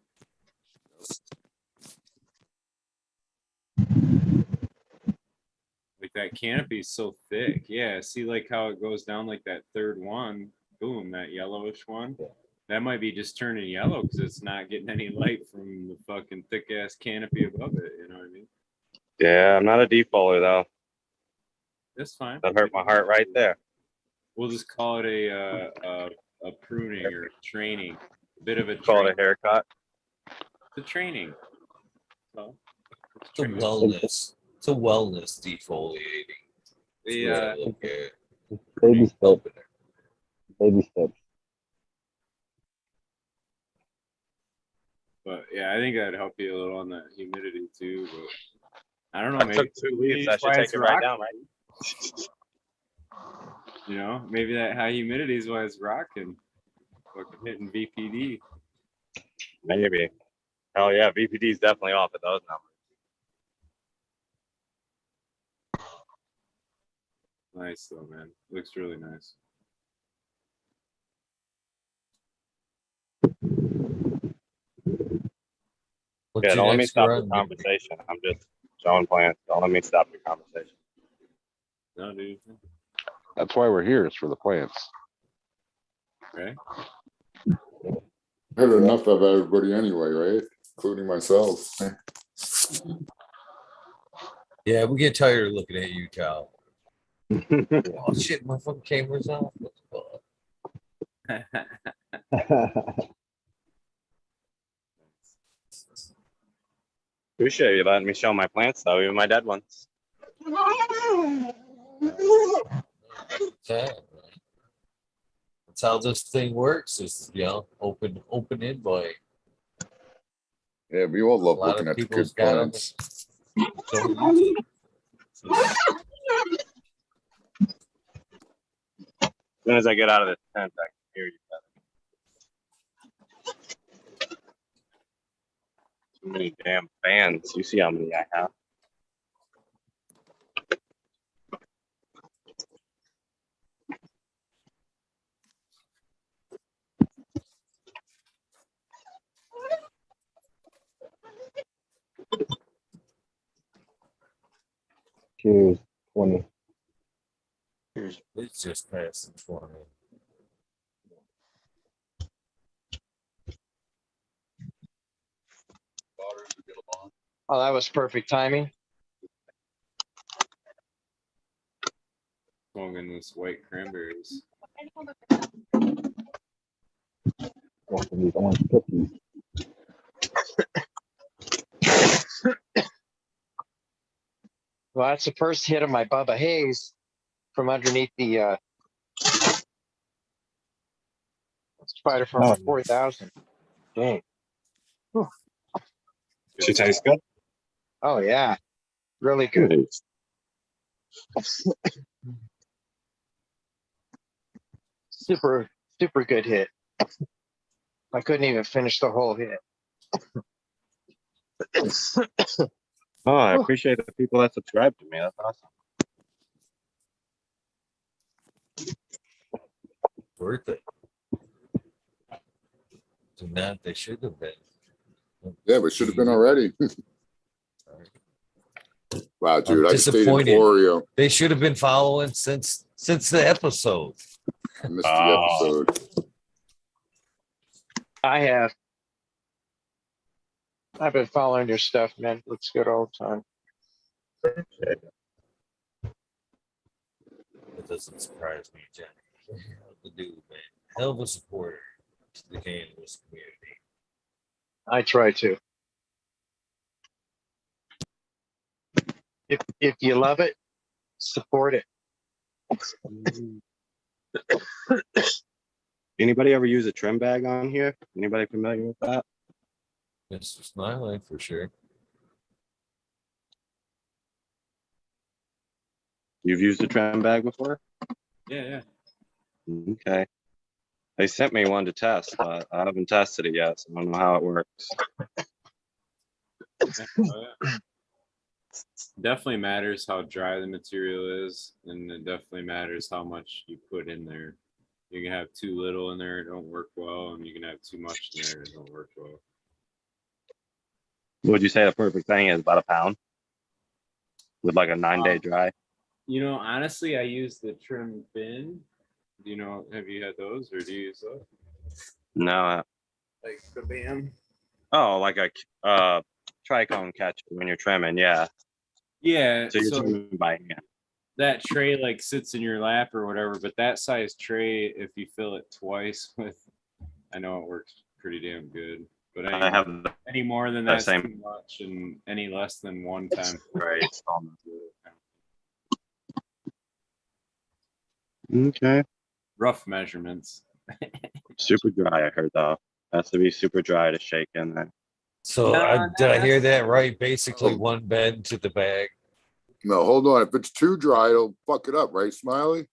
[SPEAKER 2] Like that canopy is so thick. Yeah, see like how it goes down like that third one, boom, that yellowish one. That might be just turning yellow because it's not getting any light from the fucking thick ass canopy above it. You know what I mean?
[SPEAKER 8] Yeah, I'm not a defolier though.
[SPEAKER 2] That's fine.
[SPEAKER 8] That hurt my heart right there.
[SPEAKER 2] We'll just call it a pruning or training. A bit of a
[SPEAKER 8] Call it a haircut.
[SPEAKER 2] The training. So,
[SPEAKER 1] It's a wellness. It's a wellness defoliating. That's
[SPEAKER 2] the,
[SPEAKER 1] what I look at.
[SPEAKER 6] Baby steps. Baby steps.
[SPEAKER 2] but yeah, I think that'd help you a little on that humidity too. But I don't know.
[SPEAKER 8] I
[SPEAKER 2] Maybe
[SPEAKER 8] took 2 leaves. I should take it right down, right?
[SPEAKER 2] You know, maybe that high humidity is why it's rocking. Fucking hitting VPD.
[SPEAKER 8] Maybe. Hell yeah, VPD is definitely off at those numbers.
[SPEAKER 2] Nice though, man. Looks really nice.
[SPEAKER 1] What's
[SPEAKER 8] Yeah,
[SPEAKER 1] your
[SPEAKER 8] don't let me
[SPEAKER 1] next
[SPEAKER 8] stop
[SPEAKER 1] run,
[SPEAKER 8] the
[SPEAKER 1] baby?
[SPEAKER 8] conversation. I'm just showing plants. Don't let me stop your conversation.
[SPEAKER 2] No, dude.
[SPEAKER 7] That's why we're here, is for the plants.
[SPEAKER 2] Right?
[SPEAKER 3] I had enough of everybody anyway, right? Including myself.
[SPEAKER 1] Yeah, we get tired of looking at you, Cal. Oh shit, my fucking camera's off. What the fuck?
[SPEAKER 8] Appreciate you letting me show my plants though, even my dead ones.
[SPEAKER 1] Okay. That's how this thing works. Is open invite.
[SPEAKER 3] Yeah, we all love
[SPEAKER 1] A lot
[SPEAKER 3] looking
[SPEAKER 1] of
[SPEAKER 3] at the
[SPEAKER 1] people's
[SPEAKER 3] good
[SPEAKER 1] got 'em.
[SPEAKER 3] plants.
[SPEAKER 1] Don't use it.
[SPEAKER 8] As soon as I get out of this tent, I can hear you better. Too many damn fans. You see how many I have.
[SPEAKER 6] Cheers. 20.
[SPEAKER 1] It's just passing for me.
[SPEAKER 4] Oh, that was perfect timing.
[SPEAKER 2] Smoking this white cranberries.
[SPEAKER 6] Want some of these orange cookies.
[SPEAKER 4] Well, that's the first hit of my Bubba Hayes from underneath the spider from 4,000. Dang.
[SPEAKER 8] She tastes good.
[SPEAKER 4] Oh yeah, really good. Super good hit. I couldn't even finish the whole hit.
[SPEAKER 8] Oh, I appreciate the people that subscribe to me. That's awesome.
[SPEAKER 1] Worth it. Do not. They should have been.
[SPEAKER 3] Yeah, we should have been already. Wow, dude,
[SPEAKER 1] I'm
[SPEAKER 3] I stayed in
[SPEAKER 1] disappointed.
[SPEAKER 3] Oreo.
[SPEAKER 1] They should have been following since the episode.
[SPEAKER 3] I missed the episode.
[SPEAKER 4] I have I've been following your stuff, man. Looks good all the time.
[SPEAKER 1] It doesn't surprise me, Johnny. Hell of a dude, man. Hell of a supporter to the cannabis community.
[SPEAKER 4] I try to. If you love it, support it.
[SPEAKER 8] Anybody ever use a trim bag on here? Anybody familiar with that?
[SPEAKER 1] Mr. Smiley, for sure.
[SPEAKER 8] You've used a trim bag before?
[SPEAKER 2] Yeah,
[SPEAKER 8] Okay. They sent me one to test, but I haven't tested it yet, so I don't know how it works.
[SPEAKER 2] yeah. Definitely matters how dry the material is, and it definitely matters how much you put in there. You can have too little in there, it don't work well, and you can have too much in there, it don't work well.
[SPEAKER 8] Would you say the perfect thing is about a pound? With like a 9-day dry?
[SPEAKER 2] You know, honestly, I use the trim bin. Do you know, have you had those, or do you use those?
[SPEAKER 8] No.
[SPEAKER 2] Like the BAM?
[SPEAKER 8] Oh, like a tricone catcher when you're trimming, yeah.
[SPEAKER 2] Yeah,
[SPEAKER 8] So you're
[SPEAKER 2] so
[SPEAKER 8] trimming by hand.
[SPEAKER 2] that tray like sits in your lap or whatever, but that size tray, if you fill it twice with, I know it works pretty damn good. But
[SPEAKER 8] I have
[SPEAKER 2] any more than
[SPEAKER 8] that
[SPEAKER 2] that's
[SPEAKER 8] same-
[SPEAKER 2] too much, and any less than one time.
[SPEAKER 8] right. Okay.
[SPEAKER 2] Rough measurements.
[SPEAKER 8] Super dry, I heard though. Has to be super dry to shake in there.
[SPEAKER 1] So
[SPEAKER 2] No,
[SPEAKER 1] did I hear
[SPEAKER 2] that's-
[SPEAKER 1] that right? Basically, one bed to the bag.
[SPEAKER 3] No, hold on. If it's too dry, it'll fuck it up, right, Smiley?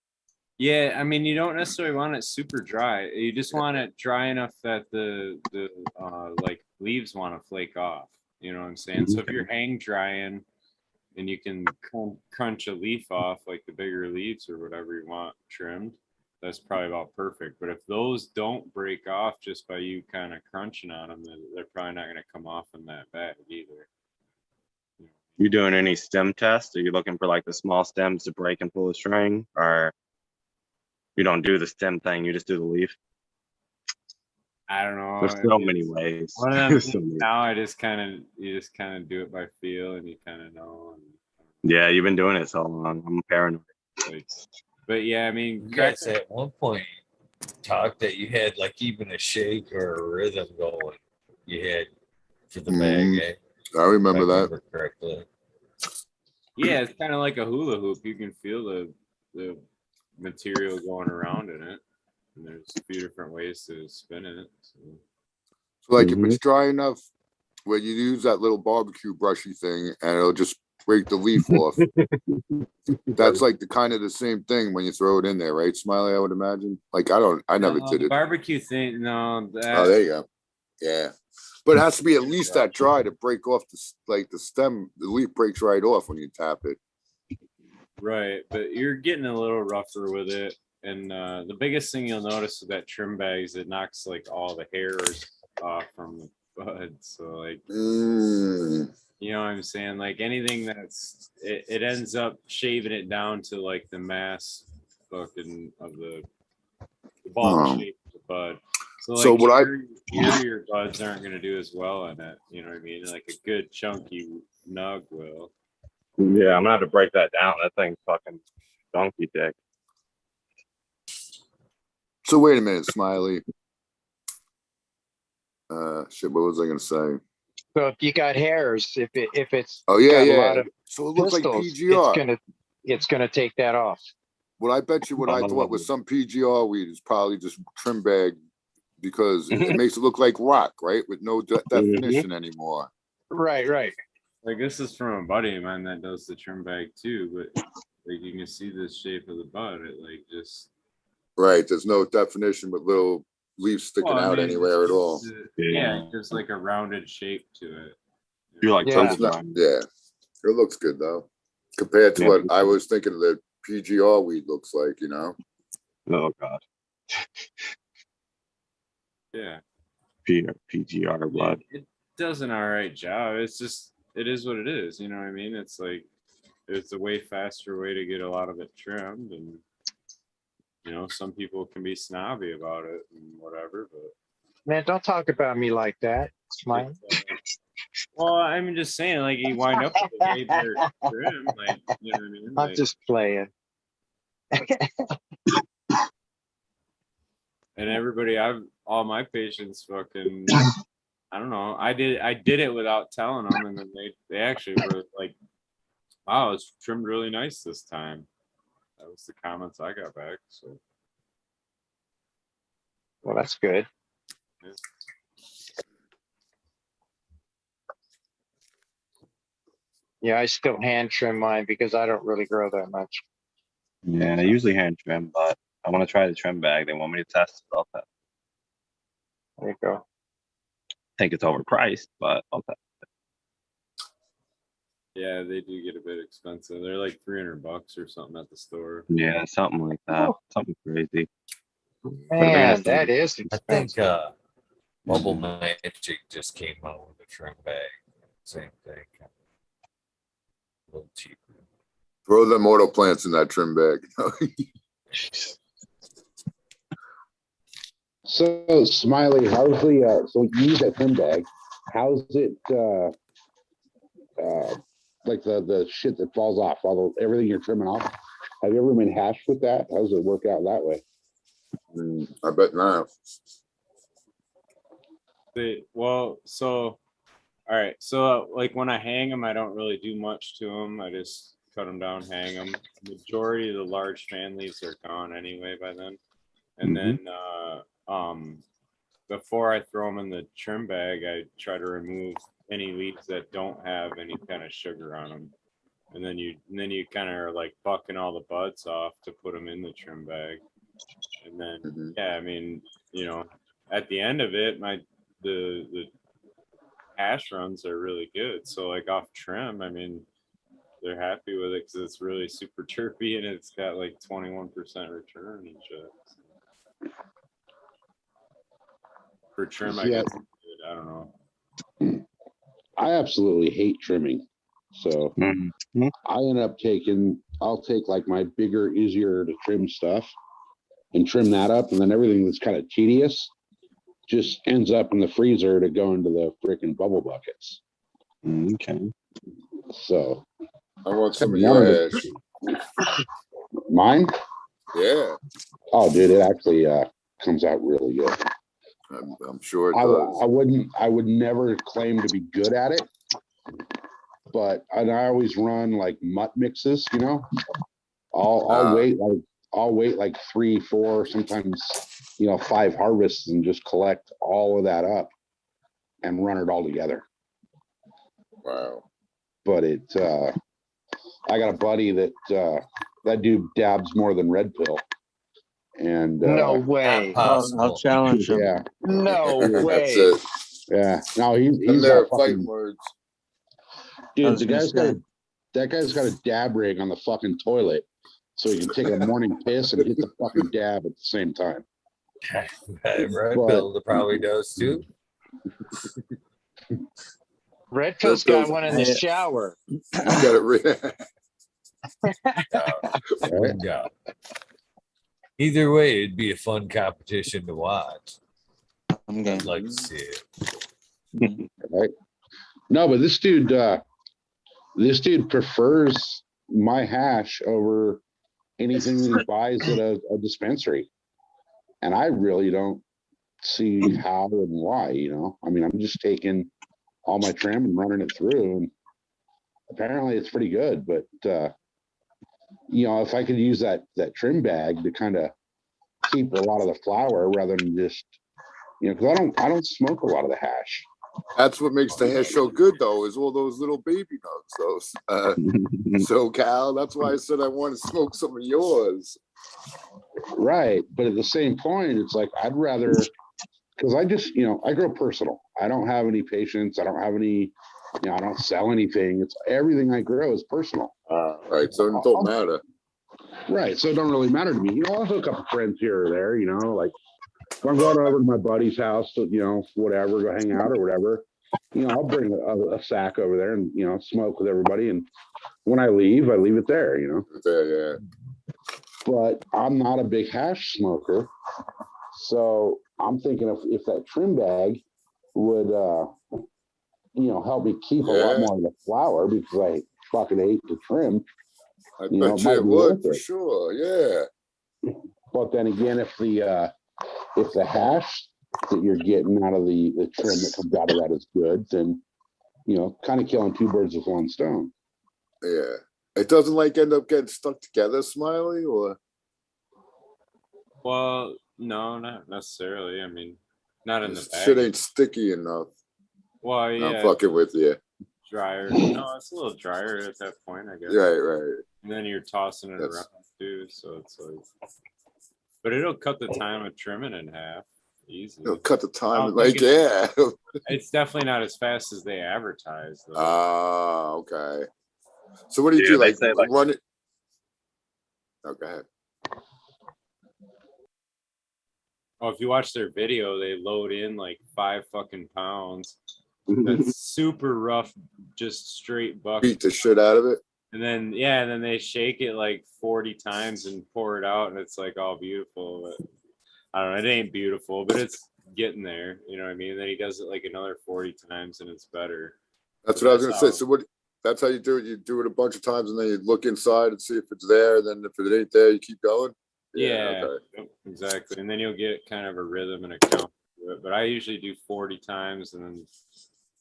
[SPEAKER 2] Yeah, I mean, you don't necessarily want it super dry. You just want it dry enough that the like leaves want to flake off. You know what I'm saying? So if you're hang drying and you can crunch a leaf off, like the bigger leaves or whatever you want trimmed, that's probably about perfect. But if those don't break off just by you kind of crunching on them, then they're probably not going to come off in that bag either.
[SPEAKER 8] You doing any stem tests? Are you looking for like the small stems to break and pull a string, or you don't do the stem thing? You just do the leaf.
[SPEAKER 2] I don't know.
[SPEAKER 8] There's so many ways.
[SPEAKER 2] One of them
[SPEAKER 8] There's so
[SPEAKER 2] things
[SPEAKER 8] many-
[SPEAKER 2] now, you just kind of do it by feel, and you kind of know.
[SPEAKER 8] Yeah, you've been doing it so long. I'm paranoid.
[SPEAKER 2] Like, but yeah, I mean,
[SPEAKER 1] You guys at one point talked that you had like even a shake or a rhythm going. You had for the bag, eh?
[SPEAKER 3] I remember
[SPEAKER 1] If I
[SPEAKER 3] that.
[SPEAKER 1] correctly.
[SPEAKER 2] yeah, it's kind of like a hula hoop. You can feel the material going around in it, and there's a few different ways to spin it. So.
[SPEAKER 3] So like if it's dry enough where you use that little barbecue brushy thing and it'll just break the leaf off. That's like the kind of the same thing when you throw it in there, right, Smiley? I would imagine. Like I never
[SPEAKER 2] No,
[SPEAKER 3] did
[SPEAKER 2] the
[SPEAKER 3] it.
[SPEAKER 2] barbecue thing. No, that,
[SPEAKER 3] Oh, there you go. Yeah. But it has to be at least that dry to break off the stem. The leaf breaks right off when you tap it.
[SPEAKER 2] right. But you're getting a little rougher with it. And the biggest thing you'll notice with that trim bag is it knocks like all the hairs off from the bud. So like, you know what I'm saying? Like anything that's, it ends up shaving it down to like the mass fucking of the bulk shape of the bud. So like your buds aren't going to do as well in it. You know what I mean? Like a good chunky nug will.
[SPEAKER 8] Yeah, I'm gonna have to break that down. That thing's fucking donkey dick.
[SPEAKER 3] So wait a minute, Smiley. Shit, what was I gonna say?
[SPEAKER 4] So if you got hairs, if it's
[SPEAKER 3] Oh yeah,
[SPEAKER 4] got a
[SPEAKER 3] yeah.
[SPEAKER 4] lot of
[SPEAKER 3] So it looks like
[SPEAKER 4] pistils,
[SPEAKER 3] PGR.
[SPEAKER 4] it's gonna take that off.
[SPEAKER 3] Well, I bet you what I thought was some PGR weed is probably just trim bag because it makes it look like rock, right? With no definition anymore.
[SPEAKER 4] Right.
[SPEAKER 2] Like this is from a buddy of mine that does the trim bag too, but like you can see the shape of the bud. It like just
[SPEAKER 3] Right. There's no definition with little leaves sticking out anywhere at all.
[SPEAKER 2] Yeah, there's like a rounded shape to it.
[SPEAKER 8] You're like
[SPEAKER 3] It's not- yeah. It looks good though. Compared to what I was thinking the PGR weed looks like, you know?
[SPEAKER 8] Oh god.
[SPEAKER 2] Yeah.
[SPEAKER 8] PGR blood.
[SPEAKER 2] It does an all right job. It's just it is what it is. You know what I mean? It's like it's a way faster way to get a lot of it trimmed, and you know some people can be snobby about it and whatever. But
[SPEAKER 4] Man, don't talk about me like that. Smile.
[SPEAKER 2] Well, I'm just saying, like you wind up with a way better trim, like you know what I mean?
[SPEAKER 4] I'm
[SPEAKER 2] Like,
[SPEAKER 4] just playing.
[SPEAKER 2] and everybody, all my patients fucking, I don't know. I did it without telling them, and then they actually were like, "Wow, it's trimmed really nice this time." That was the comments I got back. So
[SPEAKER 4] Well, that's good. Yeah, I still hand trim mine because I don't really grow that much.
[SPEAKER 8] Yeah, I usually hand trim, but I want to try the trim bag. They want me to test it. I'll test.
[SPEAKER 4] There you go.
[SPEAKER 8] Think it's overpriced, but I'll test.
[SPEAKER 2] yeah, they do get a bit expensive. They're like $300 or something at the store.
[SPEAKER 8] Yeah, something like that.
[SPEAKER 4] Oh.
[SPEAKER 8] Something crazy.
[SPEAKER 4] Man, that is
[SPEAKER 1] I think
[SPEAKER 4] expensive.
[SPEAKER 1] Bubble Magic just came out with a trim bag. Same thing. A little cheaper.
[SPEAKER 3] Throw them auto plants in that trim bag.
[SPEAKER 7] So Smiley, how's the so you use that trim bag? How's it like the shit that falls off, everything you're trimming off? Have you ever been hashed with that? How does it work out that way?
[SPEAKER 3] I bet not.
[SPEAKER 2] Well, so all right, so like when I hang them, I don't really do much to them. I just cut them down, hang them. Majority of the large fan leaves are gone anyway by then. And then before I throw them in the trim bag, I try to remove any leaves that don't have any kind of sugar on them. And then you kind of are like bucking all the buds off to put them in the trim bag. And then yeah, I mean, you know, at the end of it, the hash runs are really good. So like off trim, I mean, they're happy with it because it's really super terpy and it's got like 21% return and shit. For trim, I guess. I don't know.
[SPEAKER 7] I absolutely hate trimming. So I end up I'll take like my bigger, easier to trim stuff and trim that up. And then everything that's kind of tedious just ends up in the freezer to go into the freaking bubble buckets.
[SPEAKER 8] Okay.
[SPEAKER 7] So
[SPEAKER 3] I want some of your hash.
[SPEAKER 7] Mine?
[SPEAKER 3] Yeah.
[SPEAKER 7] Oh, dude, it actually comes out really good.
[SPEAKER 3] I'm sure it does.
[SPEAKER 7] I would never claim to be good at it, but I always run like mutt mixes, you know. I'll wait like 3, 4, sometimes 5 harvests and just collect all of that up and run it all together.
[SPEAKER 3] Wow.
[SPEAKER 7] But I got a buddy that dude dabs more than Red Pill. And
[SPEAKER 4] no way.
[SPEAKER 5] I'll challenge him.
[SPEAKER 7] Yeah.
[SPEAKER 4] No
[SPEAKER 3] That's
[SPEAKER 4] way.
[SPEAKER 3] it.
[SPEAKER 7] Yeah. No, he's
[SPEAKER 3] there
[SPEAKER 7] got
[SPEAKER 3] fighting
[SPEAKER 7] fucking,
[SPEAKER 3] words.
[SPEAKER 7] dude, that guy's got a dab rig on the fucking toilet so he can take a morning piss and hit the fucking dab at the same time.
[SPEAKER 1] Red Pill probably does too.
[SPEAKER 4] Red Pill's got one in the shower.
[SPEAKER 3] Got it.
[SPEAKER 1] Yeah. Either way, it'd be a fun competition to watch. I'd like to see it.
[SPEAKER 7] Right. No, but this dude prefers my hash over anything that he buys at a dispensary. And I really don't see how and why, I mean, I'm just taking all my trim and running it through, and apparently it's pretty good. But if I could use that trim bag to kind of keep a lot of the flower rather than just, because I don't smoke a lot of the hash.
[SPEAKER 3] That's what makes the hash so good, though, is all those little baby nugs. Those so Cal, that's why I said I want to smoke some of yours.
[SPEAKER 7] Right, but at the same point, it's like I'd rather, because I just I grow personal. I don't have any patients. I don't have any. I don't sell anything. It's everything I grow is personal.
[SPEAKER 3] Right, so it don't matter.
[SPEAKER 7] Right, so it don't really matter to me. I'll hook up friends here or there. Like if I'm going over to my buddy's house, to, whatever, go hang out or whatever. I'll bring a sack over there and smoke with everybody. And when I leave it there.
[SPEAKER 3] Yeah.
[SPEAKER 7] But I'm not a big hash smoker, so I'm thinking if that trim bag would help me keep a lot more of the flower because I fucking hate to trim.
[SPEAKER 3] I
[SPEAKER 7] You know,
[SPEAKER 3] bet
[SPEAKER 7] it might
[SPEAKER 3] you it
[SPEAKER 7] be
[SPEAKER 3] would
[SPEAKER 7] worth
[SPEAKER 3] for
[SPEAKER 7] it.
[SPEAKER 3] sure. Yeah.
[SPEAKER 7] But then again, if the hash that you're getting out of the trim that comes out of that is good, then kind of killing two birds with one stone.
[SPEAKER 3] Yeah. It doesn't like end up getting stuck together, Smiley, or
[SPEAKER 2] Well, no, not necessarily. I mean, not in the
[SPEAKER 3] this
[SPEAKER 2] bag.
[SPEAKER 3] shit ain't sticky enough.
[SPEAKER 2] Well,
[SPEAKER 3] I'm
[SPEAKER 2] yeah,
[SPEAKER 3] fucking with you.
[SPEAKER 2] drier. No, it's a little drier at that point, I guess.
[SPEAKER 3] Right.
[SPEAKER 2] And then you're tossing it
[SPEAKER 3] That's-
[SPEAKER 2] around too, so it's like. But it'll cut the time of trimming in half, easily.
[SPEAKER 3] It'll cut the time.
[SPEAKER 2] don't
[SPEAKER 3] Like,
[SPEAKER 2] think
[SPEAKER 3] yeah.
[SPEAKER 2] It's definitely not as fast as they advertise, though.
[SPEAKER 3] Ah, okay. So what do you
[SPEAKER 8] Yeah,
[SPEAKER 3] do?
[SPEAKER 8] they
[SPEAKER 3] Like,
[SPEAKER 8] say, like-
[SPEAKER 3] run it? Oh, go ahead.
[SPEAKER 2] Oh, if you watch their video, they load in like 5 fucking pounds. That's super rough, just straight buck.
[SPEAKER 3] Beat the shit out of it.
[SPEAKER 2] And then they shake it like 40 times and pour it out, and it's like all beautiful. But I don't know, it ain't beautiful, but it's getting there. You know what I mean? And then he does it like another 40 times, and it's better.
[SPEAKER 3] That's
[SPEAKER 2] So
[SPEAKER 3] what I was
[SPEAKER 2] that's
[SPEAKER 3] gonna say.
[SPEAKER 2] how-
[SPEAKER 3] So what? That's how you do it. You do it a bunch of times, and then you look inside and see if it's there. And then if it ain't there, you keep going.
[SPEAKER 2] Yeah,
[SPEAKER 3] Okay.
[SPEAKER 2] yep, exactly. And then you'll get kind of a rhythm and a count to it. But I usually do 40 times and then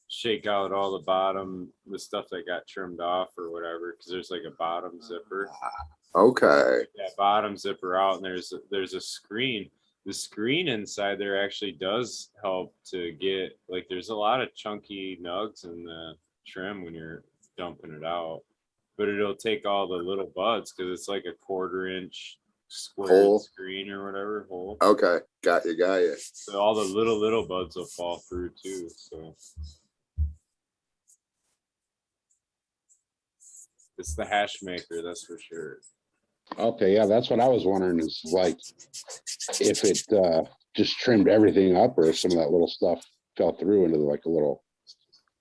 [SPEAKER 2] shake out all the stuff that got trimmed off or whatever, because there's like a bottom zipper.
[SPEAKER 3] Okay.
[SPEAKER 2] That bottom zipper out, and there's a screen. The screen inside there actually does help to get, like, there's a lot of chunky nugs in the trim when you're dumping it out, but it'll take all the little buds because it's like a 1/4 inch square
[SPEAKER 3] Hole.
[SPEAKER 2] screen or whatever hole.
[SPEAKER 3] Okay. Got you.
[SPEAKER 2] So all the little buds will fall through too. So it's the hash maker, that's for sure.
[SPEAKER 7] Okay, yeah, that's what I was wondering is like if it just trimmed everything up or if some of that little stuff fell through into like a little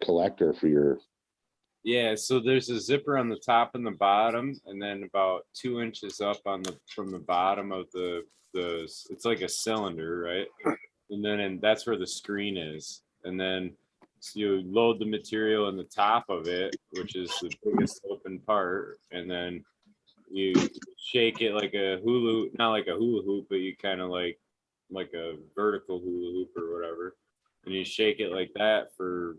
[SPEAKER 7] collector for your.
[SPEAKER 2] Yeah, so there's a zipper on the top and the bottom, and then about 2 inches up from the bottom of the it's like a cylinder, right? And that's where the screen is. And then so you load the material in the top of it, which is the biggest open part, and then you shake it like a hula, not like a hula hoop, but you kind of like a vertical hula hoop or whatever, and you shake it like that for,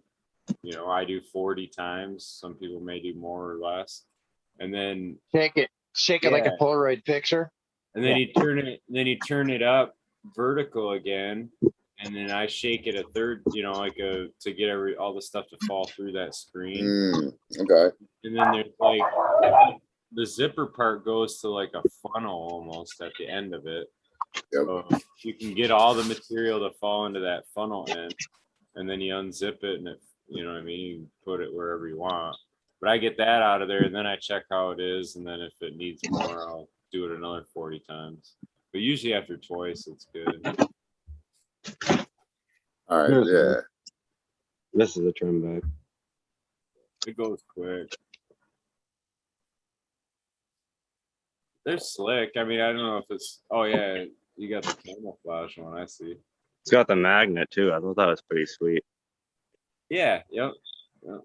[SPEAKER 2] I do 40 times. Some people may do more or less, and then
[SPEAKER 4] Shake it like a
[SPEAKER 2] Yeah.
[SPEAKER 4] Polaroid picture.
[SPEAKER 2] and then you turn it up vertical again, and then I shake it a third, to get all the stuff to fall through that screen.
[SPEAKER 3] Okay.
[SPEAKER 2] And then there's like the zipper part goes to like a funnel almost at the end of it.
[SPEAKER 3] Yep.
[SPEAKER 2] So you can get all the material to fall into that funnel end, and then you unzip it, and it, you know what I mean, you can put it wherever you want. But I get that out of there, and then I check how it is, and then if it needs more, I'll do it another 40 times. But usually after twice, it's good.
[SPEAKER 3] All right.
[SPEAKER 8] Here's
[SPEAKER 3] Yeah.
[SPEAKER 8] This is a trim bag.
[SPEAKER 2] It goes quick. They're slick. I mean, I don't know if it's. Oh yeah, you got the camouflage one. I see.
[SPEAKER 8] It's got the magnet too. I thought that was pretty sweet.
[SPEAKER 2] Yeah. Yep. The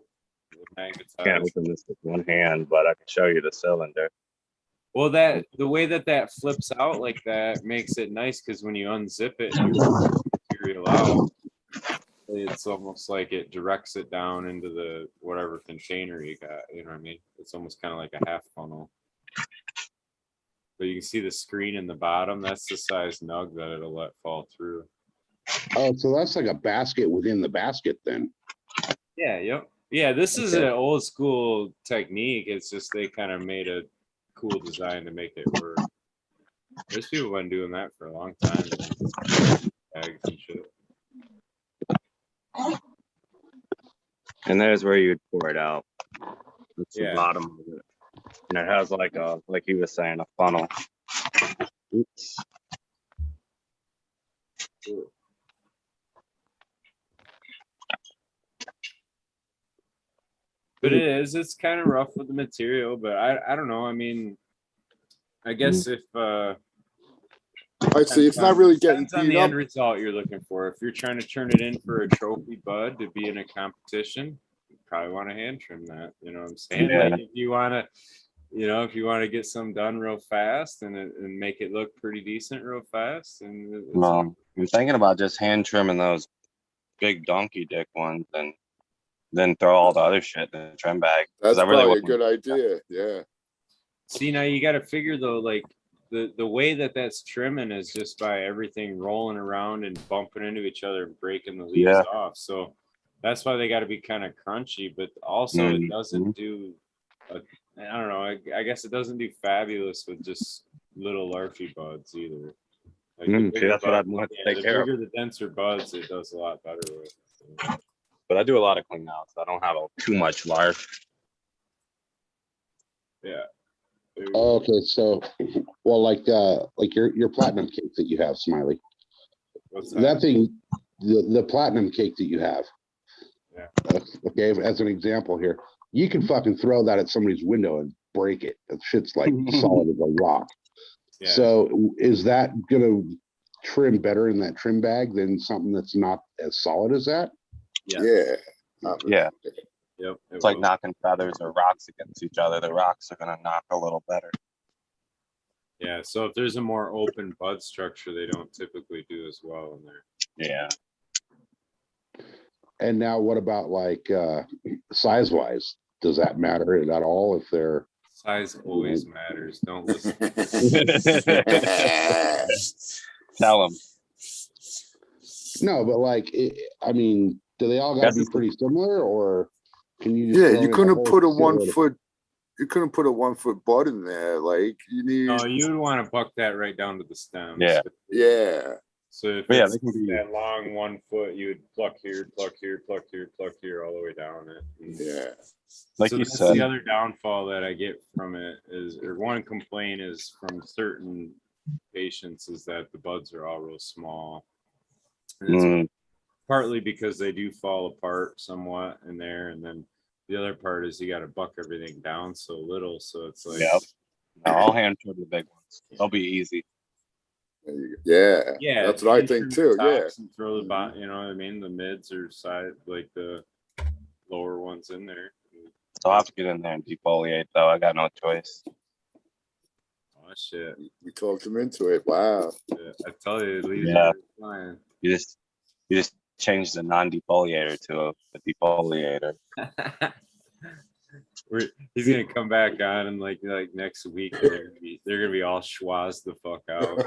[SPEAKER 2] magnetized.
[SPEAKER 8] Can't open this with one hand, but I can show you the cylinder.
[SPEAKER 2] Well, the way that flips out like that makes it nice because when you unzip it and you pull the material out, it's almost like it directs it down into the whatever container you got. You know what I mean? It's almost kind of like a half funnel. But you can see the screen in the bottom. That's the size nug that it'll let fall through.
[SPEAKER 7] Oh, so that's like a basket within the basket then.
[SPEAKER 2] Yeah. Yep. Yeah. This is
[SPEAKER 7] Okay.
[SPEAKER 2] an old school technique. It's just they kind of made a cool design to make it work. There's people been doing that for a long time. Bags and shit.
[SPEAKER 8] And there's where you'd pour it out. It's
[SPEAKER 2] Yeah.
[SPEAKER 8] the bottom of it. And it has like he was saying, a funnel. Oops.
[SPEAKER 2] But it's kind of rough with the material, but I don't know. I mean, I guess if
[SPEAKER 3] I see. It's not really getting
[SPEAKER 2] Depends on
[SPEAKER 3] beat
[SPEAKER 2] the
[SPEAKER 3] up.
[SPEAKER 2] end result you're looking for. If you're trying to turn it in for a trophy bud to be in a competition, you probably want to hand trim that. You know what I'm saying?
[SPEAKER 8] Yeah.
[SPEAKER 2] Like if you want to, if you want to get some done real fast and make it look pretty decent real fast, and
[SPEAKER 8] I'm thinking about just hand trimming those big donkey dick ones and then throw all the other shit in the trim bag.
[SPEAKER 3] That's
[SPEAKER 8] I really
[SPEAKER 3] probably a
[SPEAKER 8] wouldn't-
[SPEAKER 3] good idea. Yeah.
[SPEAKER 2] see, now you got to figure though, like the way that's trimming is just by everything rolling around and bumping into each other and breaking the leaves
[SPEAKER 8] Yeah.
[SPEAKER 2] off. So that's why they got to be kind of crunchy, but also it
[SPEAKER 8] Mhm.
[SPEAKER 2] doesn't do, I don't know. I guess it doesn't do fabulous with just little larfy buds either. Like the
[SPEAKER 8] see,
[SPEAKER 2] bigger
[SPEAKER 8] that's what
[SPEAKER 2] bud-
[SPEAKER 8] I'd want to
[SPEAKER 2] yeah,
[SPEAKER 8] take
[SPEAKER 2] the
[SPEAKER 8] care of.
[SPEAKER 2] bigger the denser buds, it does a lot better with. So.
[SPEAKER 8] But I do a lot of clean outs. I don't have too much large.
[SPEAKER 2] Yeah.
[SPEAKER 7] Okay, so, well, like your platinum cake that you have, Smiley.
[SPEAKER 2] What's
[SPEAKER 7] That thing, the platinum cake that you have.
[SPEAKER 2] Yeah.
[SPEAKER 7] Okay, as an example here, you can fucking throw that at somebody's window and break it. That shit's like solid as a rock.
[SPEAKER 2] Yeah.
[SPEAKER 7] So is that gonna trim better in that trim bag than something that's not as solid as that?
[SPEAKER 2] Yeah.
[SPEAKER 8] Yeah.
[SPEAKER 2] Yep.
[SPEAKER 8] It's like knocking feathers or rocks against each other. The rocks are gonna knock a little better.
[SPEAKER 2] Yeah. So if there's a more open bud structure, they don't typically do as well in there.
[SPEAKER 8] Yeah.
[SPEAKER 7] And now what about like size wise? Does that matter at all if they're
[SPEAKER 2] Size always matters. Don't listen.
[SPEAKER 8] Tell them.
[SPEAKER 7] no, but like I mean, do they all gotta be pretty similar or can you just
[SPEAKER 3] Yeah,
[SPEAKER 7] throw
[SPEAKER 3] you
[SPEAKER 7] in
[SPEAKER 3] couldn't
[SPEAKER 7] whole
[SPEAKER 3] put a
[SPEAKER 7] shitload
[SPEAKER 3] 1
[SPEAKER 7] of-
[SPEAKER 3] foot. You couldn't put a 1 foot bud in there. Like you need.
[SPEAKER 2] No, you would want to buck that right down to the stems.
[SPEAKER 8] Yeah.
[SPEAKER 3] Yeah.
[SPEAKER 2] So if
[SPEAKER 8] Yeah,
[SPEAKER 2] it's
[SPEAKER 8] they can be-
[SPEAKER 2] that long 1 foot, you would pluck here, pluck here, pluck here, pluck here, all the way down it. And
[SPEAKER 3] Yeah.
[SPEAKER 8] Like
[SPEAKER 2] so
[SPEAKER 8] you
[SPEAKER 2] that's
[SPEAKER 8] said.
[SPEAKER 2] the other downfall that I get from it is, or one complaint is from certain patients is that the buds are all real small. And it's
[SPEAKER 8] Mm,
[SPEAKER 2] partly because they do fall apart somewhat in there, and then the other part is you got to buck everything down so little, so it's like
[SPEAKER 8] Yep. no, I'll hand trim the big ones. They'll be easy.
[SPEAKER 3] Yeah.
[SPEAKER 2] yeah,
[SPEAKER 3] That's what I
[SPEAKER 2] hand
[SPEAKER 3] think
[SPEAKER 2] trim the
[SPEAKER 3] too. Yeah.
[SPEAKER 2] tops and throw the bottom, you know what I mean, the mids or side, like the lower ones in there.
[SPEAKER 8] So I'll have to get in there and defoliate though. I got no choice.
[SPEAKER 2] Oh shit.
[SPEAKER 3] You talked him into it. Wow.
[SPEAKER 2] Yeah, I tell you, leaves
[SPEAKER 8] Yeah.
[SPEAKER 2] are flying.
[SPEAKER 8] You just change the non-defoliator to a defoliator.
[SPEAKER 2] He's gonna come back on and like next week and they're gonna be all schwazed the fuck out.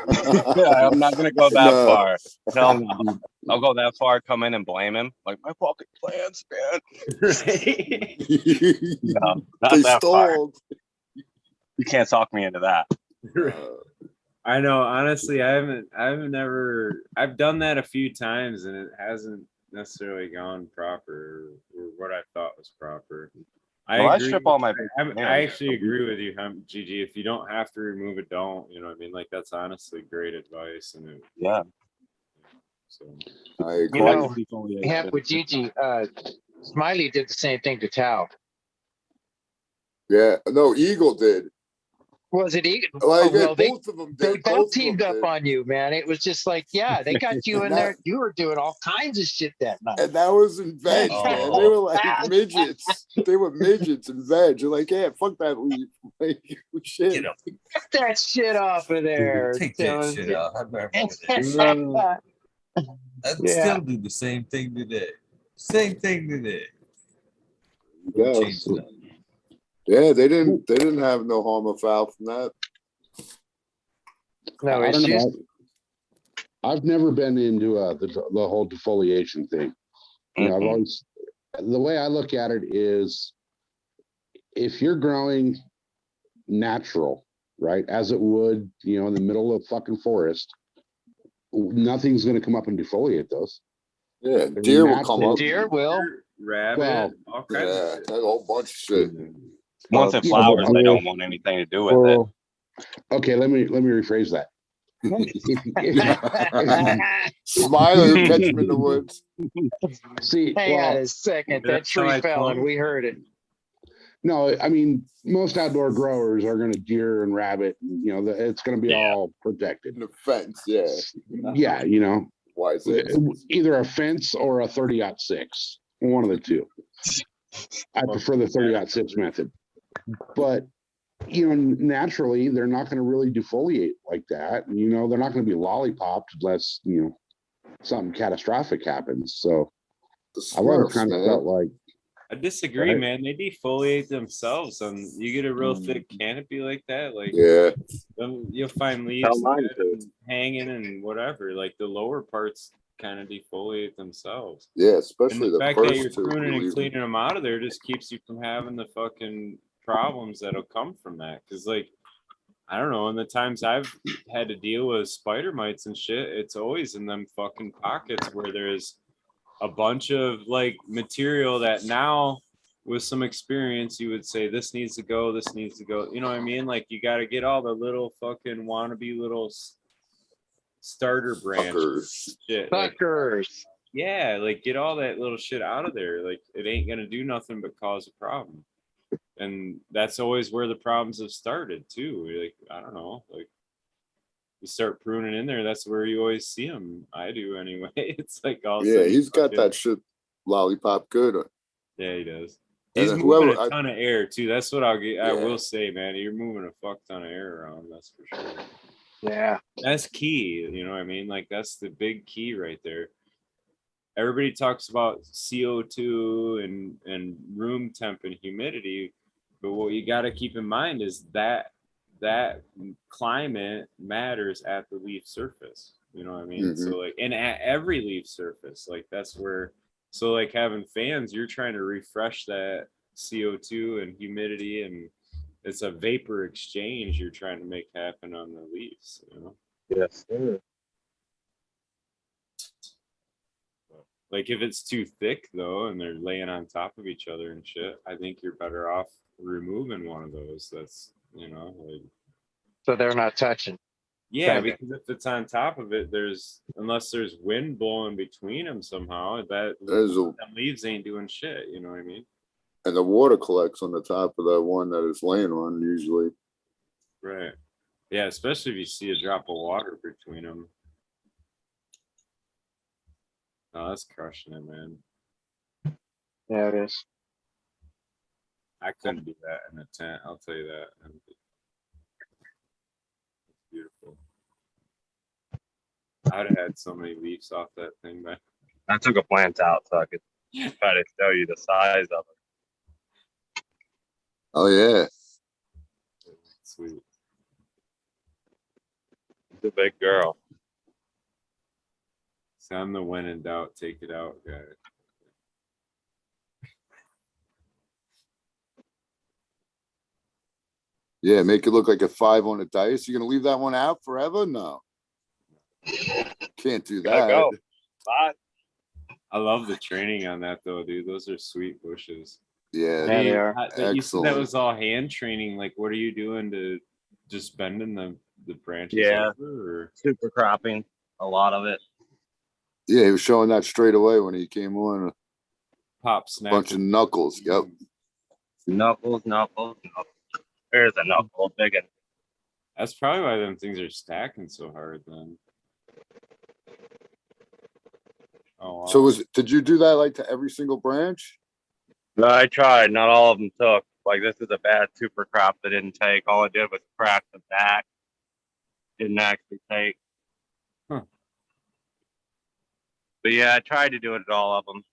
[SPEAKER 8] Yeah, I'm not gonna go that
[SPEAKER 3] No.
[SPEAKER 8] far. Hell no. I'll go that far, come in and blame him. Like my fucking plans, man. No, not
[SPEAKER 3] They
[SPEAKER 8] that far.
[SPEAKER 3] stalled.
[SPEAKER 8] You can't talk me into that.
[SPEAKER 2] I know, honestly, I've done that a few times and it hasn't necessarily gone proper or what I thought was proper.
[SPEAKER 8] Well, I
[SPEAKER 2] agree.
[SPEAKER 8] strip all my.
[SPEAKER 2] I actually agree with you, GG. If you don't have to remove it, don't. You know what I mean? Like that's honestly great advice. And it,
[SPEAKER 8] Yeah.
[SPEAKER 2] so
[SPEAKER 3] I agree.
[SPEAKER 4] You know, yeah, with Gigi, Smiley did the same thing to Tao.
[SPEAKER 3] Yeah. No, Eagle did.
[SPEAKER 4] Was it Egan?
[SPEAKER 3] Like
[SPEAKER 4] well, they
[SPEAKER 3] both of them
[SPEAKER 4] they
[SPEAKER 3] did.
[SPEAKER 4] both teamed up on you, man. It was just like, yeah, they got you in
[SPEAKER 3] And
[SPEAKER 4] there. You were doing all kinds of shit that night.
[SPEAKER 3] And that was in veg, man. They were like midgets. They were midgets in veg. You're like, yeah, fuck that leaf. Like, shit.
[SPEAKER 1] Get up.
[SPEAKER 4] Get that shit off of there.
[SPEAKER 1] Take
[SPEAKER 4] So,
[SPEAKER 1] that shit out. I remember that. I'd
[SPEAKER 4] Yeah.
[SPEAKER 1] still do the same thing today. Same thing today.
[SPEAKER 3] Yeah.
[SPEAKER 1] Change nothing.
[SPEAKER 3] Yeah, they didn't have no harm or foul from that.
[SPEAKER 4] No
[SPEAKER 7] I don't
[SPEAKER 4] issues.
[SPEAKER 7] know. I've never been into the whole defoliation thing. You know, I've always, the way I look at it is, if you're growing natural, right, as it would, you know, in the middle of fucking forest, nothing's going to come up and defoliate those.
[SPEAKER 3] Yeah, deer will come up.
[SPEAKER 4] Deer will.
[SPEAKER 2] rabbit,
[SPEAKER 7] Well,
[SPEAKER 2] all kinds
[SPEAKER 3] Yeah,
[SPEAKER 2] of
[SPEAKER 3] a whole bunch of shit.
[SPEAKER 8] Once it
[SPEAKER 7] Yeah,
[SPEAKER 8] flowers,
[SPEAKER 7] but-
[SPEAKER 8] they don't want anything to do with it.
[SPEAKER 6] Well,
[SPEAKER 7] Okay, let me rephrase that.
[SPEAKER 3] Smiley will catch him in the woods.
[SPEAKER 7] See,
[SPEAKER 4] Hang on
[SPEAKER 7] well,
[SPEAKER 4] a second. That
[SPEAKER 2] That's how
[SPEAKER 4] tree
[SPEAKER 2] I
[SPEAKER 4] fell and
[SPEAKER 2] told
[SPEAKER 4] we heard it.
[SPEAKER 7] No, I mean, most outdoor growers are going to deer and rabbit, and, you know, it's going to be
[SPEAKER 8] Yeah.
[SPEAKER 7] all protected.
[SPEAKER 3] In the fence, yeah.
[SPEAKER 7] Yeah, you know,
[SPEAKER 3] Why is it?
[SPEAKER 7] either a fence or a 30-06, one of the two. I prefer the 30-06 method, but you know, naturally, they're not going to really defoliate like that. You know, they're not going to be lollipopped unless, you know, something catastrophic happens. So
[SPEAKER 3] The
[SPEAKER 7] I've always
[SPEAKER 3] Smurfs,
[SPEAKER 7] kind of
[SPEAKER 3] man.
[SPEAKER 7] felt like,
[SPEAKER 2] I disagree,
[SPEAKER 7] Right.
[SPEAKER 2] man. They defoliate themselves. You get a real thick canopy like that, like
[SPEAKER 3] Yeah,
[SPEAKER 2] you'll find
[SPEAKER 8] Tell
[SPEAKER 2] leaves
[SPEAKER 8] mine
[SPEAKER 2] dead
[SPEAKER 8] to.
[SPEAKER 2] and hanging and whatever. Like the lower parts kind of defoliate themselves.
[SPEAKER 3] yeah,
[SPEAKER 2] And
[SPEAKER 3] especially
[SPEAKER 2] the
[SPEAKER 3] the
[SPEAKER 2] fact that
[SPEAKER 3] first
[SPEAKER 2] you're
[SPEAKER 3] two.
[SPEAKER 2] pruning and
[SPEAKER 3] believe me.
[SPEAKER 2] cleaning them out of there just keeps you from having the fucking problems that'll come from that. Because, like, I don't know, in the times I've had to deal with spider mites and shit, it's always in them fucking pockets where there's a bunch of like material that now, with some experience, you would say this needs to go, this needs to go. You know what I mean? Like, you got to get all the little fucking wannabe little starter branches shit. Like,
[SPEAKER 4] Fuckers.
[SPEAKER 2] yeah, like get all that little shit out of there. Like it ain't gonna do nothing but cause a problem. And that's always where the problems have started too. Like, I don't know, like you start pruning in there, that's where you always see them. I do anyway. It's like all of a
[SPEAKER 3] Yeah,
[SPEAKER 2] sudden
[SPEAKER 3] he's got
[SPEAKER 2] fucking-
[SPEAKER 3] that shit lollipop good.
[SPEAKER 2] Yeah, he does.
[SPEAKER 3] And
[SPEAKER 2] He's
[SPEAKER 3] then
[SPEAKER 2] moving
[SPEAKER 3] whoever
[SPEAKER 2] a
[SPEAKER 3] I-
[SPEAKER 2] ton of air too. That's what I
[SPEAKER 3] Yeah.
[SPEAKER 2] will say, man. You're moving a fuck ton of air around. That's for sure.
[SPEAKER 4] Yeah.
[SPEAKER 2] That's key. You know what I mean? Like that's the big key right there. Everybody talks about CO2 and room temp and humidity, but what you got to keep in mind is that climate matters at the leaf surface. You know what I mean? So like, and at every leaf surface, like that's where. So like having fans, you're trying to refresh that CO2 and humidity, and it's a vapor exchange you're trying to make happen on the leaves. You know.
[SPEAKER 8] Yes, sir.
[SPEAKER 2] Like if it's too thick though, and they're laying on top of each other and shit, I think you're better off removing one of those. That's, you know, like,
[SPEAKER 4] So they're not touching.
[SPEAKER 2] yeah,
[SPEAKER 4] Kinda.
[SPEAKER 2] because if it's on top of it, unless there's wind blowing between them somehow, them leaves ain't doing shit. You know what I mean?
[SPEAKER 3] And the water collects on the top of that one that it's laying on usually.
[SPEAKER 2] Right. Yeah, especially if you see a drop of water between them. Oh, that's crushing it, man.
[SPEAKER 4] Yeah, it is.
[SPEAKER 2] I couldn't do that in a tent. I'll tell you that. It's beautiful. I'd have had so many leaves off that thing, man.
[SPEAKER 8] I took a plant out so I could try to show you the size of it.
[SPEAKER 3] Oh yeah.
[SPEAKER 2] Sweet.
[SPEAKER 8] It's a big girl.
[SPEAKER 2] So I'm the when in doubt, take it out guy.
[SPEAKER 3] Yeah, make it look like a 5 on the dice. You're gonna leave that one out forever? No. Can't do
[SPEAKER 8] Gotta
[SPEAKER 3] that.
[SPEAKER 8] go. Bye.
[SPEAKER 2] I love the training on that though, dude. Those are sweet bushes.
[SPEAKER 3] Yeah.
[SPEAKER 4] Yeah, they are.
[SPEAKER 2] But you said that
[SPEAKER 3] Excellent.
[SPEAKER 2] was all hand training. Like, what are you doing to just bending the branches?
[SPEAKER 8] Yeah.
[SPEAKER 2] Over, or?
[SPEAKER 8] Super cropping. A lot of it.
[SPEAKER 3] Yeah, he was showing that straight away when he came on.
[SPEAKER 2] Pop
[SPEAKER 3] A
[SPEAKER 2] snap.
[SPEAKER 3] bunch of knuckles. Yep.
[SPEAKER 8] Knuckles. There's a knuckle. Big one.
[SPEAKER 2] That's probably why them things are stacking so hard then. Oh, wow.
[SPEAKER 3] So did you do that like to every single branch?
[SPEAKER 8] No, I tried. Not all of them took. Like this is a bad super crop that didn't take. All it did was crack the back. Didn't actually take.
[SPEAKER 2] Huh.
[SPEAKER 8] But yeah, I tried to do it at all of them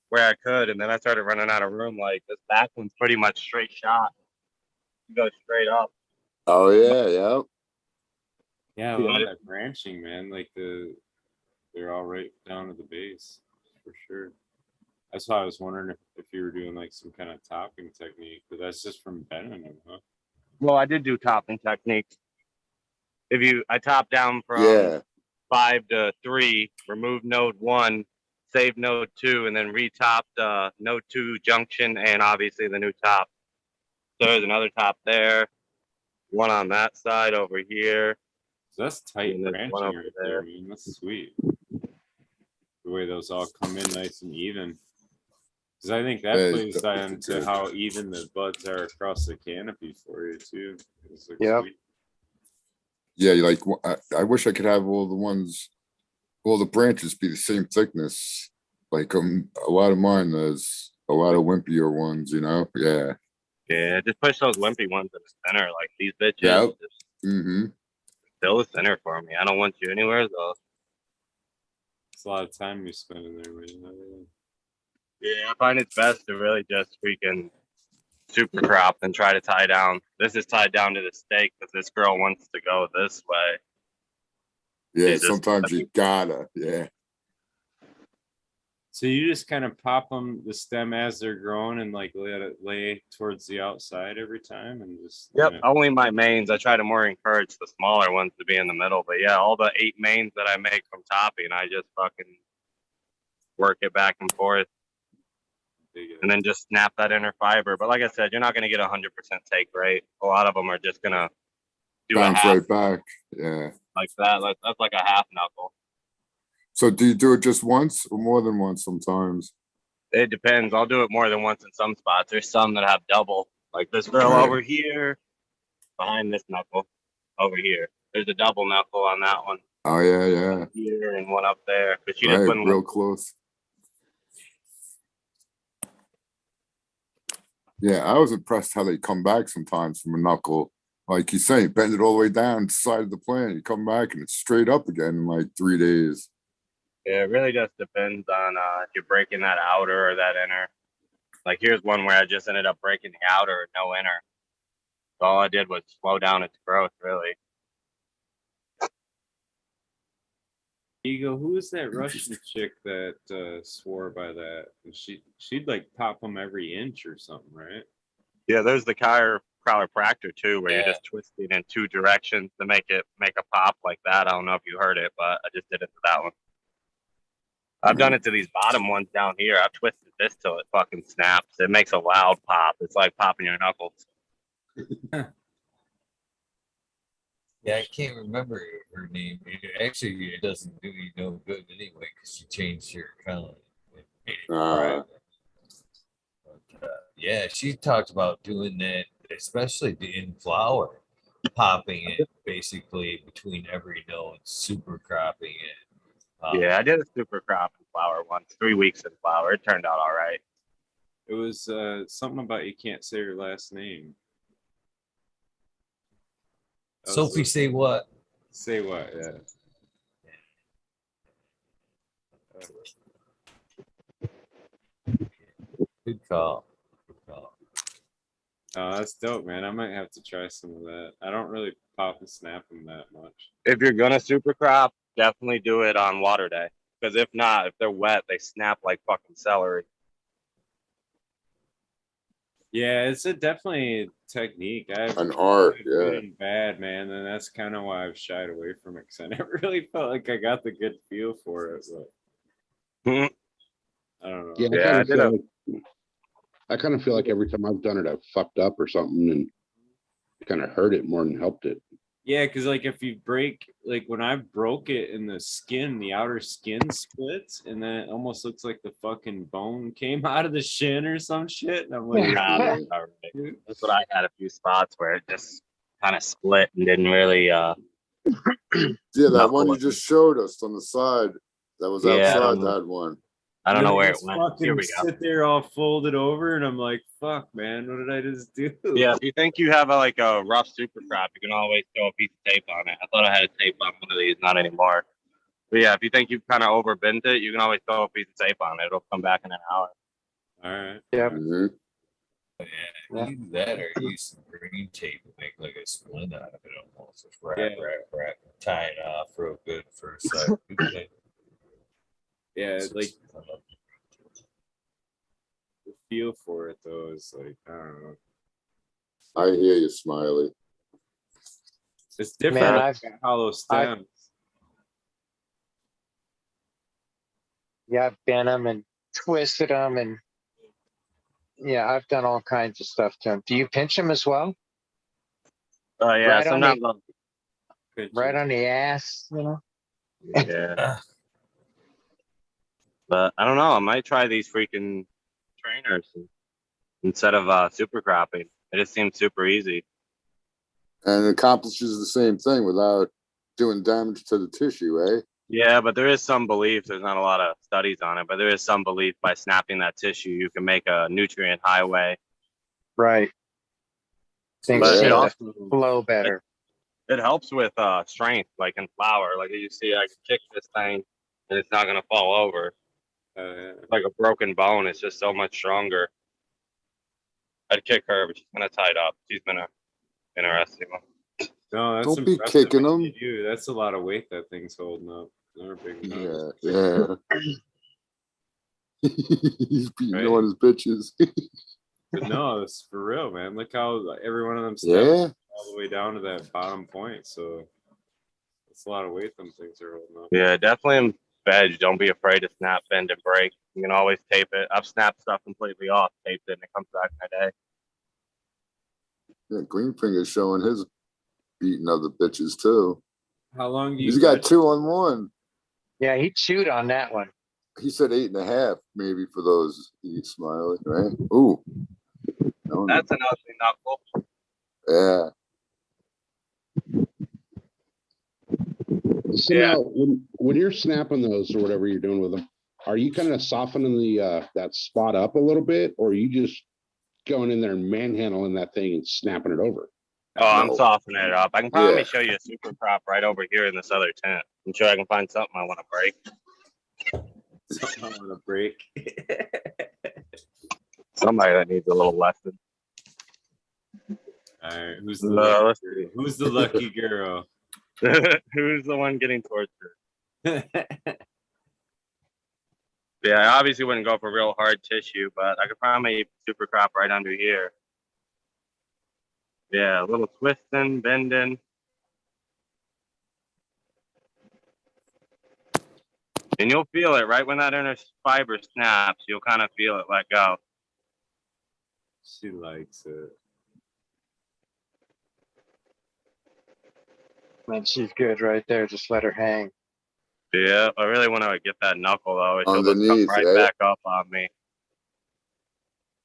[SPEAKER 8] where I could, and then I started running out of room. Like this back one's pretty much straight shot. You go straight up.
[SPEAKER 3] Oh yeah, yeah.
[SPEAKER 2] Yeah, I
[SPEAKER 8] Yeah.
[SPEAKER 2] love that branching, man. Like they're all right down to the base for sure. That's why I was wondering if you were doing like some kind of topping technique, but that's just from bending them, huh?
[SPEAKER 8] Well, I did do topping techniques. I top down from
[SPEAKER 3] Yeah.
[SPEAKER 8] 5 to 3, remove node 1, save node 2, and then retopped node 2 junction and obviously the new top. So there's another top there, one on that side over here.
[SPEAKER 2] So that's tight
[SPEAKER 8] And there's
[SPEAKER 2] branching
[SPEAKER 8] one over
[SPEAKER 2] right there.
[SPEAKER 8] there.
[SPEAKER 2] I mean, that's sweet. The way those all come in nice and even. Because I think that
[SPEAKER 3] Yeah,
[SPEAKER 2] plays
[SPEAKER 3] it's definitely
[SPEAKER 2] into
[SPEAKER 3] good.
[SPEAKER 2] how even the buds are across the canopy for you too. It's like
[SPEAKER 4] Yep.
[SPEAKER 2] sweet.
[SPEAKER 3] Yeah, like I wish I could have all the branches be the same thickness. Like a lot of mine, there's a lot of wimpier ones, you know? Yeah.
[SPEAKER 8] Yeah, just push those wimpy ones in the center, like these bitches.
[SPEAKER 3] Yep.
[SPEAKER 8] Just
[SPEAKER 3] Mm-hmm.
[SPEAKER 8] fill the center for me. I don't want you anywhere though.
[SPEAKER 2] It's a lot of time you spend in there, man.
[SPEAKER 8] Yeah, I find it's best to really just freaking super crop and try to tie down. This is tied down to the stake because this girl wants to go this way.
[SPEAKER 3] Yeah,
[SPEAKER 8] Jesus.
[SPEAKER 3] sometimes you gotta, yeah.
[SPEAKER 2] So you just kind of pop them the stem as they're growing and like let it lay towards the outside every time and just
[SPEAKER 8] Yep,
[SPEAKER 2] kinda-
[SPEAKER 8] only my mains. I try to more encourage the smaller ones to be in the middle. But yeah, all the 8 mains that I make from topping, I just fucking work it back and forth and then just snap that inner fiber. But like I said, you're not going to get 100% take rate. A lot of them are just going to do a
[SPEAKER 3] Bounce
[SPEAKER 8] half
[SPEAKER 3] right back. Yeah.
[SPEAKER 8] like that. Like, that's like a half knuckle.
[SPEAKER 3] So do you do it just once or more than once sometimes?
[SPEAKER 8] It depends. I'll do it more than once in some spots. There's some that have double. Like this girl
[SPEAKER 3] Right.
[SPEAKER 8] over here, behind this knuckle, over here. There's a double knuckle on that one.
[SPEAKER 3] Oh yeah, yeah.
[SPEAKER 8] Here and one up there. But she just
[SPEAKER 3] Right,
[SPEAKER 8] wouldn't
[SPEAKER 3] real
[SPEAKER 8] look.
[SPEAKER 3] close. Yeah, I was impressed how they come back sometimes from a knuckle. Like you say, bend it all the way down the side of the plant. You come back and it's straight up again in like 3 days.
[SPEAKER 8] Yeah, it really just depends on if you're breaking that outer or that inner. Like here's one where I just ended up breaking the outer, no inner. So all I did was slow down its growth, really.
[SPEAKER 2] Ego, who was that Russian chick that swore by that? And she'd like pop them every inch or something, right?
[SPEAKER 8] Yeah, there's the chiropractor too, where you're just twisting in 2 directions to make a pop like that. I don't know if you heard it, but I just did it to that one. I've done it to these bottom ones down here. I've twisted this till it fucking snaps. It makes a loud pop. It's like popping your knuckles.
[SPEAKER 1] Yeah, I can't remember her name. Actually, it doesn't do you no good anyway because she changed her account.
[SPEAKER 3] Uh,
[SPEAKER 1] Yeah, she talked about doing that, especially the in flower, popping it basically between every node, super cropping it.
[SPEAKER 8] Yeah, I did a super crop in flower once, 3 weeks in flower. It turned out all right.
[SPEAKER 2] It was something about you can't say your last name. That was
[SPEAKER 1] Sophie, say what?
[SPEAKER 2] Say what? Yeah.
[SPEAKER 1] Good call. Good call.
[SPEAKER 2] Oh, that's dope, man. I might have to try some of that. I don't really pop and snap them that much.
[SPEAKER 8] If you're gonna super crop, definitely do it on water day. Because if not, if they're wet, they snap like fucking celery.
[SPEAKER 2] Yeah, it's a definitely technique. I've
[SPEAKER 3] an art,
[SPEAKER 2] good
[SPEAKER 3] yeah.
[SPEAKER 2] and bad, man, and that's kind of why I've shied away from it because I never really felt like I got the good feel for it. But I don't know.
[SPEAKER 7] Yeah, I kind of feel like every time I've done it, I've fucked up or something and kind of hurt it more than helped it.
[SPEAKER 2] Yeah, because like if you break, like when I broke it in the skin, the outer skin splits, and then it almost looks like the fucking bone came out of the shin or some shit. And I'm like,
[SPEAKER 8] Nah, that's not right. That's what I had a few spots where it just kind of split and didn't really
[SPEAKER 3] Yeah, that
[SPEAKER 8] knuckle
[SPEAKER 3] one you
[SPEAKER 8] it.
[SPEAKER 3] just showed us on the side. That was
[SPEAKER 8] Yeah, I
[SPEAKER 3] outside
[SPEAKER 8] don't know.
[SPEAKER 3] that one.
[SPEAKER 8] I don't know where it
[SPEAKER 2] just
[SPEAKER 8] went.
[SPEAKER 2] fucking
[SPEAKER 8] Here we go.
[SPEAKER 2] sit there all folded over, and I'm like, fuck, man, what did I just do?
[SPEAKER 8] Yeah, if you think you have like a rough super crop, you can always throw a piece of tape on it. I thought I had a tape on one of these, not anymore. But yeah, if you think you've kind of overbent it, you can always throw a piece of tape on it. It'll come back in an hour.
[SPEAKER 2] All right.
[SPEAKER 4] Yep.
[SPEAKER 3] Mhm.
[SPEAKER 1] Yeah, either that or use some green tape to make like a splint out of it almost. Just wrap,
[SPEAKER 2] Yeah.
[SPEAKER 1] wrap, tie it off real good for a sec.
[SPEAKER 2] Yeah, like the feel for it though is like, I don't know.
[SPEAKER 3] I hear you, Smiley.
[SPEAKER 2] It's different
[SPEAKER 4] Man,
[SPEAKER 2] with
[SPEAKER 4] I've-
[SPEAKER 2] that hollow stems.
[SPEAKER 4] Yeah, I've bent them and twisted them, and yeah, I've done all kinds of stuff to them. Do you pinch them as well?
[SPEAKER 8] Yeah,
[SPEAKER 4] Right on
[SPEAKER 8] sometimes I'll
[SPEAKER 4] Right on the ass, you know?
[SPEAKER 8] yeah. But I don't know. I might try these freaking trainers strainers instead of super cropping. It just seems super easy.
[SPEAKER 3] And it accomplishes the same thing without doing damage to the tissue, eh?
[SPEAKER 8] Yeah, but there is some belief, there's not a lot of studies on it, but there is some belief by snapping that tissue, you can make a nutrient highway.
[SPEAKER 4] Right. Things
[SPEAKER 8] But
[SPEAKER 4] seem
[SPEAKER 8] it
[SPEAKER 4] to
[SPEAKER 8] also
[SPEAKER 4] flow better.
[SPEAKER 8] it helps with strength, like in flower. Like you see, I can kick this thing and it's not gonna fall over. Like a broken bone, it's just so much stronger. I'd kick her, but she's kind of tied up. She's been a interesting one.
[SPEAKER 2] No, that's
[SPEAKER 3] Don't be
[SPEAKER 2] impressive
[SPEAKER 3] kicking
[SPEAKER 2] what
[SPEAKER 3] them.
[SPEAKER 2] you do. That's a lot of weight that thing's holding up. They're big guns.
[SPEAKER 3] Yeah. He's beating
[SPEAKER 2] Right.
[SPEAKER 3] on his bitches.
[SPEAKER 2] But no, it's for real, man. Look how every one of them steps
[SPEAKER 3] Yeah.
[SPEAKER 2] all the way down to that bottom point. So it's a lot of weight them things are holding up.
[SPEAKER 8] Yeah, definitely in veg. Don't be afraid to snap, bend, and break. You can always tape it. I've snapped stuff completely off, taped it, and it comes back in a day.
[SPEAKER 3] Yeah, Greenfinger's showing his beating other bitches too.
[SPEAKER 2] How long do you
[SPEAKER 3] He's got 2 on 1.
[SPEAKER 4] Yeah, he chewed on that one.
[SPEAKER 3] He said 8.5 maybe for those. He's smiling, right? Ooh. No,
[SPEAKER 8] That's an ugly knuckle.
[SPEAKER 3] yeah.
[SPEAKER 7] So
[SPEAKER 8] Yeah.
[SPEAKER 7] now, when you're snapping those or whatever you're doing with them, are you kind of softening the that spot up a little bit, or are you just going in there and manhandling that thing and snapping it over?
[SPEAKER 8] Oh, I'm
[SPEAKER 3] No.
[SPEAKER 8] softening it up. I can probably
[SPEAKER 3] Yeah.
[SPEAKER 8] show you a super crop right over here in this other tent. I'm sure I can find something I want to break.
[SPEAKER 2] Something I want to break.
[SPEAKER 8] Somebody that needs a little lesson.
[SPEAKER 2] All right, who's
[SPEAKER 8] No,
[SPEAKER 2] the
[SPEAKER 8] let's
[SPEAKER 2] lucky, who's the lucky girl?
[SPEAKER 8] Who's the one getting tortured? Yeah, I obviously wouldn't go for real hard tissue, but I could probably super crop right under here. Yeah, a little twisting, bending. And you'll feel it right when that inner fiber snaps. You'll kind of feel it let go.
[SPEAKER 2] She likes it.
[SPEAKER 4] Man, she's good right there. Just let her hang.
[SPEAKER 8] Yeah, I really want to get that knuckle though. She'll just come
[SPEAKER 3] Underneath,
[SPEAKER 8] right
[SPEAKER 3] right?
[SPEAKER 8] back up on me.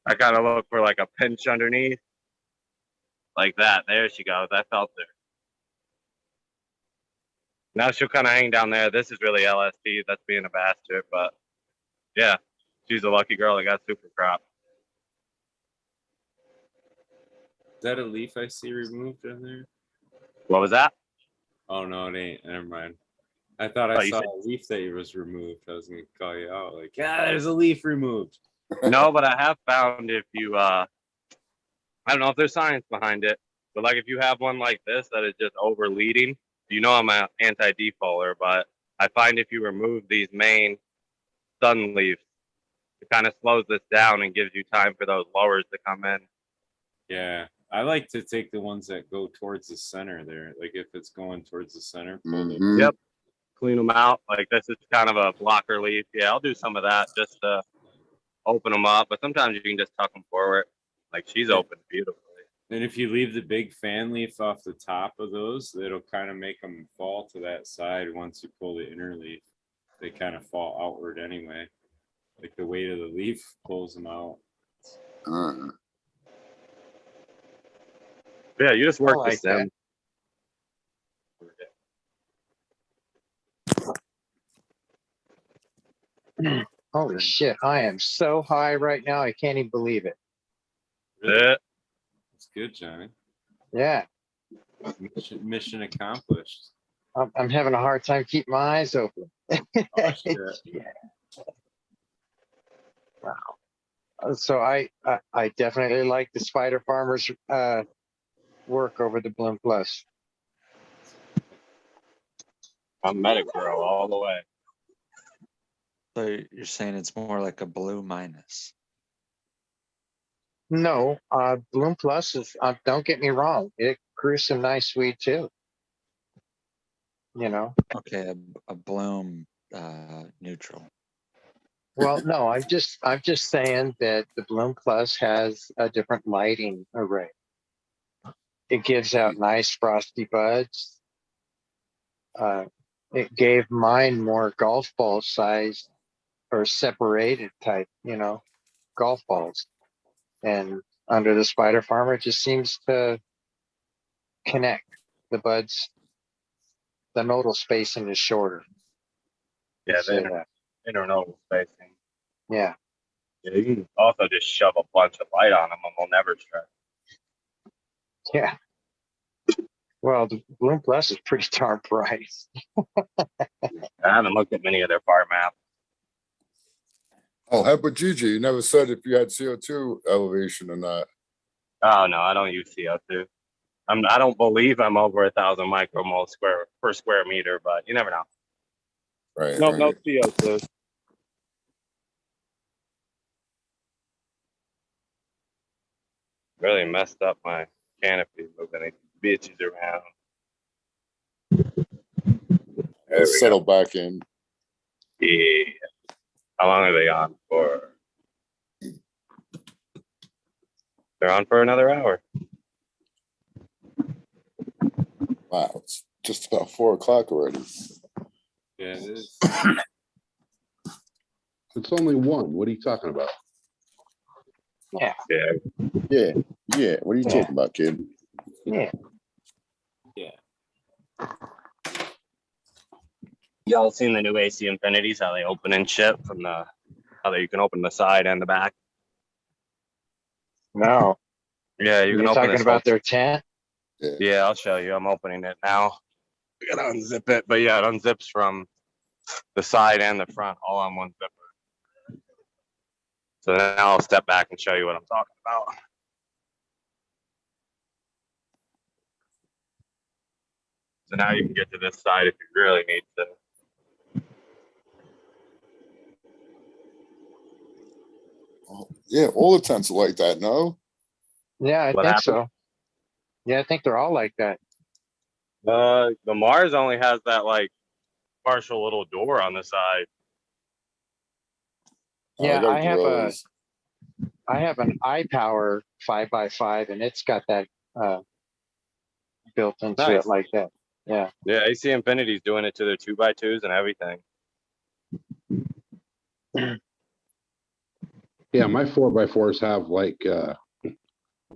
[SPEAKER 8] I kind of look for like a pinch underneath. Like that. There she goes. I felt her. Now she'll kind of hang down there. This is really LSD. That's being a bastard. But yeah, she's a lucky girl that got super crop.
[SPEAKER 2] Is that a leaf I see removed in there?
[SPEAKER 8] What was that?
[SPEAKER 2] Oh no, it ain't. Never mind. I thought I
[SPEAKER 8] Oh, you
[SPEAKER 2] saw
[SPEAKER 8] said-
[SPEAKER 2] a leaf that was removed. I was gonna call you out like, yeah, there's a leaf removed.
[SPEAKER 8] No, but I have found if you, I don't know if there's science behind it, but like if you have one like this that is just over leading, you know I'm an anti-defoler, but I find if you remove these main sun leaves, it kind of slows this down and gives you time for those lowers to come in.
[SPEAKER 2] Yeah, I like to take the ones that go towards the center there. Like if it's going towards the center. pull it.
[SPEAKER 3] Mhm.
[SPEAKER 8] Yep. Clean them out. Like this is kind of a blocker leaf. Yeah, I'll do some of that just to open them up, but sometimes you can just tuck them forward. Like she's open beautifully.
[SPEAKER 2] And if you leave the big fan leaf off the top of those, it'll kind of make them fall to that side once you pull the inner leaf. They kind of fall outward anyway. Like the weight of the leaf pulls them out.
[SPEAKER 8] Yeah, you just work
[SPEAKER 4] I like
[SPEAKER 8] the stem.
[SPEAKER 4] Holy shit, I am so high right now. I can't even believe it.
[SPEAKER 8] Yeah.
[SPEAKER 2] It's good, Johnny.
[SPEAKER 4] Yeah,
[SPEAKER 2] Mission accomplished.
[SPEAKER 4] I'm having a hard time keeping my eyes open.
[SPEAKER 2] Oh, shit.
[SPEAKER 4] Yeah. Wow. So I definitely like the Spider Farmers work over the Bloom Plus.
[SPEAKER 8] I'm Medic Girl all the way.
[SPEAKER 5] So you're saying it's more like a blue minus.
[SPEAKER 4] No, Bloom Plus is, don't get me wrong, it grew some nice weed too. You know,
[SPEAKER 5] Okay, a bloom neutral.
[SPEAKER 4] well, no, I'm just saying that the Bloom Plus has a different lighting array. It gives out nice frosty buds. It gave mine more golf ball size or separated type, you know. golf balls. And under the spider farmer, it just seems to connect the buds. The nodal spacing is shorter.
[SPEAKER 8] Yeah,
[SPEAKER 4] Say
[SPEAKER 8] the
[SPEAKER 4] that.
[SPEAKER 8] internodal spacing.
[SPEAKER 4] Yeah.
[SPEAKER 8] Yeah, you can also just shove a bunch of light on them and they'll never stretch.
[SPEAKER 4] Yeah. Well, the Bloom Plus is pretty darn bright.
[SPEAKER 8] I haven't looked at many of their fire maps.
[SPEAKER 3] Oh, how about Gigi? You never said if you had CO2 elevation or not.
[SPEAKER 8] Oh no, I don't use CO2. I don't believe I'm over 1,000 micromoles per square meter, but you never know.
[SPEAKER 3] Right.
[SPEAKER 8] No,
[SPEAKER 3] right.
[SPEAKER 8] no CO2. Really messed up my canopy moving these bitches around. There
[SPEAKER 3] Let's
[SPEAKER 8] we
[SPEAKER 3] settle back in.
[SPEAKER 8] go. Yeah. How long are they on for? They're on for another hour.
[SPEAKER 3] Wow, it's just about 4 o'clock already.
[SPEAKER 2] Yeah, it is.
[SPEAKER 7] It's only one. What are you talking about?
[SPEAKER 4] Yeah.
[SPEAKER 8] Yeah.
[SPEAKER 3] Yeah. What are you
[SPEAKER 4] Yeah.
[SPEAKER 3] talking about, kid?
[SPEAKER 4] Yeah.
[SPEAKER 2] Yeah.
[SPEAKER 8] Y'all seen the new AC Infinities? How they open and shit from the you can open the side and the back.
[SPEAKER 4] No.
[SPEAKER 8] Yeah, you can
[SPEAKER 4] You're
[SPEAKER 8] open
[SPEAKER 4] talking
[SPEAKER 8] this
[SPEAKER 4] about
[SPEAKER 8] whole-
[SPEAKER 4] their tent?
[SPEAKER 8] Yeah, I'll show you. I'm opening it now. We gotta unzip it, but yeah, it unzips from the side and the front all on one zipper. So now I'll step back and show you what I'm talking about. So now you can get to this side if you really need to.
[SPEAKER 3] Yeah, all the tents are like that, no?
[SPEAKER 4] Yeah, I
[SPEAKER 8] What
[SPEAKER 4] think
[SPEAKER 8] happened?
[SPEAKER 4] so. Yeah, I think they're all like that.
[SPEAKER 8] The Mars only has that like partial little door on the side.
[SPEAKER 4] Yeah,
[SPEAKER 3] got
[SPEAKER 4] I have
[SPEAKER 3] gorillas.
[SPEAKER 4] I have an iPower 5x5 and it's got that built into
[SPEAKER 8] Nice.
[SPEAKER 4] it like that. Yeah.
[SPEAKER 8] Yeah, AC Infinity's doing it to their 2x2s and everything.
[SPEAKER 7] Yeah, my 4x4s have like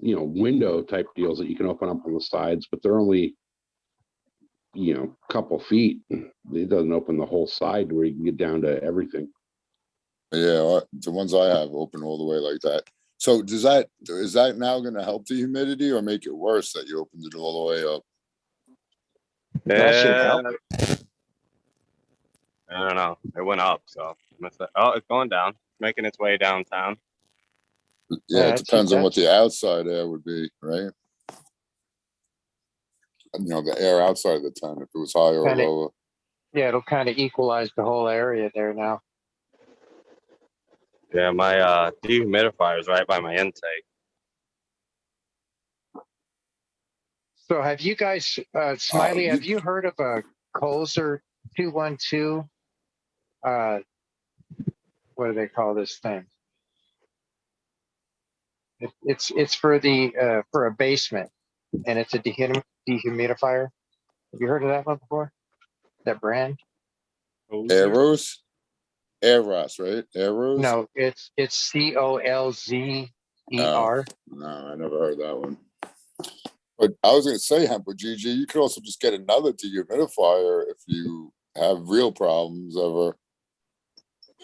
[SPEAKER 7] window type deals that you can open up on the sides, but they're only a couple feet. It doesn't open the whole side where you can get down to everything.
[SPEAKER 3] Yeah, the ones I have open all the way like that. So is that now going to help the humidity or make it worse that you opened it all the way up?
[SPEAKER 4] That should help.
[SPEAKER 8] I don't know. It went up, so it's going down, making its way downtown.
[SPEAKER 3] Yeah, it depends on what the outside air would be, right? The air outside of the tent, if it was higher or lower.
[SPEAKER 4] Yeah, it'll kind of equalize the whole area there now.
[SPEAKER 8] Yeah, my dehumidifier is right by my intake.
[SPEAKER 4] So have you guys, Smiley, have you heard of a Colzer 212? What do they call this thing? It's for for a basement, and it's a dehumidifier. Have you heard of that one before? That brand?
[SPEAKER 3] Eros, right? Eros.
[SPEAKER 4] No, it's COLZER.
[SPEAKER 3] No, I never heard that one. But I was going to say, but GG, you could also just get another dehumidifier if you have real problems ever.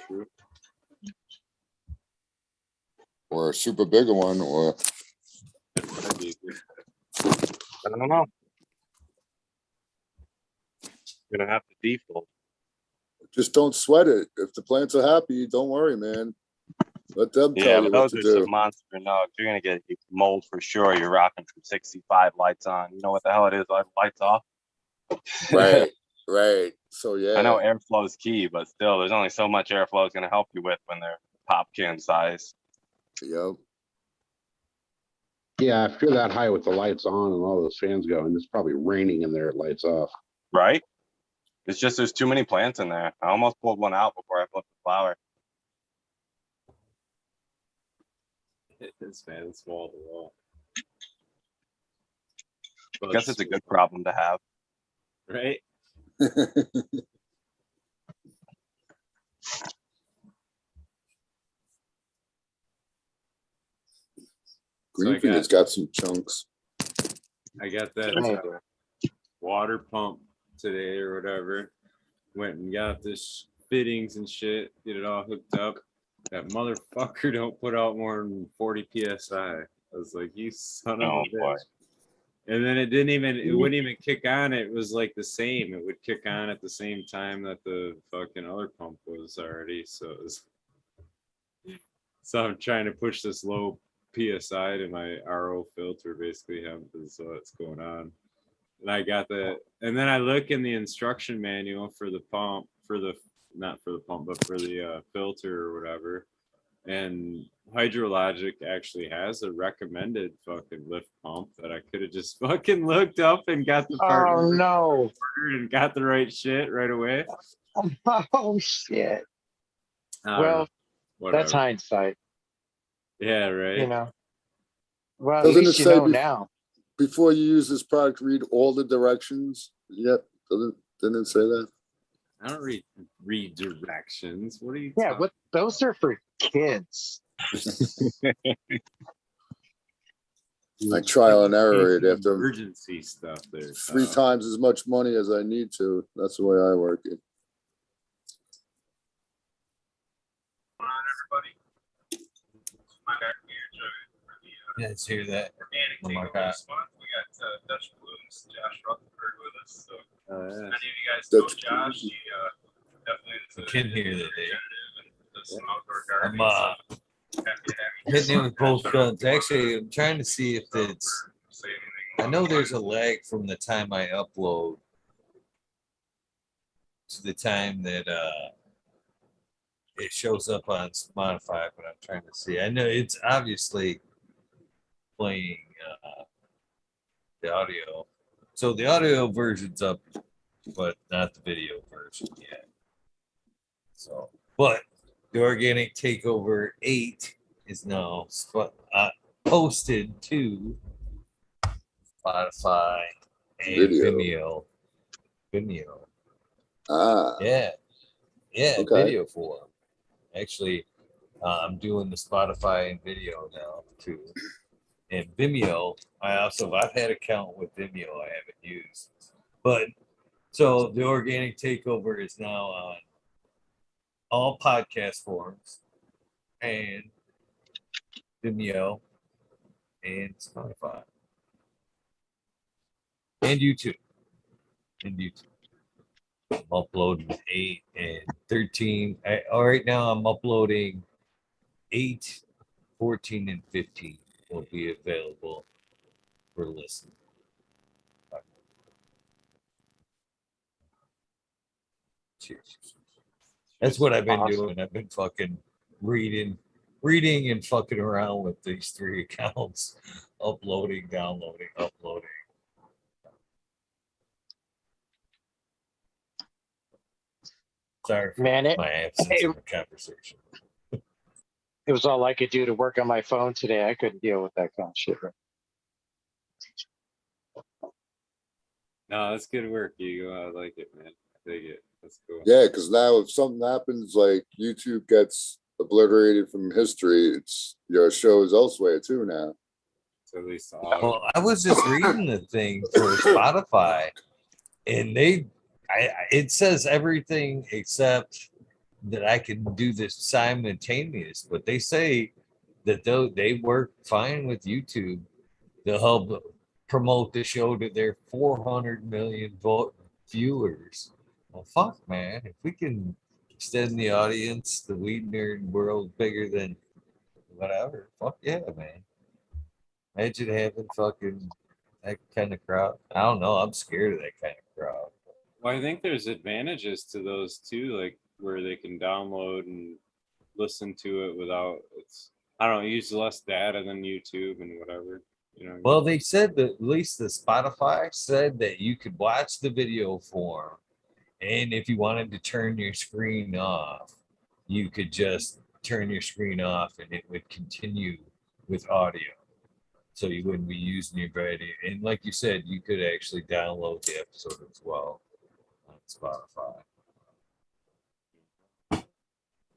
[SPEAKER 2] True.
[SPEAKER 3] Or a super bigger one, or
[SPEAKER 8] I don't know. You're gonna have to default.
[SPEAKER 3] just don't sweat it. If the plants are happy, don't worry, man. Let them tell you what to
[SPEAKER 8] Those
[SPEAKER 3] do.
[SPEAKER 8] are some monster nugs. You're gonna get mold for sure. You're rocking from 65 lights on. You know what the hell it is? Lights off.
[SPEAKER 3] Right. So yeah.
[SPEAKER 8] I know airflow is key, but still, there's only so much airflow is gonna help you with when they're pop can size.
[SPEAKER 3] Yep.
[SPEAKER 7] Yeah, if you're that high with the lights on and all those fans going, it's probably raining in there at lights off.
[SPEAKER 8] Right? It's just there's too many plants in there. I almost pulled one out before I flipped the flower.
[SPEAKER 2] This man's small to wall.
[SPEAKER 8] I guess it's a good problem to have.
[SPEAKER 2] Right?
[SPEAKER 3] Green
[SPEAKER 2] I
[SPEAKER 3] Finger's got some chunks.
[SPEAKER 2] I got that water pump today or whatever. Went and got this fittings and shit, get it all hooked up. That motherfucker don't put out more than 40 psi. I was like, you son of a bitch. And then it wouldn't even kick on. It was like the same. It would kick on at the same time that the fucking other pump was already. So I'm trying to push this low PSI to my RO filter, basically, so what's going on. And I got that. And then I look in the instruction manual for the pump, not for the pump, but for the filter or whatever. And Hydrologic actually has a recommended fucking lift pump that I could have just fucking looked up and got the part
[SPEAKER 4] Oh no.
[SPEAKER 2] and got the right shit right away.
[SPEAKER 4] Oh shit.
[SPEAKER 2] I don't
[SPEAKER 4] Well,
[SPEAKER 2] know. Whatever.
[SPEAKER 4] that's hindsight,
[SPEAKER 2] Yeah, right.
[SPEAKER 4] you know. Well, at
[SPEAKER 3] Doesn't
[SPEAKER 4] least
[SPEAKER 3] it
[SPEAKER 4] you
[SPEAKER 3] say
[SPEAKER 4] know now.
[SPEAKER 3] before you use this product, read all the directions? Yep. Didn't it say that?
[SPEAKER 2] I don't read directions. What are you
[SPEAKER 4] Yeah,
[SPEAKER 2] talking?
[SPEAKER 4] what those are for kids.
[SPEAKER 3] I trial and error it after
[SPEAKER 2] Emergency stuff there.
[SPEAKER 3] 3 times as much money as I need to. That's the way I work it.
[SPEAKER 9] On everybody. My back here, Joey, for the
[SPEAKER 1] Yeah, let's hear that.
[SPEAKER 9] organic
[SPEAKER 1] Oh my
[SPEAKER 9] takeover
[SPEAKER 1] God.
[SPEAKER 9] this month. We got Dutch Blooms, Josh Rutherford with us. So
[SPEAKER 2] Oh,
[SPEAKER 9] if
[SPEAKER 2] yeah.
[SPEAKER 9] any of you guys know
[SPEAKER 3] Dutch
[SPEAKER 9] Josh,
[SPEAKER 3] Blooms.
[SPEAKER 9] he definitely is
[SPEAKER 1] I
[SPEAKER 9] a
[SPEAKER 1] can hear that,
[SPEAKER 9] representative and does some outdoor
[SPEAKER 1] I'm
[SPEAKER 9] gardening. So happy to have you
[SPEAKER 1] hitting it
[SPEAKER 9] here.
[SPEAKER 1] with both
[SPEAKER 9] Josh,
[SPEAKER 1] guns. Actually, I'm trying to see if
[SPEAKER 9] or
[SPEAKER 1] it's.
[SPEAKER 9] say anything
[SPEAKER 1] I know
[SPEAKER 9] along
[SPEAKER 1] there's
[SPEAKER 9] the
[SPEAKER 1] a lag from the time I upload to the time that it shows up on Spotify, but I'm trying to see. I know it's obviously playing the audio. So the audio version's up, but not the video version yet. So, but the Organic Takeover 8 is now posted to Spotify and
[SPEAKER 3] Video.
[SPEAKER 1] Vimeo.
[SPEAKER 3] Ah,
[SPEAKER 1] Yeah. Yeah,
[SPEAKER 3] Okay.
[SPEAKER 1] video form. Actually, I'm doing the Spotify and video now too. And Vimeo, I've had an account with Vimeo I haven't used. But so the Organic Takeover is now on all podcast forms and Vimeo and Spotify. And YouTube. I'm uploading 8 and 13. Right now I'm uploading 8, 14, and 15 will be available for listening. Cheers. That's what I've been
[SPEAKER 4] Awesome.
[SPEAKER 1] doing. I've been fucking reading and fucking around with these 3 accounts, uploading, downloading, uploading. Sorry for
[SPEAKER 4] Man,
[SPEAKER 1] my absence in the conversation.
[SPEAKER 4] it was all I could do to work on my phone today. I couldn't deal with that kind of shit. Right?
[SPEAKER 2] No, that's good work, Hugo. I like it, man. I dig it. That's cool.
[SPEAKER 3] yeah, because now if something happens, like YouTube gets obliterated from history, it's your show is elsewhere too now.
[SPEAKER 2] It's at least the audio.
[SPEAKER 1] Well, I was just reading the thing for Spotify, and it says everything except that I can do this simultaneous, but they say that they work fine with YouTube. They'll help promote the show to their 400 million viewers. Well, fuck, man. If we can extend the audience, the weed nerd world bigger than whatever, fuck yeah, man. Imagine having fucking that kind of crowd. I don't know. I'm scared of that kind of crowd.
[SPEAKER 2] Well, I think there's advantages to those too, like where they can download and listen to it without I don't know, use less data than YouTube and whatever. You know.
[SPEAKER 1] Well, they said that at least the Spotify said that you could watch the video form, and if you wanted to turn your screen off, you could just turn your screen off, and it would continue with audio. So you wouldn't be using your video. And like you said, you could actually download the episode as well on Spotify.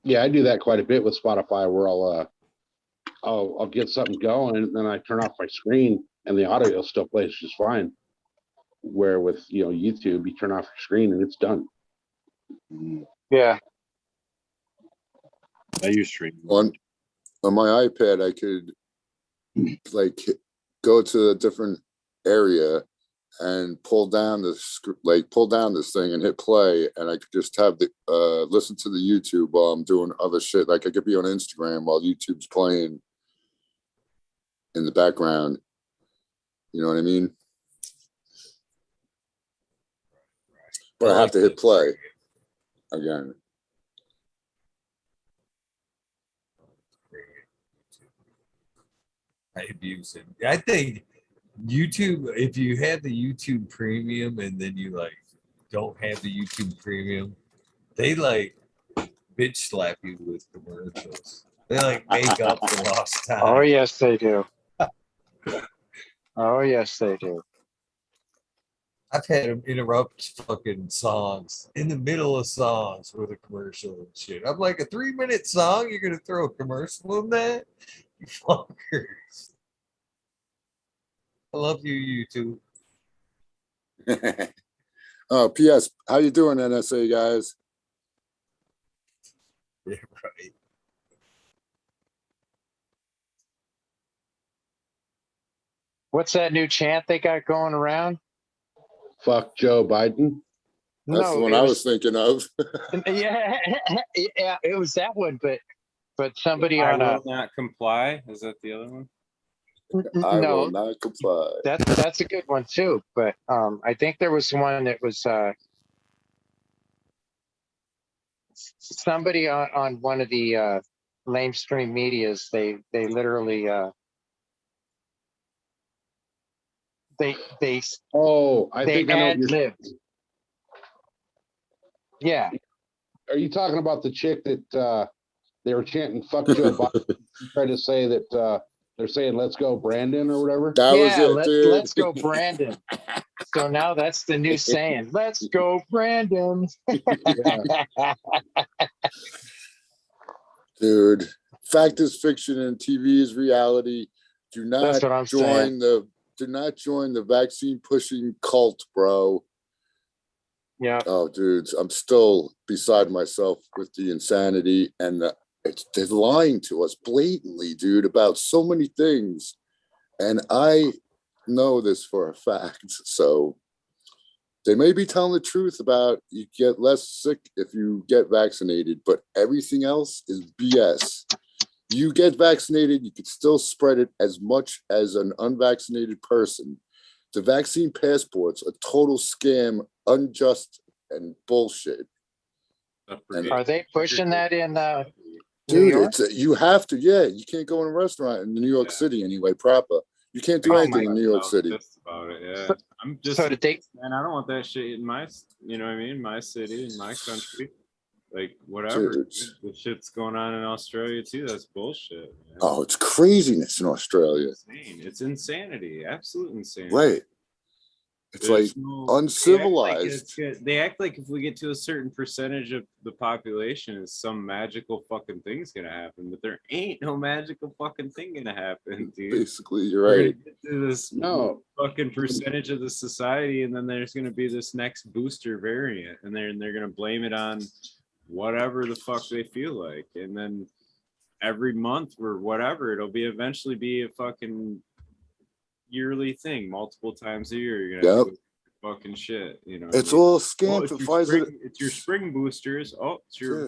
[SPEAKER 7] Yeah, I do that quite a bit with Spotify where I'll get something going, and then I turn off my screen, and the audio still plays just fine. Where with YouTube, you turn off your screen and it's done.
[SPEAKER 4] Yeah.
[SPEAKER 8] I use Stream.
[SPEAKER 3] On my iPad, I could like go to a different area and pull down this thing and hit play, and I could just have the listen to the YouTube while I'm doing other shit. Like I could be on Instagram while YouTube's playing in the background. You know what I mean? But I have to hit play again.
[SPEAKER 1] I abuse it. I think YouTube, if you have the YouTube premium and then you like don't have the YouTube premium, they like bitch slap you with commercials. They like make up for lost time.
[SPEAKER 4] Oh yes, they do. Oh yes, they do.
[SPEAKER 1] I've had them interrupt fucking songs in the middle of songs with a commercial and shit. I'm like, a 3-minute song, you're gonna throw a commercial in that? You fuckers. I love you, YouTube.
[SPEAKER 3] Oh, P.S. How you doing, NSA guys?
[SPEAKER 1] Yeah, right.
[SPEAKER 4] What's that new chant they got going around?
[SPEAKER 7] Fuck Joe Biden.
[SPEAKER 3] That's the one I was thinking of.
[SPEAKER 4] Yeah, yeah, it was that one, but somebody
[SPEAKER 2] I
[SPEAKER 4] on
[SPEAKER 2] will not comply. Is that the other one?
[SPEAKER 3] I
[SPEAKER 4] no,
[SPEAKER 3] will not comply.
[SPEAKER 4] that's a good one too. But I think there was one that was somebody on one of the mainstream medias. They literally they
[SPEAKER 7] Oh, I
[SPEAKER 4] they
[SPEAKER 7] think I know what
[SPEAKER 4] ad
[SPEAKER 7] you're.
[SPEAKER 4] libbed. Yeah,
[SPEAKER 7] Are you talking about the chick that they were chanting "fuck Joe Biden"? Try to say that they're saying "let's go Brandon" or whatever.
[SPEAKER 3] That was
[SPEAKER 4] yeah.
[SPEAKER 3] it, dude.
[SPEAKER 4] Let's go, Brandon. So now that's the new saying. Let's go, Brandon.
[SPEAKER 3] Dude, fact is fiction and TV is reality. Do
[SPEAKER 4] That's
[SPEAKER 3] not
[SPEAKER 4] what I'm saying.
[SPEAKER 3] join the vaccine pushing cult, bro.
[SPEAKER 4] Yeah.
[SPEAKER 3] Oh, dudes, I'm still beside myself with the insanity and they're lying to us blatantly, dude, about so many things. And I know this for a fact. So they may be telling the truth about you get less sick if you get vaccinated, but everything else is BS. You get vaccinated, you can still spread it as much as an unvaccinated person. The vaccine passport's a total scam, unjust, and bullshit. And
[SPEAKER 4] Are they pushing that in New
[SPEAKER 3] dude,
[SPEAKER 4] York?
[SPEAKER 3] you have to, yeah. You can't go in a restaurant in New York City anyway, proper. You can't do anything in New York City.
[SPEAKER 2] About it, yeah. I'm just
[SPEAKER 4] So did they?
[SPEAKER 2] man, I don't want that shit in my, you know what I mean, my city, in my country. Like whatever.
[SPEAKER 3] Dude.
[SPEAKER 2] The shit's going on in Australia too. That's bullshit, man.
[SPEAKER 3] Oh, it's craziness in Australia.
[SPEAKER 2] It's insanity, absolute insanity.
[SPEAKER 3] Right. It's
[SPEAKER 2] There's
[SPEAKER 3] like uncivilized.
[SPEAKER 2] They act like if we get to a certain percentage of the population, some magical fucking thing's gonna happen, but there ain't no magical fucking thing gonna happen, dude.
[SPEAKER 3] Basically, you're
[SPEAKER 2] We're
[SPEAKER 3] right.
[SPEAKER 2] gonna get to this fucking percentage of the society, and then there's gonna be this next booster variant, and they're gonna blame it on whatever the fuck they feel like, and then every month or whatever, it'll be eventually be a fucking yearly thing, multiple times a year. You're gonna do fucking shit, you know.
[SPEAKER 3] It's all scam for Pfizer.
[SPEAKER 2] It's your spring boosters. Oh, it's your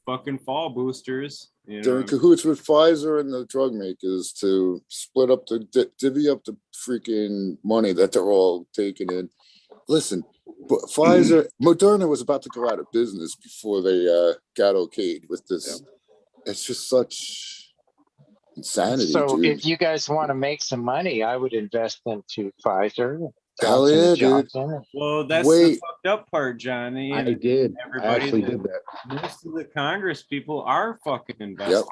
[SPEAKER 2] fucking fall boosters. You know,
[SPEAKER 3] they're in cahoots with Pfizer and the drug makers to split up divvy up the freaking money that they're all taking in. Listen, but Pfizer, Moderna was about to go out of business before they got okayed with this. It's just such insanity,
[SPEAKER 4] So
[SPEAKER 3] dude.
[SPEAKER 4] if you guys want to make some money, I would invest into Pfizer.
[SPEAKER 3] Hell yeah, dude.
[SPEAKER 2] Well, that's the fucked up part, Johnny.
[SPEAKER 7] I did. I actually did that.
[SPEAKER 2] Most of the Congress people are fucking invested.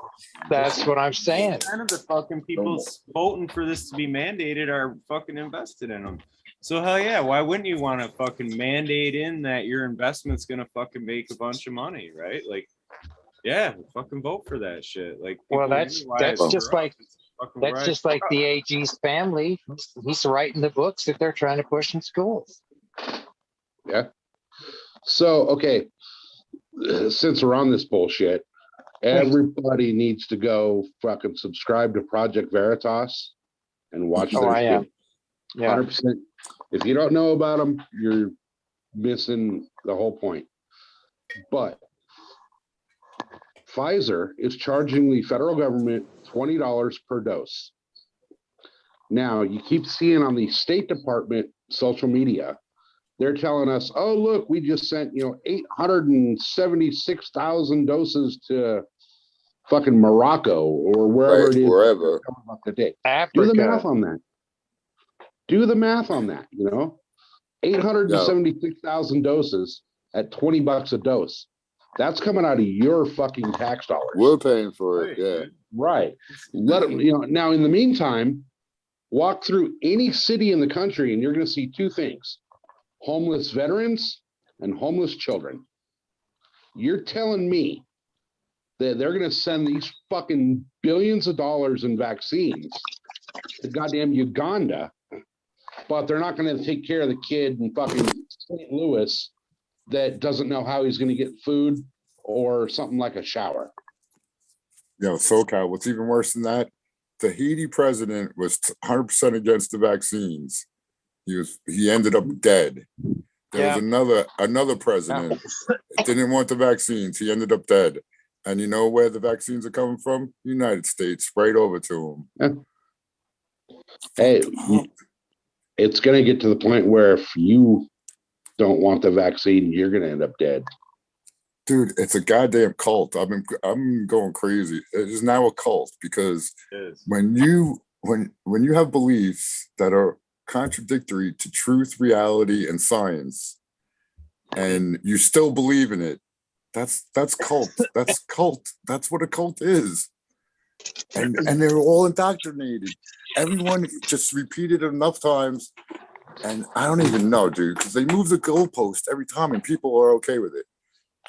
[SPEAKER 4] That's what I'm saying.
[SPEAKER 2] None of the fucking people voting for this to be mandated are fucking invested in them. So hell yeah, why wouldn't you want to fucking mandate in that your investment's gonna fucking make a bunch of money, right? Like Yeah, fucking vote for that shit. Like,
[SPEAKER 4] Well,
[SPEAKER 2] people
[SPEAKER 4] that's
[SPEAKER 2] wonder why it's
[SPEAKER 4] just
[SPEAKER 2] corrupt.
[SPEAKER 4] like
[SPEAKER 2] It's fucking
[SPEAKER 4] that's
[SPEAKER 2] right.
[SPEAKER 4] just like the AG's family. He's writing the books that they're trying to push in schools.
[SPEAKER 7] Yeah. So, okay, since we're on this bullshit, everybody needs to go fucking subscribe to Project Veritas and watch
[SPEAKER 4] Oh,
[SPEAKER 7] their
[SPEAKER 4] I am.
[SPEAKER 7] shit.
[SPEAKER 4] Yeah.
[SPEAKER 7] 100%. If you don't know about them, you're missing the whole point. But Pfizer is charging the federal government $20 per dose. Now, you keep seeing on the State Department social media, they're telling us, oh, look, we just sent, 876,000 doses to fucking Morocco or wherever
[SPEAKER 3] Right,
[SPEAKER 7] it is.
[SPEAKER 3] wherever.
[SPEAKER 7] Up to date.
[SPEAKER 4] Africa.
[SPEAKER 7] Do the math on that. Do the math on that, 876,000 doses at $20 a dose. That's coming out of your fucking tax dollars.
[SPEAKER 3] We're paying for it,
[SPEAKER 2] Right,
[SPEAKER 3] yeah.
[SPEAKER 2] dude.
[SPEAKER 7] Right. Let them, now in the meantime, walk through any city in the country and you're going to see two things: homeless veterans and homeless children. You're telling me that they're going to send these fucking billions of dollars in vaccines to goddamn Uganda, but they're not going to take care of the kid in fucking St. Louis that doesn't know how he's going to get food or something like a shower.
[SPEAKER 3] SoCal, what's even worse than that? The Haiti president was 100% against the vaccines. He ended up dead. There was another president that didn't want the vaccines. He ended up dead. And you know where the vaccines are coming from? United States, right over to him.
[SPEAKER 7] Hey, it's going to get to the point where if you don't want the vaccine, you're going to end up dead.
[SPEAKER 3] Dude, it's a goddamn cult. I'm going crazy. It is now a cult because when you have beliefs that are contradictory to truth, reality, and science, and you still believe in it, that's cult. That's cult. That's what a cult is. And they're all indoctrinated. Everyone just repeated it enough times, and I don't even know, dude, because they move the goalpost every time, and people are okay with it.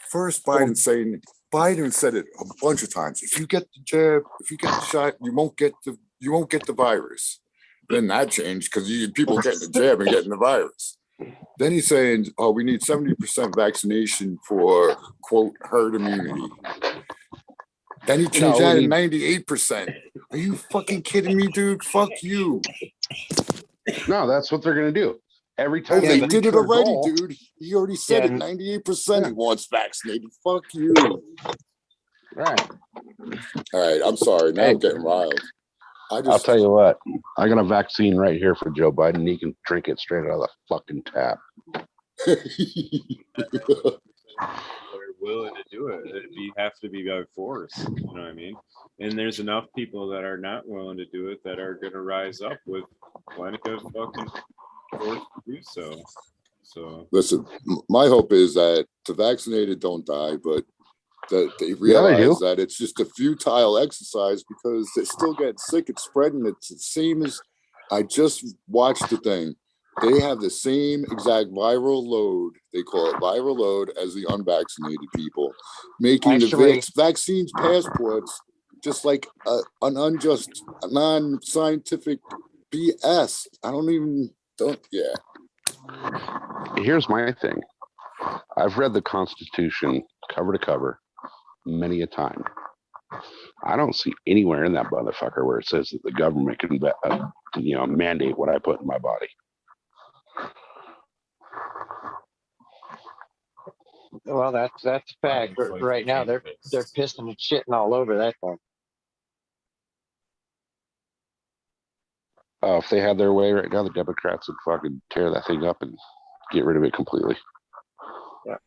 [SPEAKER 3] First, Biden said it a bunch of times. If you get the jab, if you get the shot, you won't get the virus. Then that changed because people getting the jab and getting the virus. Then he's saying, "Oh, we need 70% vaccination for quote herd immunity." Then he changed that to 98%. Are you fucking kidding me, dude? Fuck you.
[SPEAKER 7] No, that's what they're gonna do. Every time
[SPEAKER 3] they
[SPEAKER 7] reach
[SPEAKER 3] did it
[SPEAKER 7] their
[SPEAKER 3] already,
[SPEAKER 7] goal,
[SPEAKER 3] dude. He already said it. 98% he wants vaccinated. Fuck you.
[SPEAKER 7] Right.
[SPEAKER 3] All right, I'm sorry. Now I'm getting riled.
[SPEAKER 7] I'll tell you what. I got a vaccine right here for Joe Biden. He can drink it straight out of the fucking tap.
[SPEAKER 2] They're willing to do it. You have to be by force. You know what I mean? And there's enough people that are not willing to do it that are going to rise up with plenty of fucking force to do so. So
[SPEAKER 3] listen, my hope is that the vaccinated don't die, but that they realize that it's just a futile exercise because they're still getting sick. It's spreading. It's the same as I just watched the thing. They have the same exact viral load. They call it viral load as the unvaccinated people, making the vaccines passports just like an unjust, non-scientific BS.
[SPEAKER 7] Here's my thing. I've read the Constitution cover to cover many a time. I don't see anywhere in that motherfucker where it says that the government can, mandate what I put in my body.
[SPEAKER 4] Well, that's a fact. Right now, they're pissing and shitting all over that thing.
[SPEAKER 7] If they had their way right now, the Democrats would fucking tear that thing up and get rid of it completely.
[SPEAKER 4] Yeah.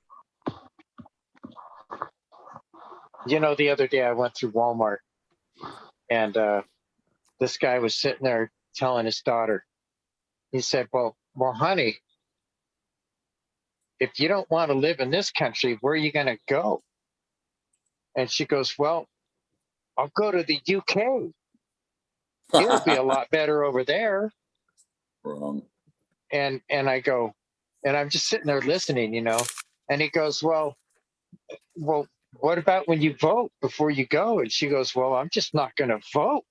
[SPEAKER 4] The other day I went through Walmart and this guy was sitting there telling his daughter, he said, well, honey, if you don't want to live in this country, where are you going to go? And she goes, well, I'll go to the UK. It'll be a lot better over there.
[SPEAKER 3] Wrong.
[SPEAKER 4] And I go, and I'm just sitting there listening, and he goes, well, what about when you vote before you go? And she goes, well, I'm just not going to vote,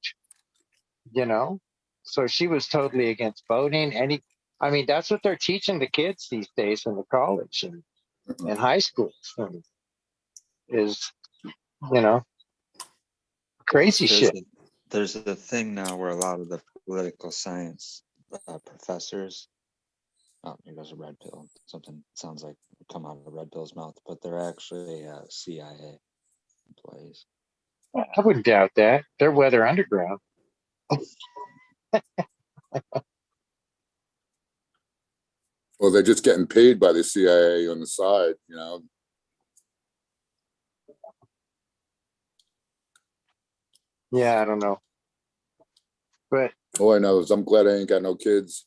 [SPEAKER 4] you know? So she was totally against voting. I mean, that's what they're teaching the kids these days in the college and high schools is, you know, crazy shit.
[SPEAKER 5] There's a thing now where a lot of the political science professors, oh, here goes a red pill. Something sounds like come out of a red pill's mouth, but they're actually CIA employees.
[SPEAKER 4] I wouldn't doubt that. They're Weather Underground.
[SPEAKER 3] Or they're just getting paid by the CIA on the side, you know.
[SPEAKER 4] Yeah, I don't know. But
[SPEAKER 3] All I know is I'm glad I ain't got no kids.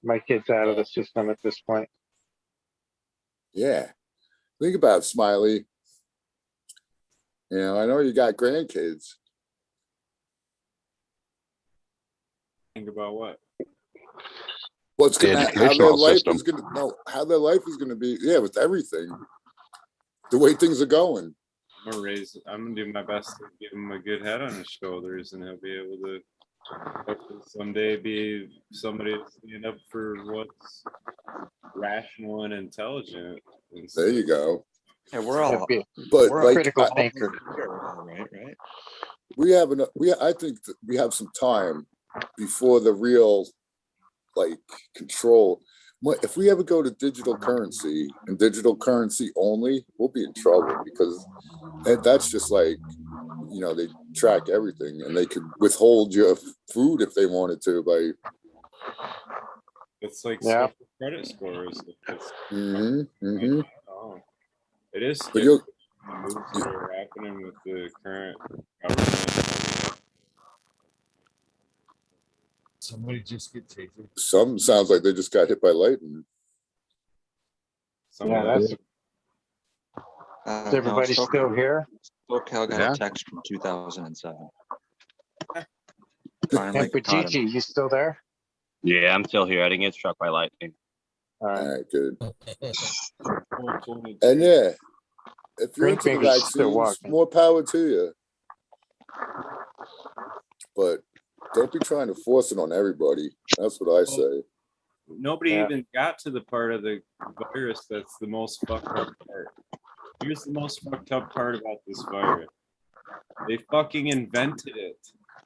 [SPEAKER 4] my kid's out of the system at this point.
[SPEAKER 3] Yeah. Think about it, Smiley. You know, I know you got grandkids.
[SPEAKER 2] Think about what?
[SPEAKER 3] What's
[SPEAKER 7] The
[SPEAKER 3] gonna how their
[SPEAKER 7] educational
[SPEAKER 3] life
[SPEAKER 7] system.
[SPEAKER 3] is gonna how their life is gonna be, yeah, with everything. The way things are going.
[SPEAKER 2] I'm gonna do my best to give him a good head on his shoulders, and he'll be able to hopefully someday be somebody to stand up for what's rational and intelligent.
[SPEAKER 3] There you go.
[SPEAKER 5] Yeah, we're all
[SPEAKER 3] But
[SPEAKER 5] we're
[SPEAKER 3] like
[SPEAKER 4] critical thinker.
[SPEAKER 5] Right?
[SPEAKER 3] we have I think that we have some time before the real like control. If we ever go to digital currency and digital currency only, we'll be in trouble because that's just like, you know, they track everything and they could withhold your food if they wanted to by.
[SPEAKER 2] It's like
[SPEAKER 4] Yeah.
[SPEAKER 2] social credit scores. It's, oh, it is
[SPEAKER 3] But
[SPEAKER 2] scary, the moves that are happening with the current government.
[SPEAKER 1] Somebody just get tasered.
[SPEAKER 3] Some sounds like they just got hit by lightning.
[SPEAKER 2] Some
[SPEAKER 4] Yeah,
[SPEAKER 2] of
[SPEAKER 4] that's. Is everybody still here?
[SPEAKER 5] SoCal got
[SPEAKER 7] Yeah.
[SPEAKER 5] a text from 2007.
[SPEAKER 4] And
[SPEAKER 5] Finally caught
[SPEAKER 4] Gigi,
[SPEAKER 5] him.
[SPEAKER 4] you still there?
[SPEAKER 8] Yeah, I'm still here. I didn't get struck by lightning.
[SPEAKER 4] All right.
[SPEAKER 3] All right, good.
[SPEAKER 2] 422.
[SPEAKER 3] And yeah, if you're
[SPEAKER 4] Green
[SPEAKER 3] into the
[SPEAKER 4] Finger's still
[SPEAKER 3] vaccines,
[SPEAKER 4] walking.
[SPEAKER 3] more power to you. But don't be trying to force it on everybody. That's what I say.
[SPEAKER 2] Nobody
[SPEAKER 4] Yeah.
[SPEAKER 2] even got to the part of the virus that's the most fucked up part. Here's the most fucked up part about this virus. They fucking invented it.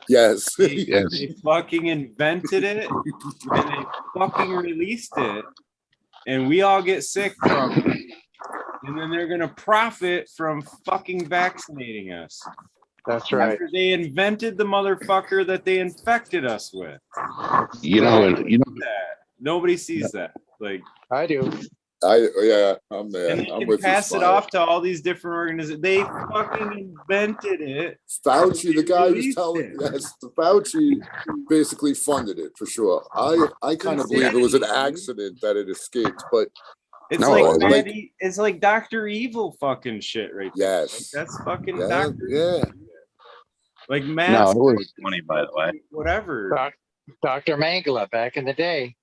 [SPEAKER 3] Yes.
[SPEAKER 2] They fucking invented it and they fucking released it. And we all get sick from it. And then they're gonna profit from fucking vaccinating us.
[SPEAKER 4] That's right.
[SPEAKER 2] After they invented the motherfucker that they infected us with.
[SPEAKER 7] You know, and you know,
[SPEAKER 2] Nobody sees that. Like
[SPEAKER 4] I do.
[SPEAKER 3] I'm there.
[SPEAKER 2] and they
[SPEAKER 3] I'm
[SPEAKER 2] can
[SPEAKER 3] with
[SPEAKER 2] pass
[SPEAKER 3] you,
[SPEAKER 2] it
[SPEAKER 3] Smiley.
[SPEAKER 2] off to all these different organizations. They fucking invented it.
[SPEAKER 3] Fauci, the guy who's
[SPEAKER 2] Released
[SPEAKER 3] telling
[SPEAKER 2] it.
[SPEAKER 3] yes, the Fauci basically funded it for sure. I kind of believe it was an accident that it escaped, but
[SPEAKER 2] It's
[SPEAKER 7] No,
[SPEAKER 2] like,
[SPEAKER 7] it wasn't.
[SPEAKER 2] it's like Dr. Evil fucking shit right there.
[SPEAKER 3] yes.
[SPEAKER 2] Like, that's fucking
[SPEAKER 3] Yeah,
[SPEAKER 2] Dr.
[SPEAKER 3] yeah.
[SPEAKER 2] Evil. Like
[SPEAKER 7] no,
[SPEAKER 2] mask,
[SPEAKER 7] it was
[SPEAKER 8] Funny, by the way.
[SPEAKER 2] whatever.
[SPEAKER 4] Dr. Mangala back in the day.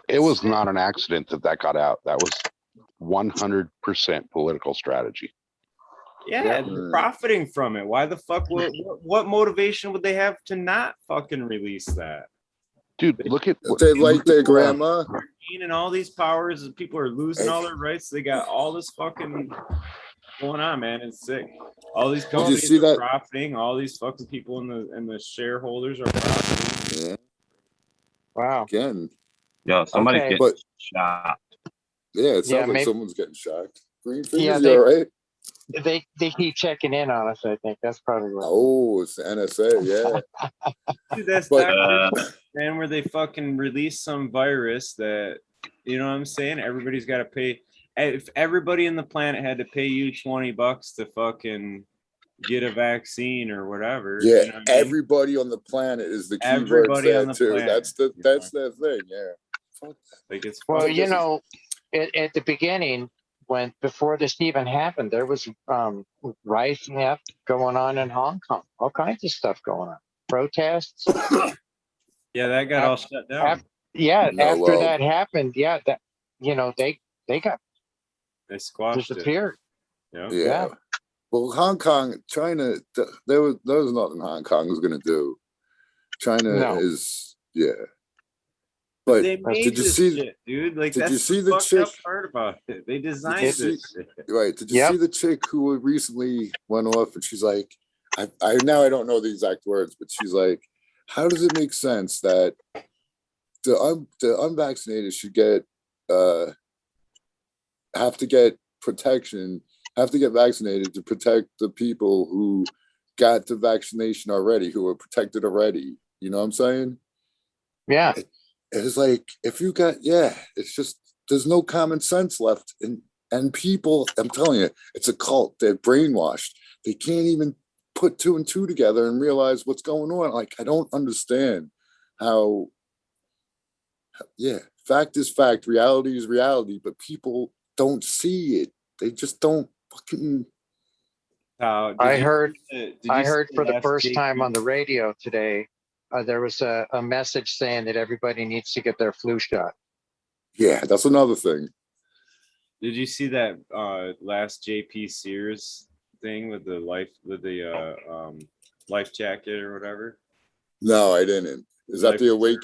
[SPEAKER 7] it was not an accident that got out. That was 100% political strategy.
[SPEAKER 2] Yeah, they're profiting from it. Why the fuck? What motivation would they have to not fucking release that?
[SPEAKER 7] Dude, look at what
[SPEAKER 3] They like their grandma.
[SPEAKER 2] And all these powers, people are losing all their rights. They got all this fucking going on, man. It's sick. All these companies
[SPEAKER 3] see
[SPEAKER 2] are
[SPEAKER 3] that?
[SPEAKER 2] profiting. All these fucking people in the shareholders are profiting.
[SPEAKER 3] Yeah,
[SPEAKER 4] Wow.
[SPEAKER 3] again.
[SPEAKER 8] Yo, somebody's
[SPEAKER 4] Okay.
[SPEAKER 8] getting
[SPEAKER 3] But
[SPEAKER 8] shot.
[SPEAKER 3] yeah, it sounds
[SPEAKER 4] Yeah,
[SPEAKER 3] like
[SPEAKER 4] maybe-
[SPEAKER 3] someone's getting shocked. Green
[SPEAKER 4] Yeah,
[SPEAKER 3] fingers,
[SPEAKER 4] they-
[SPEAKER 3] you all right?
[SPEAKER 4] They keep checking in on us, I think. That's probably what.
[SPEAKER 3] Oh, it's the NSA, yeah.
[SPEAKER 2] Dude, that's
[SPEAKER 3] But-
[SPEAKER 2] man, where they fucking release some virus that, you know what I'm saying? Everybody's got to pay. If everybody in the planet had to pay you $20 to fucking get a vaccine or whatever,
[SPEAKER 3] Yeah,
[SPEAKER 2] you know what I mean?
[SPEAKER 3] everybody on the planet is the key word
[SPEAKER 2] Everybody
[SPEAKER 3] there
[SPEAKER 2] on the
[SPEAKER 3] too.
[SPEAKER 2] planet,
[SPEAKER 3] That's their thing, yeah. Fuck that.
[SPEAKER 2] Like it's
[SPEAKER 4] Well,
[SPEAKER 2] fucking-
[SPEAKER 4] you know, at the beginning, before this even happened, there was riots going on in Hong Kong. All kinds of stuff going on. Protests.
[SPEAKER 2] yeah, that got all shut down.
[SPEAKER 4] Yeah,
[SPEAKER 3] No,
[SPEAKER 4] after
[SPEAKER 3] well-
[SPEAKER 4] that happened, yeah, that they got
[SPEAKER 2] They squashed it.
[SPEAKER 4] disappeared.
[SPEAKER 2] Yeah.
[SPEAKER 3] Yeah. Well, Hong Kong, China, there was nothing Hong Kong was gonna do. China
[SPEAKER 4] No.
[SPEAKER 3] is, yeah. But
[SPEAKER 2] They made
[SPEAKER 3] did you
[SPEAKER 2] this
[SPEAKER 3] see?
[SPEAKER 2] shit, dude. Like,
[SPEAKER 3] did you
[SPEAKER 2] that's
[SPEAKER 3] see
[SPEAKER 2] the
[SPEAKER 3] the
[SPEAKER 2] fucked
[SPEAKER 3] chick?
[SPEAKER 2] up part about it. They designed
[SPEAKER 3] you
[SPEAKER 2] this
[SPEAKER 3] see-
[SPEAKER 2] shit.
[SPEAKER 3] Right? Did you
[SPEAKER 4] Yep.
[SPEAKER 3] see the chick who recently went off and she's like, I now I don't know the exact words, but she's like, how does it make sense that the unvaccinated should get have to get protection, have to get vaccinated to protect the people who got the vaccination already, who are protected already. You know what I'm saying?
[SPEAKER 4] Yeah.
[SPEAKER 3] It's like if you got, yeah, it's just there's no common sense left, and people, I'm telling you, it's a cult. They're brainwashed. They can't even put two and two together and realize what's going on. Like, I don't understand how. Yeah, fact is fact, reality is reality, but people don't see it. They just don't fucking.
[SPEAKER 4] I heard for the
[SPEAKER 2] last
[SPEAKER 4] first time on
[SPEAKER 2] JP
[SPEAKER 4] the radio today, there was a message saying that everybody needs to get their flu shot.
[SPEAKER 3] Yeah, that's another thing.
[SPEAKER 2] Did you see that last JP Sears thing with the life jacket or whatever?
[SPEAKER 3] No, I didn't. Is that
[SPEAKER 2] Life
[SPEAKER 3] the awake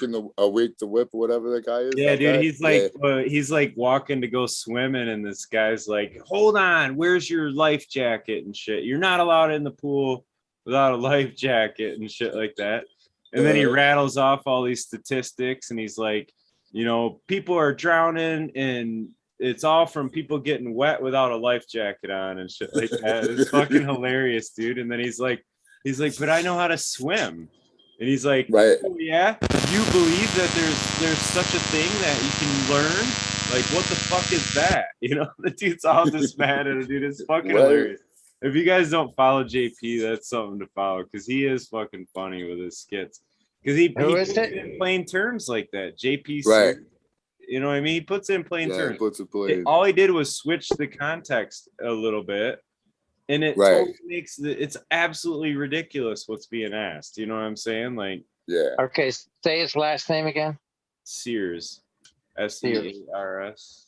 [SPEAKER 3] the whip or whatever that guy is?
[SPEAKER 2] Yeah,
[SPEAKER 3] that
[SPEAKER 2] dude,
[SPEAKER 3] guy?
[SPEAKER 2] he's like walking to go swimming, and this guy's like, "Hold on, where's your life jacket and shit? You're not allowed in the pool without a life jacket and shit like that." And then he rattles off all these statistics, and he's like, you know, people are drowning, and it's all from people getting wet without a life jacket on and shit like that. It's fucking hilarious, dude. And then he's like, but I know how to swim. And he's like,
[SPEAKER 3] right.
[SPEAKER 2] Oh yeah, you believe that there's such a thing that you can learn? Like, what the fuck is that? You know, the dude's all just mad at it, dude. It's fucking hilarious. If you guys don't follow JP, that's something to follow, because he is fucking funny with his skits. Because he puts it in plain terms like that. JP,
[SPEAKER 3] right?
[SPEAKER 2] You know what I mean? He puts it in plain terms.
[SPEAKER 3] Puts it plain.
[SPEAKER 2] All he did was switch the context a little bit. And it totally makes it's absolutely ridiculous what's being asked. You know what I'm saying? Like,
[SPEAKER 3] yeah.
[SPEAKER 4] Okay, say his last name again.
[SPEAKER 2] Sears. SEARS.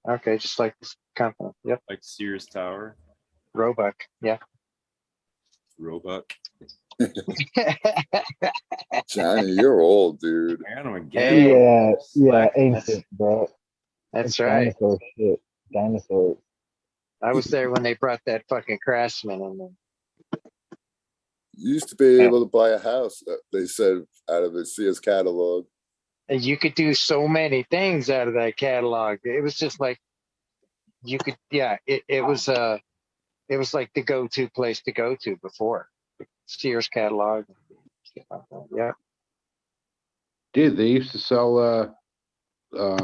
[SPEAKER 4] Okay, just like this company. Yep.
[SPEAKER 2] Like Sears Tower.
[SPEAKER 4] Roebuck. Yeah.
[SPEAKER 2] Roebuck.
[SPEAKER 3] Johnny, you're old, dude.
[SPEAKER 6] Yeah, ancient, bro.
[SPEAKER 4] That's right.
[SPEAKER 6] Dinosaur shit. Dinosaurs.
[SPEAKER 4] I was there when they brought that fucking Craftsman in there.
[SPEAKER 3] You used to be able to buy a house, they said, out of the Sears catalog.
[SPEAKER 4] And you could do so many things out of that catalog. It was just like you could, it was like the go-to place to go to before. Sears catalog. Yeah.
[SPEAKER 7] Dude, they used to sell I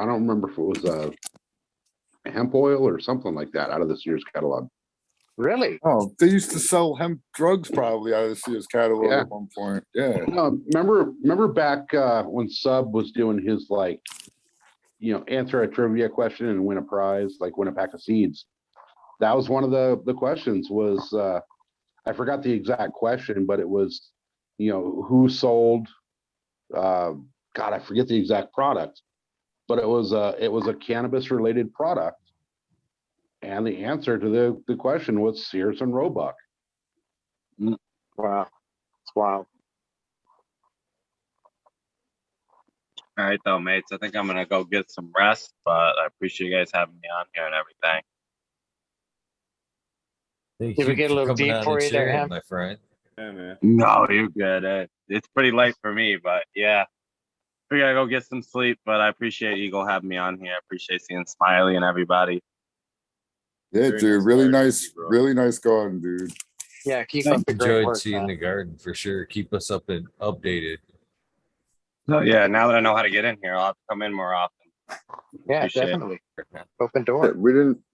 [SPEAKER 7] don't remember if it was hemp oil or something like that out of the Sears catalog.
[SPEAKER 4] Really?
[SPEAKER 3] Oh, they used to sell hemp drugs probably out of the Sears catalog at one point. Yeah.
[SPEAKER 7] No, remember back when Sub was doing his, like, you know, answer a trivia question and win a prize, like win a pack of seeds. That was one of the questions was, I forgot the exact question, but it was, you know, who sold, God, I forget the exact product, but it was a cannabis related product. And the answer to the question was Sears and Roebuck.
[SPEAKER 4] Wow. It's wild.
[SPEAKER 8] All right, though, mates. I think I'm gonna go get some rest, but I appreciate you guys having me on here and everything.
[SPEAKER 1] Thank
[SPEAKER 4] Did we
[SPEAKER 1] you
[SPEAKER 4] get a
[SPEAKER 1] for
[SPEAKER 4] little
[SPEAKER 1] coming
[SPEAKER 4] deep
[SPEAKER 1] on
[SPEAKER 4] for
[SPEAKER 1] and
[SPEAKER 4] you there,
[SPEAKER 1] sharing,
[SPEAKER 4] Hemp?
[SPEAKER 1] my friend.
[SPEAKER 2] Yeah, man.
[SPEAKER 8] No, you're good. It's pretty late for me, but yeah. We gotta go get some sleep, but I appreciate Eagle having me on here. I appreciate seeing Smiley and everybody.
[SPEAKER 3] Yeah,
[SPEAKER 2] Very
[SPEAKER 3] dude.
[SPEAKER 2] nice garden,
[SPEAKER 3] Really nice garden, dude.
[SPEAKER 4] Yeah, keep
[SPEAKER 1] I
[SPEAKER 4] up the great
[SPEAKER 1] enjoyed
[SPEAKER 4] work,
[SPEAKER 1] seeing
[SPEAKER 4] man.
[SPEAKER 1] the garden for sure. Keep us up and updated.
[SPEAKER 8] So yeah, now that I know how to get in here, I'll have to come in more often.
[SPEAKER 4] Yeah,
[SPEAKER 8] Appreciate it.
[SPEAKER 4] definitely. Open
[SPEAKER 3] Yeah,
[SPEAKER 4] door.
[SPEAKER 3] we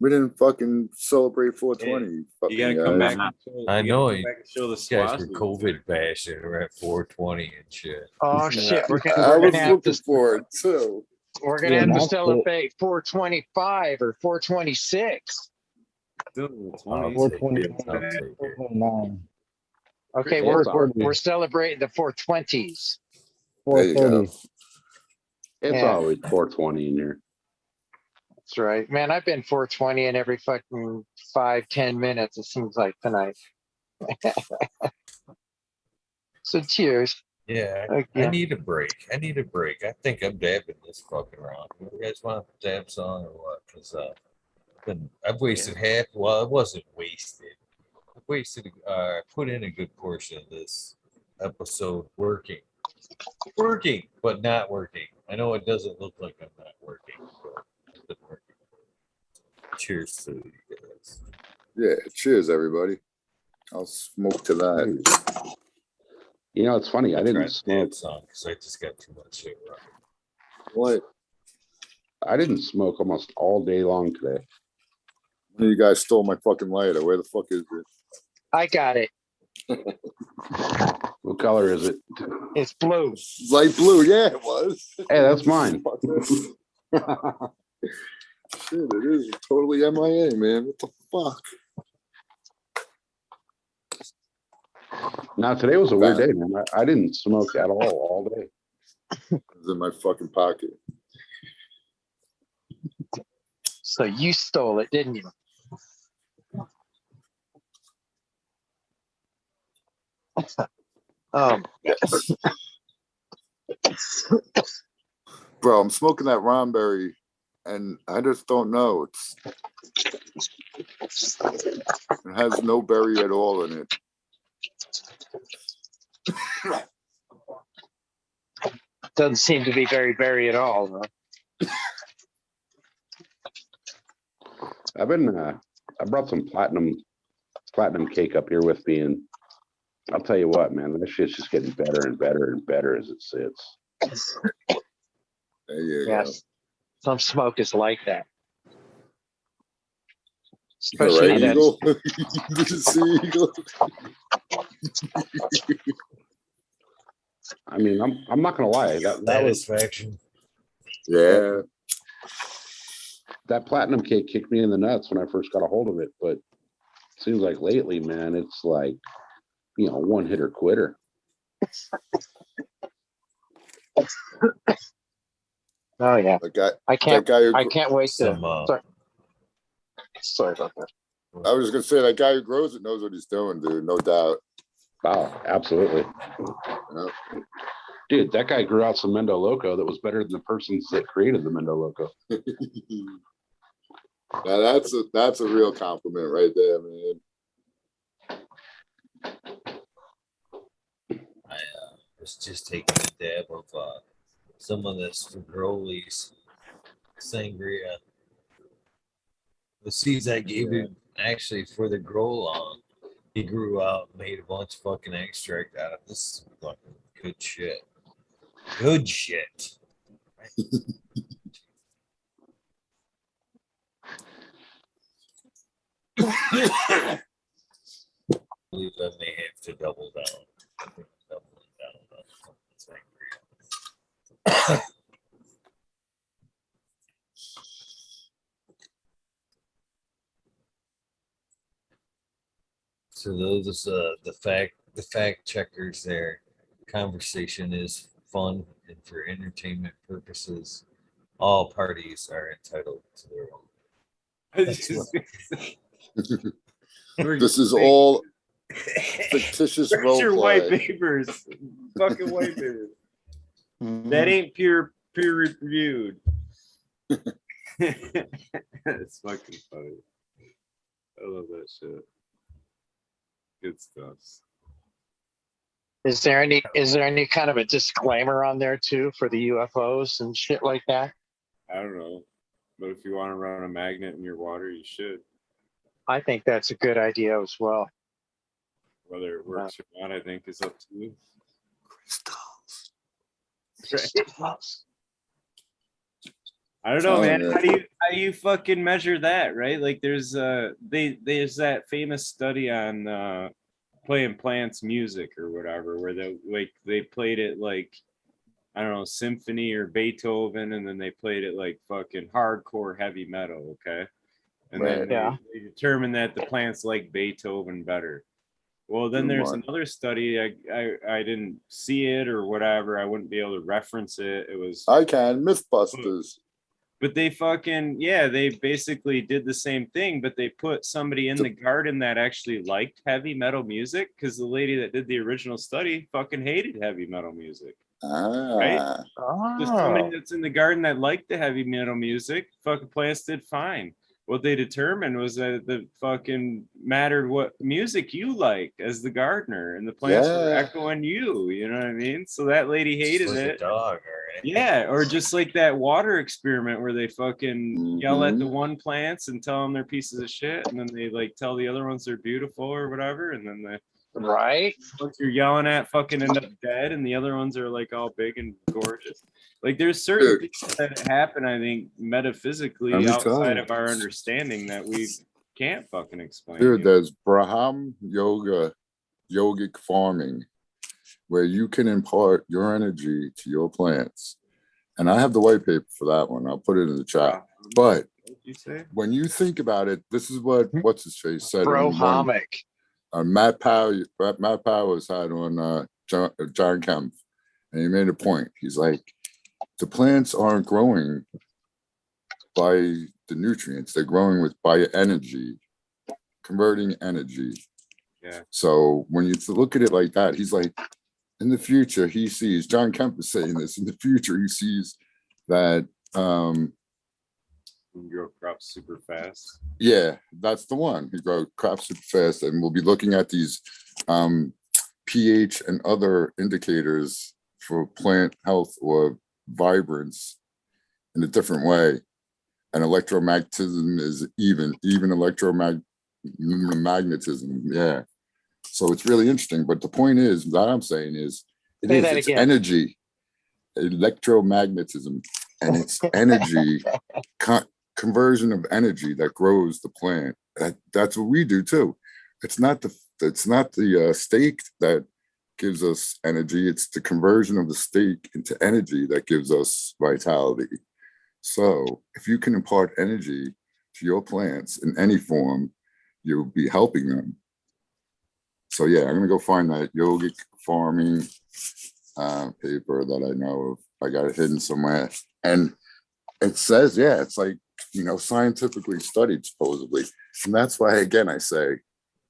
[SPEAKER 3] didn't fucking celebrate 420.
[SPEAKER 2] You gotta come back.
[SPEAKER 3] guys.
[SPEAKER 1] I know
[SPEAKER 2] You gotta show the
[SPEAKER 1] you guys
[SPEAKER 2] swastika.
[SPEAKER 1] were COVID bashing. We're at 420 and shit.
[SPEAKER 4] Oh shit, we're
[SPEAKER 3] I
[SPEAKER 4] gonna
[SPEAKER 3] was
[SPEAKER 4] have
[SPEAKER 3] looking
[SPEAKER 4] to
[SPEAKER 3] for it too.
[SPEAKER 4] we're gonna
[SPEAKER 6] Yeah,
[SPEAKER 4] have to
[SPEAKER 6] not
[SPEAKER 4] celebrate 425 or 426.
[SPEAKER 2] Still
[SPEAKER 1] I'll
[SPEAKER 2] 20s.
[SPEAKER 1] take
[SPEAKER 6] 420,
[SPEAKER 1] it. I'll take it.
[SPEAKER 6] 429,
[SPEAKER 4] Okay,
[SPEAKER 7] Four
[SPEAKER 4] we're
[SPEAKER 7] thirty.
[SPEAKER 4] celebrating the 420s.
[SPEAKER 3] There you go.
[SPEAKER 6] 430.
[SPEAKER 7] It's
[SPEAKER 4] Yeah.
[SPEAKER 7] always 420 in here.
[SPEAKER 4] That's right, man. I've been 420 in every fucking 5-10 minutes. It seems like tonight. So cheers.
[SPEAKER 1] Yeah, I
[SPEAKER 4] Again.
[SPEAKER 1] need a break. I need a break. I think I'm dabbing this fucking around. You guys want to dab song or what? Because I've wasted half. Well, it wasn't wasted. I've wasted. Put in a good portion of this episode working, but not working. I know it doesn't look like I'm not working, but it's been working. Cheers to you guys.
[SPEAKER 3] Yeah, cheers, everybody. I'll smoke to that.
[SPEAKER 7] You know, it's funny. I didn't
[SPEAKER 1] tried the
[SPEAKER 7] smoke.
[SPEAKER 1] dab song because I just got too much shit right.
[SPEAKER 3] What?
[SPEAKER 7] I didn't smoke almost all day long today.
[SPEAKER 3] One of you guys stole my fucking lighter. Where the fuck is it?
[SPEAKER 4] I got it.
[SPEAKER 7] What color is it?
[SPEAKER 4] It's blue.
[SPEAKER 3] Light blue. Yeah, it was.
[SPEAKER 7] Hey, that's mine.
[SPEAKER 3] Shit, it is totally MIA, man. What the fuck?
[SPEAKER 7] Now today was a weird day, man. I didn't smoke at all day.
[SPEAKER 3] It's in my fucking pocket.
[SPEAKER 4] So you stole it, didn't you?
[SPEAKER 3] Bro, I'm smoking that Ronberry, and I just don't know. It has no berry at all in it.
[SPEAKER 4] Doesn't seem to be very berry at all. Huh?
[SPEAKER 7] I brought some platinum cake up here with me, and I'll tell you what, man, this shit's just getting better and better and better as it sits.
[SPEAKER 3] There you
[SPEAKER 4] Yes. Some smoke is like that.
[SPEAKER 3] go.
[SPEAKER 4] Especially
[SPEAKER 3] Right,
[SPEAKER 4] that.
[SPEAKER 3] Eagle? Did you see Eagle?
[SPEAKER 7] I mean, I'm not gonna lie, that was
[SPEAKER 1] Satisfaction.
[SPEAKER 3] Yeah.
[SPEAKER 7] that platinum cake kicked me in the nuts when I first got a hold of it, but it seems like lately, man, it's like, you know, one hitter quitter.
[SPEAKER 4] Oh yeah.
[SPEAKER 3] That guy,
[SPEAKER 4] I can't.
[SPEAKER 3] that guy who,
[SPEAKER 4] I can't wait
[SPEAKER 1] Some,
[SPEAKER 4] to. Sorry about that.
[SPEAKER 3] I was just gonna say that guy who grows it knows what he's doing, dude. No doubt.
[SPEAKER 7] Oh, absolutely.
[SPEAKER 3] Yep.
[SPEAKER 7] Dude, that guy grew out some Mendo Loco that was better than the persons that created the Mendo Loco.
[SPEAKER 3] Now that's a real compliment right there, man.
[SPEAKER 1] I was just taking a dab of some of this Fagroli's sangria. The seeds I gave him actually for the grow long, he grew out and made a bunch of fucking extract out of this. Fucking good shit. Good shit. I believe I may have to double down. I think I'm doubling down on some sangria. So those the fact checkers there. Conversation is fun and for entertainment purposes. All parties are entitled to their own. That's what-
[SPEAKER 3] This is all fictitious
[SPEAKER 2] Where's
[SPEAKER 3] role
[SPEAKER 2] your white
[SPEAKER 3] play.
[SPEAKER 2] papers? Fucking white papers.
[SPEAKER 5] Mhm.
[SPEAKER 2] That ain't peer reviewed. It's fucking funny. I love that shit. Good stuff.
[SPEAKER 4] Is there any kind of a disclaimer on there too for the UFOs and shit like that?
[SPEAKER 2] I don't know. But if you want to run a magnet in your water, you should.
[SPEAKER 4] I think that's a good idea as well.
[SPEAKER 2] Whether it works or not, I think is up to you. I don't know,
[SPEAKER 3] Oh,
[SPEAKER 2] man.
[SPEAKER 3] yeah.
[SPEAKER 2] How do you fucking measure that, right? Like there's there's that famous study on playing plants music or whatever, where they played it like, I don't know, symphony or Beethoven, and then they played it like fucking hardcore heavy metal, okay? And then
[SPEAKER 4] Yeah.
[SPEAKER 2] they determined that the plants like Beethoven better. Well, then there's another study. I didn't see it or whatever. I wouldn't be able to reference it. It was,
[SPEAKER 3] I can Mythbusters.
[SPEAKER 2] But they fucking, yeah, they basically did the same thing, but they put somebody in the garden that actually liked heavy metal music, because the lady that did the original study fucking hated heavy metal music. Right?
[SPEAKER 3] Ah,
[SPEAKER 2] Just somebody
[SPEAKER 4] Oh,
[SPEAKER 2] that's in the garden that liked the heavy metal music, fucking plants did fine. What they determined was that the fucking mattered what music you like as the gardener, and the plants were
[SPEAKER 3] yeah.
[SPEAKER 2] echoing you. You know what I mean? So that lady
[SPEAKER 1] Just
[SPEAKER 2] hated
[SPEAKER 1] like a
[SPEAKER 2] it.
[SPEAKER 1] dog or anything.
[SPEAKER 2] Yeah, or just like that water experiment where they fucking yell at the
[SPEAKER 3] Mhm.
[SPEAKER 2] one plants and tell them they're pieces of shit, and then they like tell the other ones they're beautiful or whatever, and then the
[SPEAKER 4] right.
[SPEAKER 2] ones you're yelling at fucking end up dead, and the other ones are like all big and gorgeous. Like there's certain
[SPEAKER 3] Dude,
[SPEAKER 2] things that happen, I think,
[SPEAKER 3] let
[SPEAKER 2] metaphysically
[SPEAKER 3] me tell
[SPEAKER 2] outside
[SPEAKER 3] you.
[SPEAKER 2] of our understanding that we can't fucking explain.
[SPEAKER 3] Dude,
[SPEAKER 2] You know?
[SPEAKER 3] there's Braham yoga, yogic farming, where you can impart your energy to your plants. And I have the white paper for that one. I'll put it in the chat. But
[SPEAKER 2] What'd you say?
[SPEAKER 3] when you think about it, this is what what's his face said on one
[SPEAKER 4] Brohamic.
[SPEAKER 3] Matt Powers had on John Kemp, and he made a point. He's like, the plants aren't growing by the nutrients; they're growing by energy, converting energy.
[SPEAKER 2] Yeah.
[SPEAKER 3] So when you look at it like that, he's like, in the future, he sees, John Kemp is saying this, in the future, he sees that,
[SPEAKER 2] You grow crops super fast.
[SPEAKER 3] yeah, that's the one. He grows crops super fast, and we'll be looking at these pH and other indicators for plant health or vibrance in a different way. And electromagnetism is even electromagnetism. Yeah. So it's really interesting. But the point is, that I'm saying is,
[SPEAKER 4] Say that
[SPEAKER 3] it's
[SPEAKER 4] again.
[SPEAKER 3] energy, electromagnetism, and it's energy, conversion of energy that grows the plant. That's what we do too. It's not the steak that gives us energy. It's the conversion of the steak into energy that gives us vitality. So if you can impart energy to your plants in any form, you'll be helping them. So yeah, I'm gonna go find that yogic farming paper that I know of. I got it hidden somewhere, and it says, yeah, it's like, scientifically studied supposedly, and that's why again I say,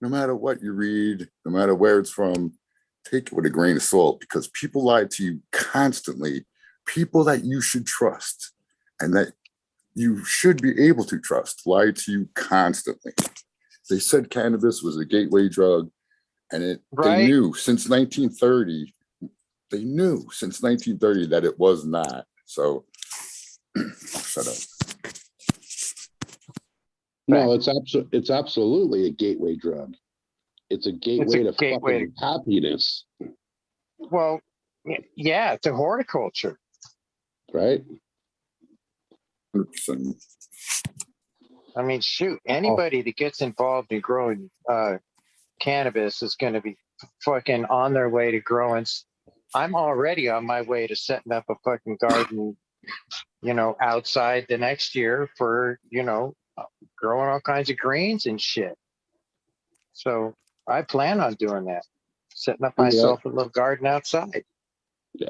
[SPEAKER 3] no matter what you read, no matter where it's from, take it with a grain of salt, because people lie to you constantly. People that you should trust and that you should be able to trust lie to you constantly. They said cannabis was a gateway drug, and they
[SPEAKER 4] Right.
[SPEAKER 3] knew since 1930. They knew since 1930 that it was not. So, shut up.
[SPEAKER 7] No, it's absolutely a gateway drug. It's a gateway to
[SPEAKER 4] gateway
[SPEAKER 7] fucking happiness,
[SPEAKER 4] Well, yeah, to horticulture.
[SPEAKER 7] right?
[SPEAKER 3] 100%.
[SPEAKER 4] I mean, shoot, anybody that gets involved in growing cannabis is going to be fucking on their way to growing. I'm already on my way to setting up a fucking garden, outside the next year for, growing all kinds of greens and shit. So I plan on doing that, setting up myself a little garden outside.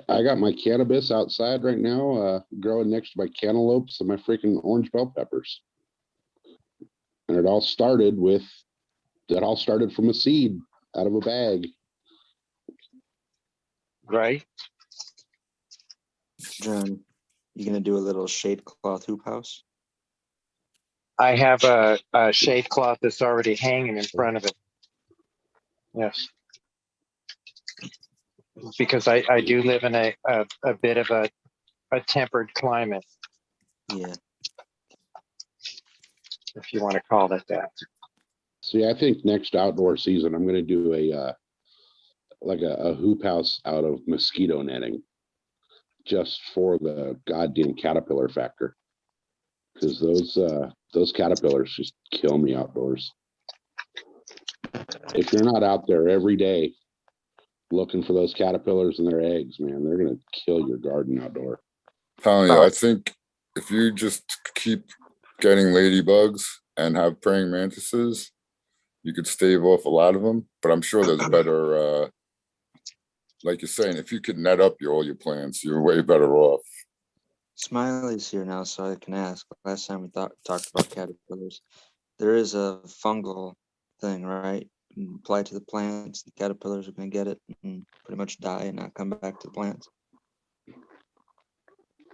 [SPEAKER 7] I got my cannabis outside right now, growing next to my cantaloupes and my freaking orange bell peppers. And it all started from a seed out of a bag.
[SPEAKER 4] Right.
[SPEAKER 5] John, you gonna do a little shade cloth hoop house?
[SPEAKER 4] I have a shade cloth that's already hanging in front of it. Yes. Because I do live in a bit of a tempered climate,
[SPEAKER 5] Yeah.
[SPEAKER 4] if you want to call it that.
[SPEAKER 7] See, I think next outdoor season, I'm going to do a hoop house out of mosquito netting, just for the goddamn caterpillar factor. Because those caterpillars just kill me outdoors. If you're not out there every day looking for those caterpillars and their eggs, man, they're going to kill your garden outdoor.
[SPEAKER 3] Telling you, I think if you just keep getting ladybugs and have praying mantises, you could stave off a lot of them. But I'm sure there's better, like you're saying, if you could net up all your plants, you're way better off.
[SPEAKER 5] Smiley's here now, so I can ask. Last time we talked about caterpillars. There is a fungal thing, right? You can apply to the plants. The caterpillars are going to get it and pretty much die and not come back to the plants.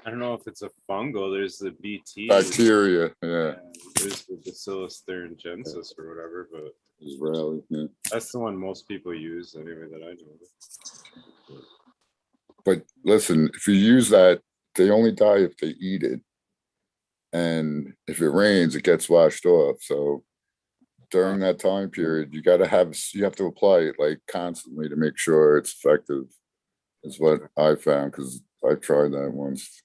[SPEAKER 2] I don't know if it's a fungal. There's the BT.
[SPEAKER 3] Bacteria, yeah.
[SPEAKER 2] There's the Bacillus thuringiensis or whatever, but
[SPEAKER 3] Israeli, yeah.
[SPEAKER 2] that's the one most people use anyway that I know.
[SPEAKER 3] But listen, if you use that, they only die if they eat it. And if it rains, it gets washed off. So during that time period, you have to apply it like constantly to make sure it's effective, is what I found, because I tried that once.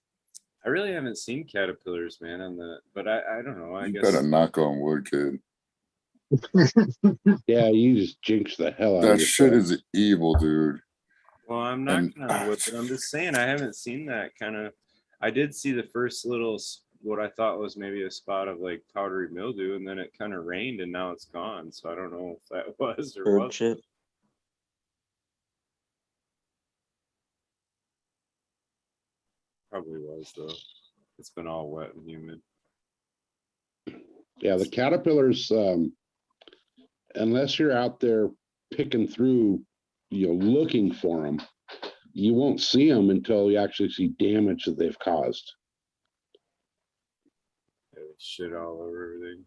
[SPEAKER 2] I really haven't seen caterpillars, man, on the, but I don't know. I
[SPEAKER 3] You
[SPEAKER 2] guess
[SPEAKER 3] better knock on wood, kid.
[SPEAKER 7] Yeah, you just jinx the hell out of
[SPEAKER 3] That shit
[SPEAKER 7] yourself.
[SPEAKER 3] is evil, dude.
[SPEAKER 2] well, I'm not gonna wood, but I'm just saying I haven't seen that kind of. I did see the first little what I thought was maybe a spot of like powdery mildew, and then it kind of rained, and now it's gone. So I don't know if that was or
[SPEAKER 5] Bird
[SPEAKER 2] was.
[SPEAKER 5] shit.
[SPEAKER 2] Probably was though. It's been all wet and humid.
[SPEAKER 7] Yeah, the caterpillars, unless you're out there picking through, looking for them, you won't see them until you actually see damage that they've caused.
[SPEAKER 2] Yeah, shit all over everything.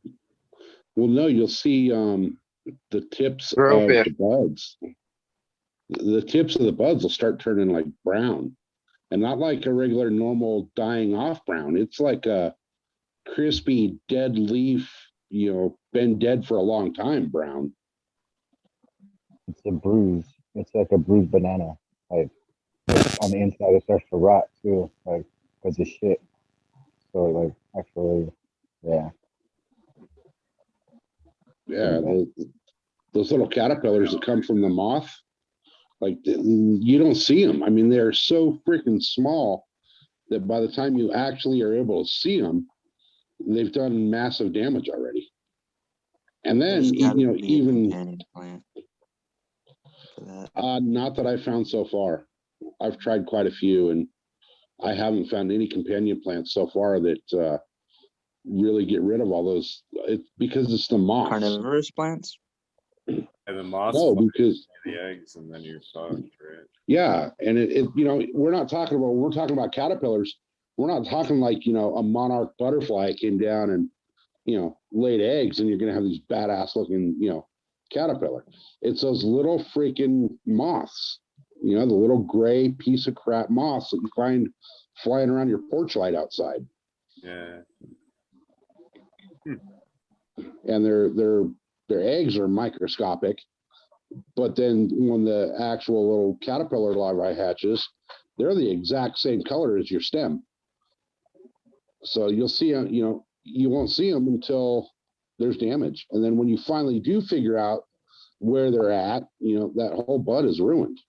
[SPEAKER 7] Well, no, you'll see the tips
[SPEAKER 4] Grow
[SPEAKER 7] of
[SPEAKER 4] bit.
[SPEAKER 7] the buds. The tips of the buds will start turning like brown, and not like a regular normal dying off brown. It's like a crispy dead leaf, been dead for a long time brown.
[SPEAKER 6] It's a bruise. It's like a bruised banana. Like on the inside, it starts to rot too, like because of shit. So like actually, yeah.
[SPEAKER 7] Yeah, those little caterpillars that come from the moth, like you don't see them. I mean, they're so freaking small that by the time you actually are able to see them, they've done massive damage already. And then,
[SPEAKER 5] There's gotta be a
[SPEAKER 7] even
[SPEAKER 5] companion plant for that.
[SPEAKER 7] not that I've found so far. I've tried quite a few, and I haven't found any companion plants so far that really get rid of all those. It's because it's the moths.
[SPEAKER 5] Carnivorous plants?
[SPEAKER 2] And the moths
[SPEAKER 7] No,
[SPEAKER 2] fly
[SPEAKER 7] because
[SPEAKER 2] the eggs, and then you're fucked, right?
[SPEAKER 7] yeah, and we're not talking about, when we're talking about caterpillars, we're not talking like, a monarch butterfly came down and, laid eggs and you're going to have these badass looking, caterpillar. It's those little freaking moths, the little gray piece of crap moths that you find flying around your porch light outside.
[SPEAKER 2] Yeah.
[SPEAKER 7] And their eggs are microscopic. But then when the actual little caterpillar larvae hatches, they're the exact same color as your stem. So you'll see them, you won't see them until there's damage. And then when you finally do figure out where they're at, that whole bud is ruined.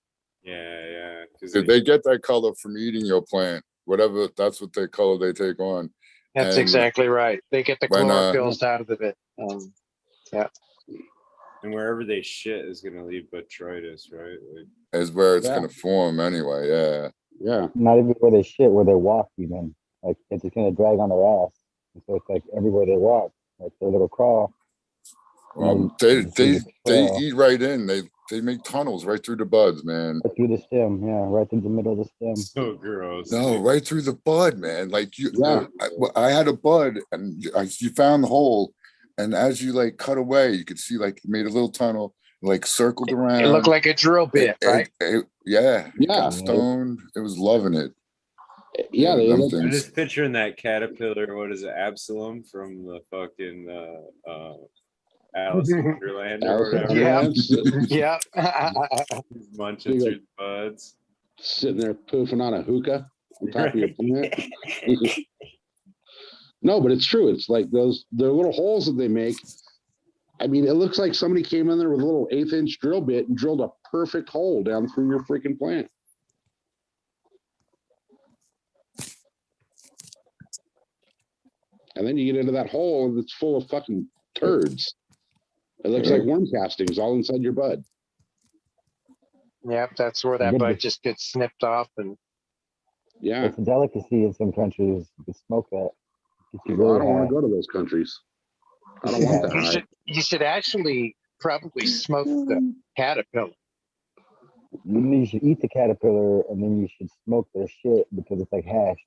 [SPEAKER 2] Yeah. Because
[SPEAKER 3] They get that color from eating your plant, whatever. That's what the color they take on.
[SPEAKER 4] That's
[SPEAKER 3] And
[SPEAKER 4] exactly right. They get the
[SPEAKER 3] when,
[SPEAKER 4] chlorophylls out of it. Yeah.
[SPEAKER 2] and wherever they shit is gonna leave botrytis, right? Like,
[SPEAKER 3] is where it's
[SPEAKER 7] Yeah.
[SPEAKER 3] gonna form anyway. Yeah.
[SPEAKER 7] Yeah.
[SPEAKER 6] Not even where they shit, where they walk even. Like it's just gonna drag on their ass. And so it's like everywhere they walk, like their little crawl.
[SPEAKER 3] They eat right in. They make tunnels right through the buds, man.
[SPEAKER 6] Right through the stem, yeah, right through the middle of the stem.
[SPEAKER 2] so gross.
[SPEAKER 3] No,
[SPEAKER 2] dude.
[SPEAKER 3] right through the bud, man. Like
[SPEAKER 7] Yeah.
[SPEAKER 3] I had a bud, and you found the hole, and as you like cut away, you could see like it made a little tunnel, like circled around.
[SPEAKER 4] It looked like a drill bit, right?
[SPEAKER 3] Yeah.
[SPEAKER 7] Yeah.
[SPEAKER 3] Got stoned. It was loving it.
[SPEAKER 7] Yeah, they
[SPEAKER 3] them
[SPEAKER 7] look,
[SPEAKER 2] I'm
[SPEAKER 3] things.
[SPEAKER 2] just picturing that caterpillar. What is it, Absalom from the fucking Alice in Wonderland or
[SPEAKER 7] Alice in
[SPEAKER 2] whatever?
[SPEAKER 4] Yeah.
[SPEAKER 7] Wonderland,
[SPEAKER 4] Yeah.
[SPEAKER 2] He's munching through the buds.
[SPEAKER 7] sitting there poofing on a hookah on top of your plant. No, but it's true. It's like their little holes that they make. I mean, it looks like somebody came in there with a little 1/8-inch drill bit and drilled a perfect hole down through your freaking plant. And then you get into that hole and it's full of fucking turds. It looks like worm castings all inside your bud.
[SPEAKER 4] Yep, that's where that bud just gets snipped off and
[SPEAKER 7] Yeah.
[SPEAKER 6] It's a delicacy in some countries. You can smoke that. Gets you
[SPEAKER 7] Well, I
[SPEAKER 6] really
[SPEAKER 7] don't want
[SPEAKER 6] high.
[SPEAKER 7] to go to those countries. I don't want that
[SPEAKER 4] You
[SPEAKER 7] high.
[SPEAKER 4] should actually probably smoke the caterpillar.
[SPEAKER 6] You should eat the caterpillar and then you should smoke their shit because it's like hash.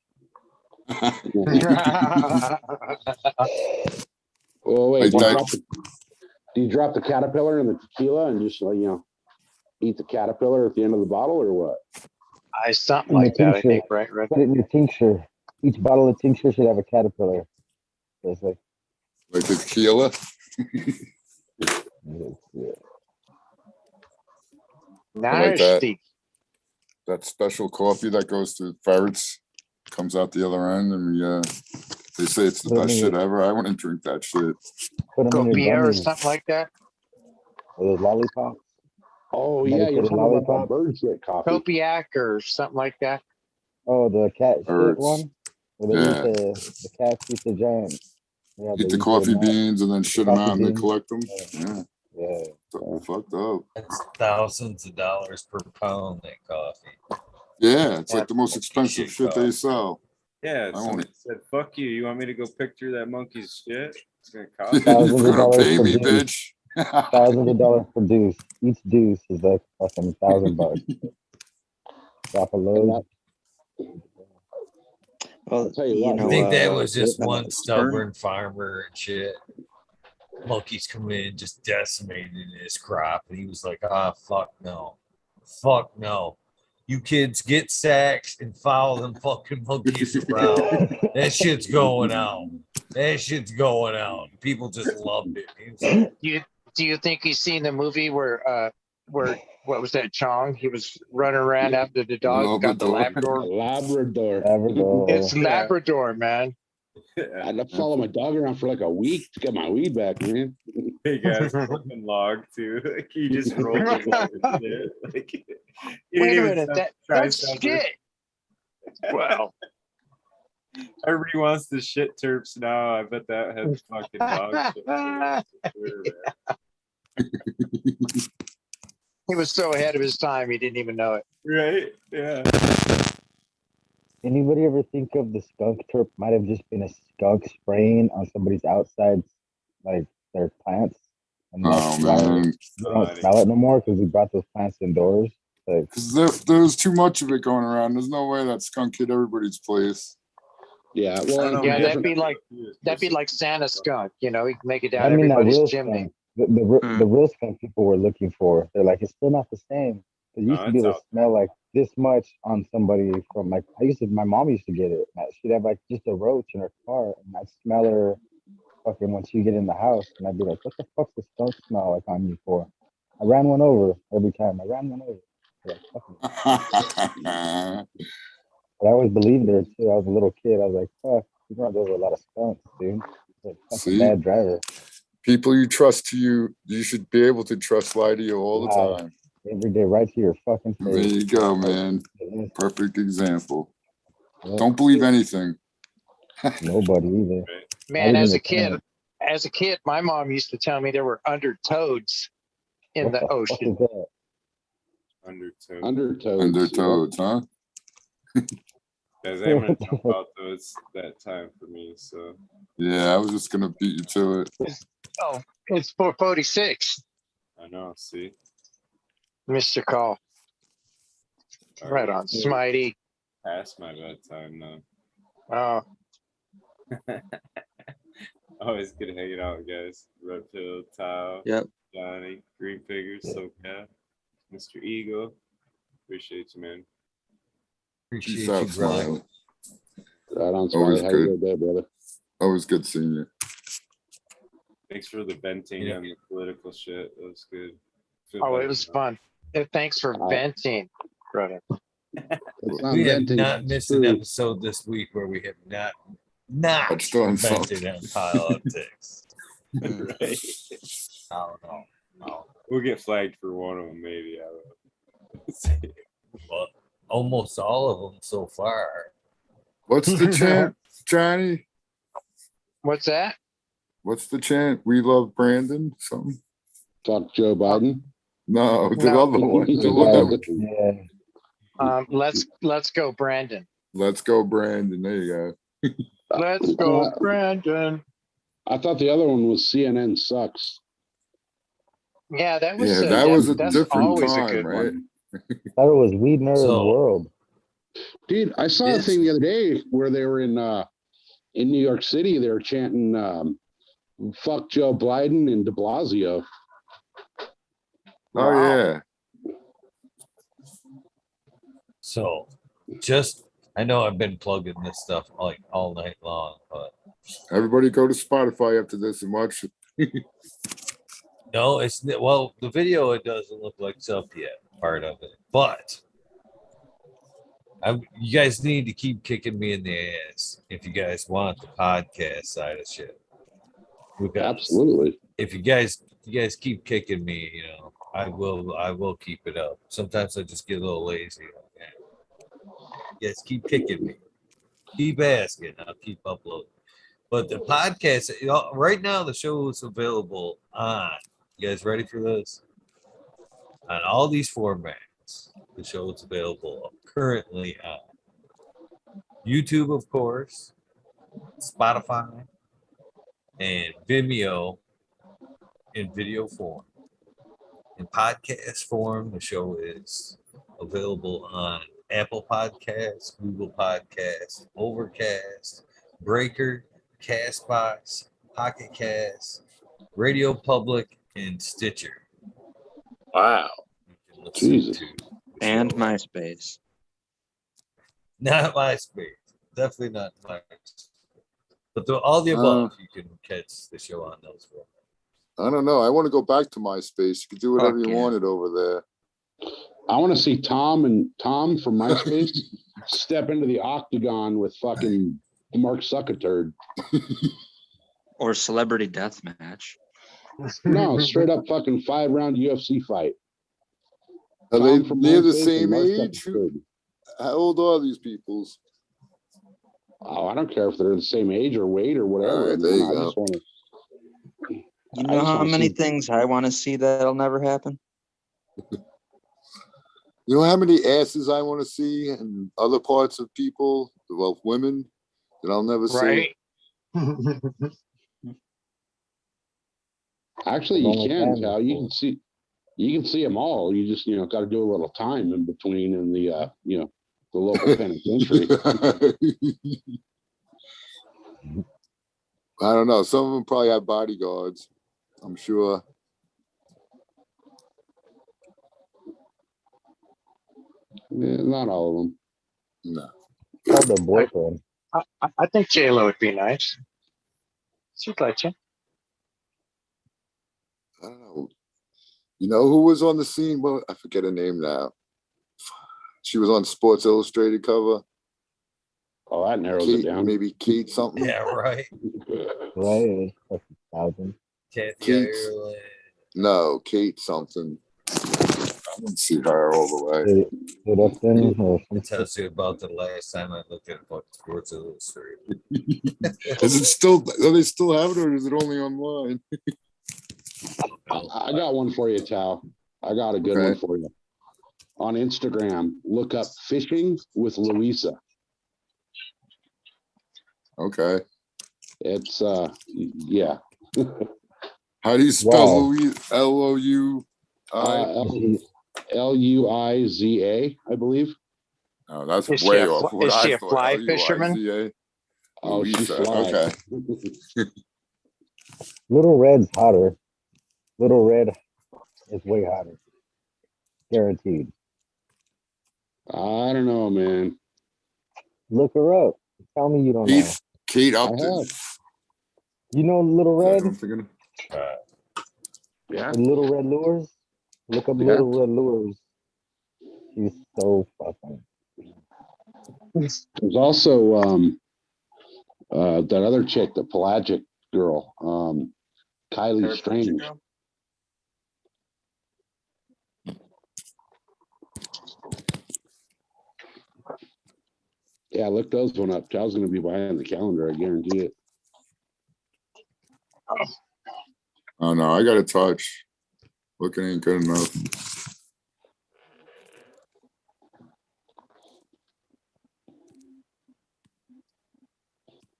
[SPEAKER 7] Oh wait,
[SPEAKER 3] Like
[SPEAKER 7] do you drop the caterpillar in the tequila and just eat the caterpillar at the end of the bottle or what?
[SPEAKER 4] Something
[SPEAKER 6] In the
[SPEAKER 4] like that, I
[SPEAKER 6] tincture.
[SPEAKER 4] think, right?
[SPEAKER 6] Put it in your tincture. Each bottle of tincture should have a caterpillar. So it's like,
[SPEAKER 3] Like the tequila.
[SPEAKER 6] yeah.
[SPEAKER 3] like that.
[SPEAKER 4] Nasty.
[SPEAKER 3] That special coffee that goes to ferrets comes out the other end, and they say it's the
[SPEAKER 6] Put 'em
[SPEAKER 3] best
[SPEAKER 6] in
[SPEAKER 3] shit
[SPEAKER 6] your-
[SPEAKER 3] ever. I wouldn't drink that shit.
[SPEAKER 6] Put them in your
[SPEAKER 4] Copia or
[SPEAKER 6] gummies.
[SPEAKER 4] something like that.
[SPEAKER 6] Or those lollipops.
[SPEAKER 7] Oh yeah, you're
[SPEAKER 6] Medicated
[SPEAKER 7] talking about that
[SPEAKER 6] lollipop?
[SPEAKER 7] bird shit coffee.
[SPEAKER 4] Copiac or something like that.
[SPEAKER 6] Oh, the cat shit
[SPEAKER 3] Birds.
[SPEAKER 6] one? Where they
[SPEAKER 3] Yeah.
[SPEAKER 6] eat the cats eat the giant. Yeah,
[SPEAKER 3] Eat
[SPEAKER 6] they
[SPEAKER 3] the coffee
[SPEAKER 6] nut.
[SPEAKER 3] beans and then shit them
[SPEAKER 6] coffee
[SPEAKER 3] out and they
[SPEAKER 6] beans.
[SPEAKER 3] collect them.
[SPEAKER 6] Yeah.
[SPEAKER 3] Yeah.
[SPEAKER 6] Yeah.
[SPEAKER 3] Fucked up.
[SPEAKER 1] That's thousands of dollars per pound, that coffee.
[SPEAKER 3] Yeah, it's like
[SPEAKER 1] That's
[SPEAKER 3] the most
[SPEAKER 1] monkey
[SPEAKER 3] expensive shit they
[SPEAKER 1] coffee.
[SPEAKER 3] sell.
[SPEAKER 2] Yeah,
[SPEAKER 3] I
[SPEAKER 2] somebody
[SPEAKER 3] won't-
[SPEAKER 2] said, "Fuck you. You want me to go pick through that monkey's shit? It's gonna cost
[SPEAKER 3] You're
[SPEAKER 2] me."
[SPEAKER 6] Thousands of
[SPEAKER 3] gonna
[SPEAKER 6] dollars
[SPEAKER 3] pay
[SPEAKER 6] per
[SPEAKER 3] me,
[SPEAKER 6] deuce.
[SPEAKER 3] bitch.
[SPEAKER 6] Thousands of dollars per deuce. Each deuce is like fucking $1,000. Drop a load.
[SPEAKER 5] Well,
[SPEAKER 7] tell you
[SPEAKER 5] you
[SPEAKER 7] what,
[SPEAKER 1] I
[SPEAKER 5] know,
[SPEAKER 1] think that was just
[SPEAKER 5] with,
[SPEAKER 1] one
[SPEAKER 5] sperm-
[SPEAKER 1] stubborn farmer and shit. Monkeys come in, just decimating his crop, and he was like, "Ah, fuck no, fuck no. You kids get sacks and follow them fucking monkeys around. That shit's going out. That shit's going out." And people just loved it. He was like,
[SPEAKER 4] Do you think he's seen the movie where what was that, Chong? He was running around after the dog, got the Labrador.
[SPEAKER 7] Labrador.
[SPEAKER 6] Labrador.
[SPEAKER 4] It's Labrador, man.
[SPEAKER 7] I had to follow my dog around for like a week to get my weed back, man.
[SPEAKER 2] Big ass fucking log too. Like he just rolled his log and shit. Like, he
[SPEAKER 4] Wait
[SPEAKER 2] didn't
[SPEAKER 4] a
[SPEAKER 2] even
[SPEAKER 4] minute,
[SPEAKER 2] try
[SPEAKER 4] that's
[SPEAKER 2] something.
[SPEAKER 4] shit. Wow.
[SPEAKER 2] Everybody wants the shit terps now. I bet that had fucking dog shit. For sure,
[SPEAKER 4] He was so ahead of his time, he didn't even know it.
[SPEAKER 2] right? Yeah.
[SPEAKER 6] Anybody ever think of the skunk terp might have just been a skunk spraying on somebody's outside, like their plants? And
[SPEAKER 3] Oh
[SPEAKER 6] that's why
[SPEAKER 3] man,
[SPEAKER 6] they don't smell it no more because we brought those plants indoors. Like,
[SPEAKER 3] because there's too much of it going around. There's no way that skunk hit everybody's place.
[SPEAKER 7] Yeah, well,
[SPEAKER 2] I don't know,
[SPEAKER 4] Yeah,
[SPEAKER 2] man.
[SPEAKER 4] that'd be like Santa skunk, you know, he can make it down
[SPEAKER 6] I mean, that
[SPEAKER 4] everybody's
[SPEAKER 6] real
[SPEAKER 4] chimney.
[SPEAKER 6] skunk, the real skunk people were looking for. They're like, it's still not the same. It used
[SPEAKER 2] No,
[SPEAKER 6] to be
[SPEAKER 2] it's
[SPEAKER 6] able to
[SPEAKER 2] out.
[SPEAKER 6] smell like this much on somebody from like, my mom used to get it. She'd have like just a roach in her car and I'd smell her fucking when she get in the house and I'd be like, what the fuck's the skunk smell like on you for? I ran one over every time. I ran one over. Like, fucking. But I always believed her too. I was a little kid. I was like, fuck, you run over a lot of skunks, dude. Like, fucking
[SPEAKER 3] See?
[SPEAKER 6] bad driver.
[SPEAKER 3] People you trust to you, you should be able to trust lie to you all the
[SPEAKER 6] Wow.
[SPEAKER 3] time.
[SPEAKER 6] Every day, right to your fucking face.
[SPEAKER 3] There you go, man.
[SPEAKER 6] Yeah,
[SPEAKER 3] Perfect example.
[SPEAKER 6] yeah.
[SPEAKER 3] Don't believe anything.
[SPEAKER 6] Nobody either.
[SPEAKER 4] Man,
[SPEAKER 6] Not
[SPEAKER 4] as
[SPEAKER 6] even
[SPEAKER 4] a kid, my mom used to tell me there were undertoads in
[SPEAKER 6] What
[SPEAKER 4] the
[SPEAKER 6] fuck
[SPEAKER 4] ocean.
[SPEAKER 6] is that?
[SPEAKER 2] Undertow.
[SPEAKER 7] undertoads.
[SPEAKER 3] Under toads, huh?
[SPEAKER 2] Guys, I'm gonna jump out though. It's that time for me. So
[SPEAKER 3] Yeah, I was just gonna beat you to it.
[SPEAKER 4] Oh, it's 446,
[SPEAKER 2] I know. See.
[SPEAKER 4] Mr. Call. Right on, Smitey.
[SPEAKER 2] Past my bedtime now.
[SPEAKER 4] Oh,
[SPEAKER 2] Always good hanging out, guys. Red Pill, Tao,
[SPEAKER 5] Yep.
[SPEAKER 2] Johnny, Green Figures, SoCal, Mr. Eagle. Appreciate you, man.
[SPEAKER 1] "Appreciate
[SPEAKER 3] Peace
[SPEAKER 1] you,
[SPEAKER 3] out,
[SPEAKER 1] brother."
[SPEAKER 3] Smiley.
[SPEAKER 7] Right on,
[SPEAKER 3] Always
[SPEAKER 7] Smiley. Have a
[SPEAKER 3] good.
[SPEAKER 7] good day, brother.
[SPEAKER 3] Always good seeing you.
[SPEAKER 2] Thanks for the venting
[SPEAKER 1] Yeah.
[SPEAKER 2] on the political shit. That was good.
[SPEAKER 4] oh, it was fun. Thanks for venting, brother.
[SPEAKER 7] It's not
[SPEAKER 1] We have
[SPEAKER 7] venting,
[SPEAKER 1] not
[SPEAKER 7] it's
[SPEAKER 1] missed an
[SPEAKER 7] true.
[SPEAKER 1] episode this week where we have not
[SPEAKER 3] Touched on
[SPEAKER 1] vented on politics.
[SPEAKER 2] Right.
[SPEAKER 1] I don't know. No.
[SPEAKER 2] We'll get flagged for one of them, maybe. I don't know.
[SPEAKER 1] But almost all of them so far.
[SPEAKER 3] What's the chant, Johnny?
[SPEAKER 4] What's that?
[SPEAKER 3] What's the chant? We love Brandon? Something?
[SPEAKER 7] Talk Joe Biden.
[SPEAKER 3] No, the
[SPEAKER 4] No.
[SPEAKER 3] other one. The one that
[SPEAKER 6] Yeah.
[SPEAKER 4] Let's go, Brandon.
[SPEAKER 3] Let's go, Brandon. There you go.
[SPEAKER 4] Let's go, Brandon.
[SPEAKER 7] I thought the other one was CNN sucks.
[SPEAKER 4] Yeah, that was
[SPEAKER 3] Yeah, that was a
[SPEAKER 4] that's
[SPEAKER 3] different
[SPEAKER 4] always a
[SPEAKER 3] time,
[SPEAKER 4] good
[SPEAKER 3] right?
[SPEAKER 4] one.
[SPEAKER 6] Thought it was Weed Nerd
[SPEAKER 1] So-
[SPEAKER 6] World.
[SPEAKER 7] Dude, I saw a
[SPEAKER 1] It's-
[SPEAKER 7] thing the other day where they were in New York City. They were chanting "fuck Joe Biden" and De Blasio.
[SPEAKER 3] Oh yeah.
[SPEAKER 1] So, just I know I've been plugging this stuff like all night long, but
[SPEAKER 3] Everybody go to Spotify after this and watch it.
[SPEAKER 1] no, it's well, the video it doesn't look like it's up yet, part of it, but you guys need to keep kicking me in the ass if you guys want the podcast side of shit. Because
[SPEAKER 7] Absolutely.
[SPEAKER 1] if you guys keep kicking me, you know, I will keep it up. Sometimes I just get a little lazy. You guys keep kicking me. Keep asking. I'll keep uploading. But the podcast, you know, right now the show is available on. You guys ready for this? On all these formats, the show is available currently on YouTube, of course, Spotify, and Vimeo in video form. In podcast form, the show is available on Apple Podcasts, Google Podcasts, Overcast, Breaker, Castbox, Pocket Cast, Radio Public, and Stitcher.
[SPEAKER 2] Wow.
[SPEAKER 1] You can listen
[SPEAKER 7] Jesus.
[SPEAKER 1] to the
[SPEAKER 5] And
[SPEAKER 1] show.
[SPEAKER 5] MySpace.
[SPEAKER 1] Not MySpace. Definitely not MySpace. But all the above, you can catch the show on those formats.
[SPEAKER 3] I don't know. I want to go back to MySpace. You can do whatever
[SPEAKER 5] Fuck
[SPEAKER 3] you
[SPEAKER 5] yeah.
[SPEAKER 3] wanted over there.
[SPEAKER 7] I want to see Tom from MySpace step into the octagon with fucking Mark Zuckerberg.
[SPEAKER 5] Or Celebrity Deathmatch.
[SPEAKER 7] No, straight up fucking 5-round UFC fight.
[SPEAKER 3] Are
[SPEAKER 7] Tom
[SPEAKER 3] they
[SPEAKER 7] from
[SPEAKER 3] near the
[SPEAKER 7] MySpace and
[SPEAKER 3] same
[SPEAKER 7] Mark
[SPEAKER 3] age?
[SPEAKER 7] Zuckerberg.
[SPEAKER 3] How old are these peoples?
[SPEAKER 7] Oh, I don't care if they're the same age or weight or whatever.
[SPEAKER 3] All right, there you
[SPEAKER 7] I
[SPEAKER 3] go.
[SPEAKER 7] just want to.
[SPEAKER 5] You know how many things I want to see that'll never happen?
[SPEAKER 3] You know how many asses I want to see in other parts of people, well, women, that I'll never see?
[SPEAKER 4] Right.
[SPEAKER 7] Actually, you
[SPEAKER 6] Only
[SPEAKER 7] can,
[SPEAKER 6] family
[SPEAKER 7] Cal. You
[SPEAKER 6] food.
[SPEAKER 7] can see them all. You just got to do a little time in between in the the local penitentiary.
[SPEAKER 3] I don't know. Some of them probably have bodyguards. I'm sure.
[SPEAKER 7] Yeah, not all of them.
[SPEAKER 3] No.
[SPEAKER 6] Called their boyfriend.
[SPEAKER 4] I think J-Lo would be nice. She'd let you.
[SPEAKER 3] I don't know. You know who was on the scene? Well, I forget her name now. She was on Sports Illustrated cover.
[SPEAKER 7] Oh, that narrows
[SPEAKER 3] Kate,
[SPEAKER 7] it down.
[SPEAKER 3] maybe Kate something.
[SPEAKER 1] Yeah, right.
[SPEAKER 6] Right? It was $1,000.
[SPEAKER 1] Kathy
[SPEAKER 3] Keats.
[SPEAKER 1] Ireland.
[SPEAKER 3] No, Kate something. I didn't see her all the way.
[SPEAKER 6] It up in or
[SPEAKER 1] It
[SPEAKER 6] something.
[SPEAKER 1] tells you about the last time I looked at Sports Illustrated.
[SPEAKER 3] Is it still? Do they still have it, or is it only online?
[SPEAKER 7] I got one for you, Tal. I got a good
[SPEAKER 3] Okay.
[SPEAKER 7] one for you. On Instagram, look up Fishing with Louisa.
[SPEAKER 3] Okay.
[SPEAKER 7] It's yeah.
[SPEAKER 3] How do you spell
[SPEAKER 6] Wow.
[SPEAKER 3] Louis? L-O-U-I?
[SPEAKER 7] Luiza, I believe.
[SPEAKER 3] Oh, that's
[SPEAKER 4] Is she
[SPEAKER 3] way
[SPEAKER 4] a
[SPEAKER 3] off.
[SPEAKER 4] fl-
[SPEAKER 3] What
[SPEAKER 4] is
[SPEAKER 3] I
[SPEAKER 4] she a
[SPEAKER 3] thought.
[SPEAKER 4] fly fisherman?
[SPEAKER 3] L-U-I-Z-A.
[SPEAKER 7] Oh, she's
[SPEAKER 3] Louisa.
[SPEAKER 7] fly.
[SPEAKER 3] Okay.
[SPEAKER 6] Little Red's hotter. Little Red is way hotter. Guaranteed.
[SPEAKER 7] I don't know, man.
[SPEAKER 6] Look her up. Tell me you don't know.
[SPEAKER 3] Kate
[SPEAKER 7] I
[SPEAKER 3] Upton.
[SPEAKER 7] have.
[SPEAKER 6] You know Little
[SPEAKER 3] Is that
[SPEAKER 6] Red?
[SPEAKER 3] who I'm thinking of?
[SPEAKER 7] Yeah.
[SPEAKER 6] The Little Red Lures? Look up
[SPEAKER 7] Yeah.
[SPEAKER 6] Little Red Lures. She's so fucking.
[SPEAKER 7] There's also that other chick, the pelagic girl, Kylie Strange. Yeah, look those one up. Cal's gonna be behind the calendar, I guarantee it.
[SPEAKER 3] Oh no, I got a touch. Looking ain't good enough.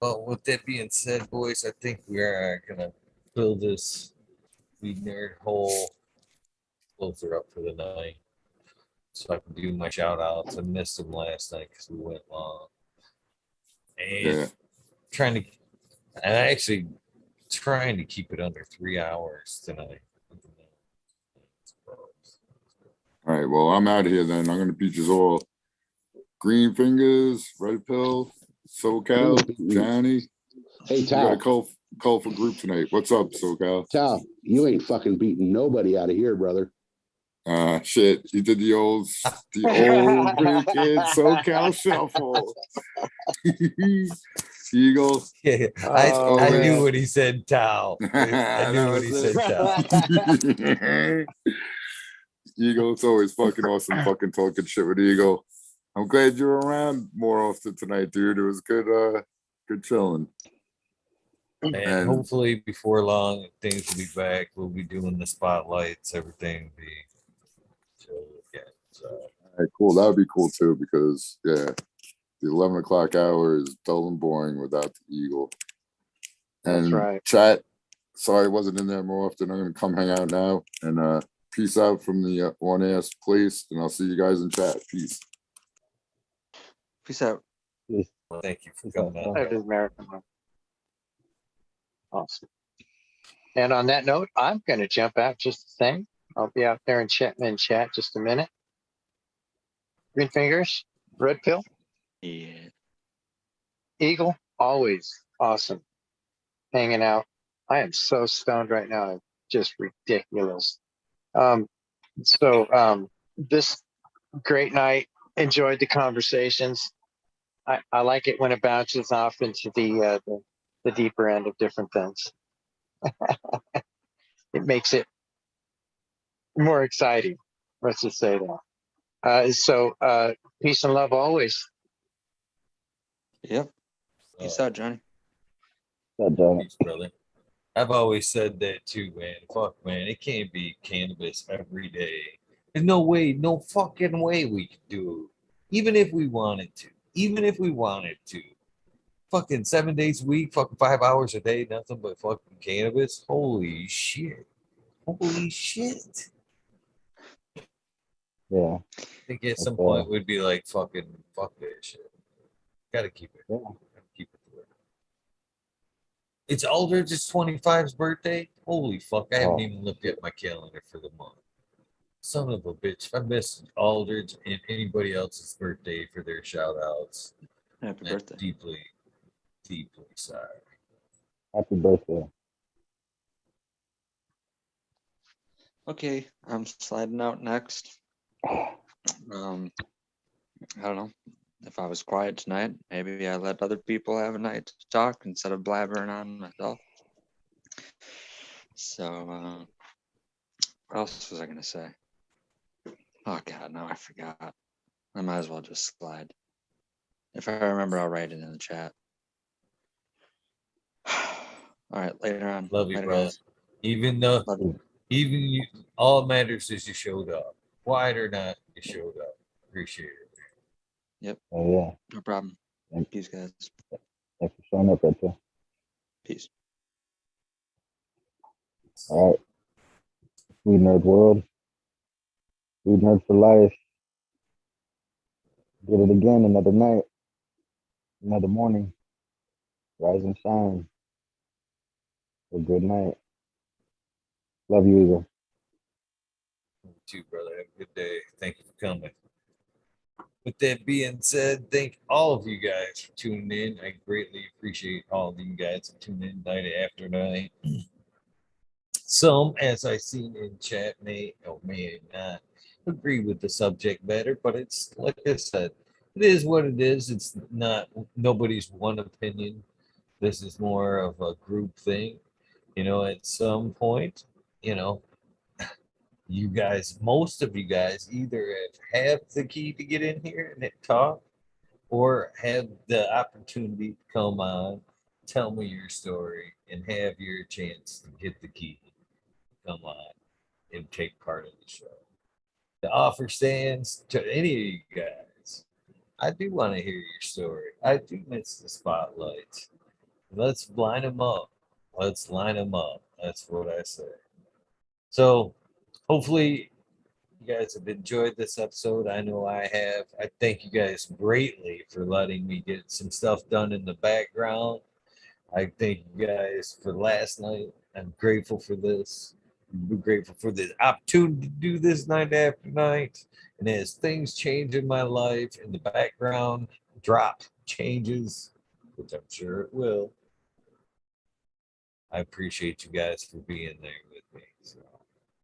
[SPEAKER 1] Well, with that being said, boys, I think we are gonna fill this weed nerd hole, close her up for the night, so I can do my shout outs. I missed them last night because we went long. And
[SPEAKER 3] Yeah.
[SPEAKER 1] trying to, and I actually trying to keep it under 3 hours tonight.
[SPEAKER 3] All right. Well, I'm out of here then. I'm gonna beat you all. Green Fingers, Red Pill, SoCal, Johnny.
[SPEAKER 7] Hey,
[SPEAKER 3] We got a
[SPEAKER 7] Tal.
[SPEAKER 3] call for group tonight. What's up, SoCal?
[SPEAKER 7] Tal, you ain't fucking beating nobody out of here, brother.
[SPEAKER 3] Shit. You did the old big kid SoCal shuffle. Eagle.
[SPEAKER 1] Yeah,
[SPEAKER 4] Oh,
[SPEAKER 1] I
[SPEAKER 4] man.
[SPEAKER 1] knew what he said, Tao. I
[SPEAKER 3] That
[SPEAKER 1] knew what
[SPEAKER 3] was
[SPEAKER 1] he said,
[SPEAKER 3] it.
[SPEAKER 1] Tao.
[SPEAKER 3] Eagle, it's always fucking awesome fucking talking shit with Eagle. I'm glad you're around more often tonight, dude. It was good chilling.
[SPEAKER 1] And
[SPEAKER 3] And
[SPEAKER 1] hopefully before long things will be back. We'll be doing the spotlights, everything will be chill again. So
[SPEAKER 3] all right, cool. That would be cool too, because yeah, the 11 o'clock hour is dull and boring without the Eagle.
[SPEAKER 4] That's
[SPEAKER 3] And
[SPEAKER 4] right.
[SPEAKER 3] chat, sorry I wasn't in there more often. I'm gonna come hang out now. And peace out from the one ass place, and I'll see you guys in chat. Peace.
[SPEAKER 5] Peace out.
[SPEAKER 1] thank you for
[SPEAKER 6] Peace out,
[SPEAKER 1] coming
[SPEAKER 6] bro.
[SPEAKER 1] out.
[SPEAKER 4] That is American. Awesome. And on that note, I'm going to jump out just the same. I'll be out there in chat just a minute. Green Fingers, Red Pill,
[SPEAKER 5] Yeah.
[SPEAKER 4] Eagle, always awesome hanging out. I am so stoned right now. Just ridiculous. So this great night. Enjoyed the conversations. I like it when it bounces off into the deeper end of different things. It makes it more exciting. Let's just say that. So peace and love always.
[SPEAKER 5] Yep. Peace out, Johnny.
[SPEAKER 6] That Johnny.
[SPEAKER 1] Peace, brother. I've always said that too, man. Fuck, man. It can't be cannabis every day. There's no way, no fucking way we could do it. Even if we wanted to. Even if we wanted to. Fucking 7 days a week, fucking 5 hours a day, nothing but fucking cannabis. Holy shit. Holy shit.
[SPEAKER 6] Yeah.
[SPEAKER 1] I think at some
[SPEAKER 6] Okay.
[SPEAKER 1] point we'd be like, fucking, fuck that shit. Gotta keep it.
[SPEAKER 6] Yeah.
[SPEAKER 1] Gotta keep it to it. It's Aldridge's 25's birthday. Holy fuck. I haven't
[SPEAKER 6] Oh.
[SPEAKER 1] even looked at my calendar for the month. Son of a bitch. I missed Aldridge and anybody else's birthday for their shout outs.
[SPEAKER 5] Happy
[SPEAKER 1] I'm
[SPEAKER 5] birthday.
[SPEAKER 1] deeply, deeply sorry.
[SPEAKER 6] Happy birthday.
[SPEAKER 5] Okay, I'm sliding out next. I don't know. If I was quiet tonight, maybe I let other people have a night to talk instead of blabbering on myself. So, what else was I gonna say? Oh God, now I forgot. I might as well just slide. If I remember, I'll write it in the chat. All right, later on.
[SPEAKER 1] Love you,
[SPEAKER 5] Later,
[SPEAKER 1] brother.
[SPEAKER 5] guys.
[SPEAKER 1] Even though,
[SPEAKER 5] Love you.
[SPEAKER 1] even you, all that matters is you showed up. Quiet or not, you showed up. Appreciate it.
[SPEAKER 6] Oh yeah.
[SPEAKER 5] No problem.
[SPEAKER 6] Thank-
[SPEAKER 5] Peace, guys.
[SPEAKER 6] Thanks for showing up, Red Pill.
[SPEAKER 5] Peace.
[SPEAKER 6] All right. Weed Nerd World. Weed Nerd for life. Did it again another night. Another morning. Rise and shine. A good night. Love you, Eagle.
[SPEAKER 1] You too, brother. Have a good day. Thank you for coming. With that being said, thank all of you guys for tuning in. I greatly appreciate all of you guys that tune in night after night. Some, as I seen in chat, may or may not agree with the subject matter, but it's like I said, it is what it is. It's not nobody's one opinion. This is more of a group thing. You know, at some point, you know, you guys, most of you guys either have the key to get in here and talk or have the opportunity to come on, tell me your story, and have your chance to get the key. Come on and take part in the show. The offer stands to any of you guys. I do want to hear your story. I do miss the spotlights. Let's line them up. Let's line them up. That's what I say. So hopefully you guys have enjoyed this episode. I know I have. I thank you guys greatly for letting me get some stuff done in the background. I thank you guys for last night. I'm grateful for this. I'm grateful for the opportunity to do this night after night. And as things change in my life and the background drop changes, which I'm sure it will, I appreciate you guys for being there with me. So,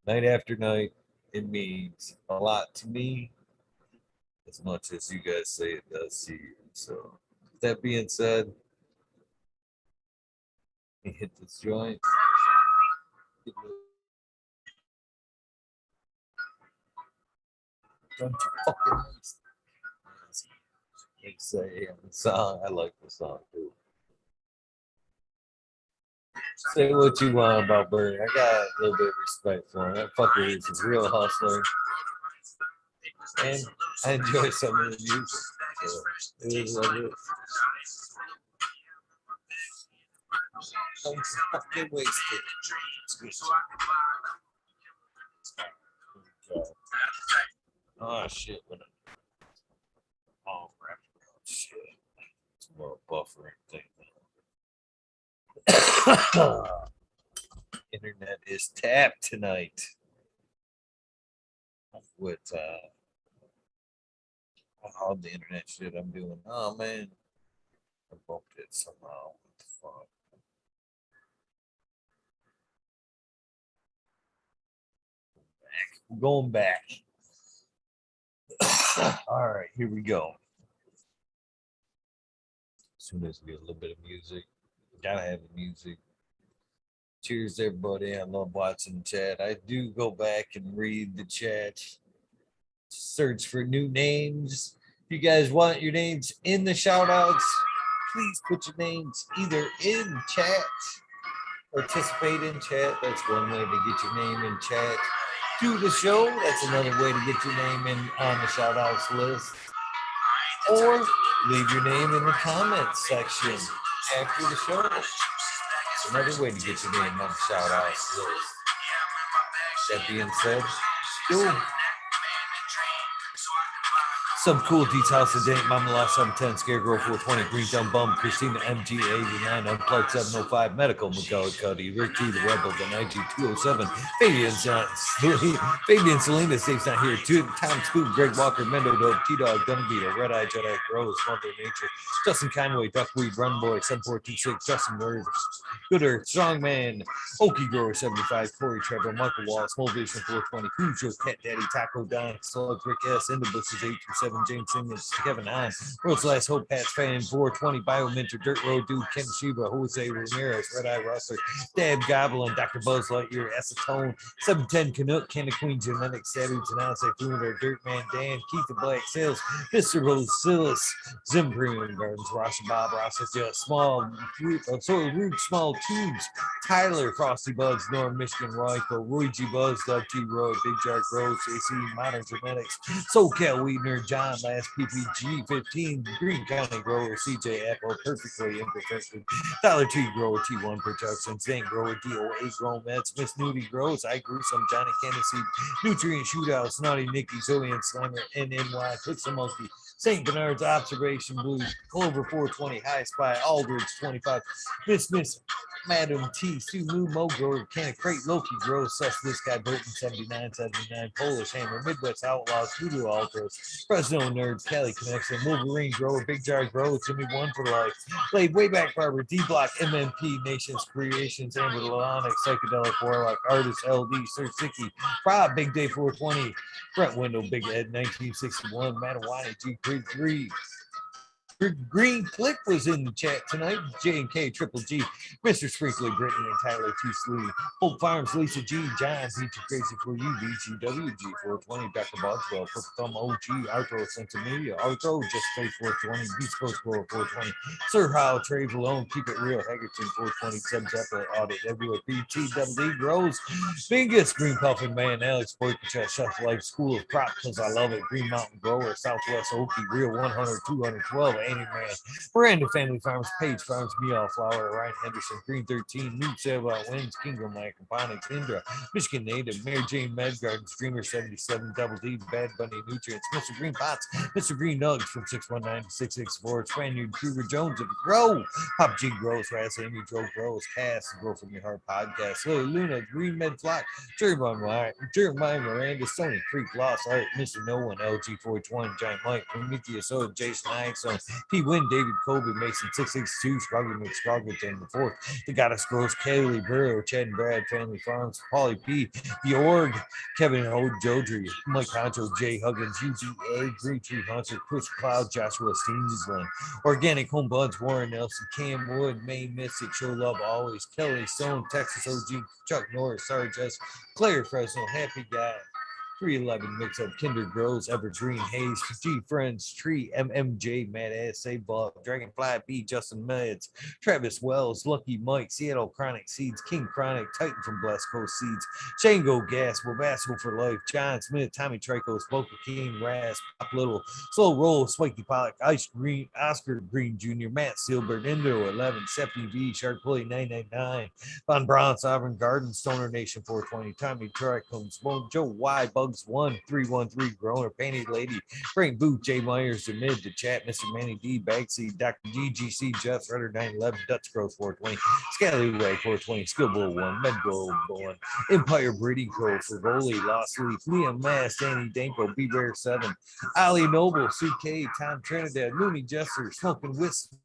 [SPEAKER 1] night after night, it means a lot to me as much as you guys say it does to you. So, with that being said, let me hit this joint. Don't you fucking they say on the song. I like the song too. Say what you want about Bernie. I got a little bit of respect for him. That fucker is a real hustler. And I enjoy some of the music. So it is what it is. Don't fucking waste it. Oh shit. Oh crap. Shit. It's more buffering thing. Internet is tapped tonight. With all the internet shit I'm doing. Oh man. I bumped it somehow. What the fuck? We're going back. All right, here we go. As soon as we get a little bit of music, gotta have the music. Cheers, everybody. I love watching the chat. I do go back and read the chat, search for new names. If you guys want your names in the shout outs, please put your names either in chat, participate in chat. That's one way to get your name in chat. Do the show. That's another way to get your name in on the shout outs list. Or leave your name in the comments section after the show. It's another way to get your name on the shout outs list. That being said, cool. Some cool details today. Mama Lost 710, Scarecrow 420, Green Dumb Bum, Christina MG89, Unplugged 705, Medical McCullough, Rick G, the Rebel, the IG 207, Fabian Selena, Dave's not here, Tom Scoop, Greg Walker, Mendo Dope, T-Dog, Gunbeater, Red Eye Jedi, Rose, Mother Nature, Justin Conway, Duckweed, Runboy, 7426, Justin Rivers, Good Earth, Strongman, Okie Grower 75, Corey Trevor, Michael Wall, Small Vision 420, Cujo, Cat Daddy, Taco Don, Slug, Rick S, In the Bushes 827, James Simmons, Kevin Hahn, World's Last Hope, Pat's Fan 420, Biominter, Dirt Road Dude, Ken Shiba, Jose Ramirez, Red Eye Rustler, Dab Goblin, Dr. Buzz Lightyear, Acetone, 710 Canuck, Canada Queen Genetics, Savage, Announce, Fluenter, Dirtman Dan, Keith the Black Sales, Mr. Rosilis, Zim Premium Gardens, Rossi Bob, Rossi Just, Small, Root, Small Tubes, Tyler, Frosty Bugs, Norm, Michigan, Royco, Roy G Buzz, Doug T. Roy, Big Jar Gross, AC, Modern Genetics, SoCal Weedner, John, Last PPG, 15, Green County Grower, CJ Apple, Perfectly Imperfectly, Dollar Tree Grower, T1 Productions, Zane Grower, DOA Grow Mets, Miss Nudie Grows, I Grew Some, Johnny Candice, Nutrient Shootouts, Naughty Nicky, Zoe and Slammer, NNY, Pixel Monkey, St. Bernard's Observation Blues, Clover 420, High Spy, Aldridge 25, Miss Madam T, Sue Moo, Mo Grower, Can Crate, Loki Grows, Sus This Guy, Burton 7979, Polish Hammer, Midwest Outlaws, Voodoo Ultras, Fresno Nerds, Cali Connection, Wolverine Grower, Big Jar Grower, Jimmy One for Life, Blade Wayback Barber, D Block, MMP, Nations Creations, Amber Lalonic, Psychedelic Warlock, Artist LD, Sir Sicky, Rob, Big Day 420, Front Window, Big Ed 1961, Matawani, G Creek 3. Green Click was in the chat tonight. J&K, Triple G, Mr. Sprinkly, Brittany, and Tyler T. Slee. Hope Farms, Lisa G, John, Peachy Crazy for you, BGWG 420, Dr. Bogswell, Purple Thumb OG, Arthro, Centimania, Arthro, Just Face 420, Beast Coast Grower 420, Sir Howe, Trey Valone, Keep It Real, Haggerton 420, Sub Zeppelin, Audit, Everywhere, BTWD, Rose, Bingus, Green Puffin Man, Alex Boyka, Chef Life, School of Crop, because I love it, Green Mountain Grower, Southwest Okie, Real 100, 212, Painting Man, Miranda Family Farms, Page Farms, Meow Flower, Ryan Henderson, Green 13, New Sale Winds, Kingdom Aquaponics, Indra, Michigan Native, Mary Jane Med Gardens, Dreamer 77, Double D, Bad Bunny Nutrients, Mr. Green Pots, Mr. Green Nugs from 619 to 664, Spaniard, Kruger Jones of the Grow, Pop G Grows, Raz Amy, Joe Grows, Cass, Grow From Your Heart Podcast, Lily Luna, Green Med Flock, Jeremiah Miranda, Stony Creek, Lost Art, Mr. No One, LG 420, Giant Mike, Prometheus O, Jason Axon, P. Win, David Kobe, Mason 662, Scroggy McScroggleton the fourth, The Goddess Grows, Kaylee Burrow, Chad and Brad, Family Farms, Paulie P, The Org, Kevin Ho, Jodry, Mike Honcho, Jay Huggins, UGA, Green Tree Hunter, Chris Cloud, Joshua Steensland, Organic Home Buds, Warren Nelson, Cam Wood, Maine Mystic, Show Love Always, Kelly Stone, Texas OG, Chuck Norris, Sarge S, Claire Fresno, Happy Guy, 311 Mix Up, Kinder Grows, Evergreen Hayes, G Friends, Tree, MMJ, Mad Ass, Save Buff, Dragonfly B, Justin Meds, Travis Wells, Lucky Mike, Seattle Chronic Seeds, King Chronic, Titan from Blast Coast Seeds, Shango Gas, Wabasco for Life, John Smith, Tommy Trico, Spoker King, Ras, Pop Little, Slow Roll, Spiky Pollock, Ice Green, Oscar Green Jr., Matt Steelberg, Indo 11, Seppi V, Shark Play 999, Von Brown, Sovereign Garden, Stoner Nation 420, Tommy Tricombs, Joe Y, Bugs 1313, Groner, Painted Lady, Frank Boot, Jay Myers, the Mid, the Chat, Mr. Manny D, Bagsy, Dr. GGC, Jeff, Rudder 911, Dutch Growth 420, Scallywag 420, Skillbull 1, Medgo 1, Empire Breeding Co. for Rowley, Lost Leaf, Liam Mass, Danny Danko, B Bear 7, Ali Noble, CK, Tom Trinidad, Looney Jester, Smoking Whisk.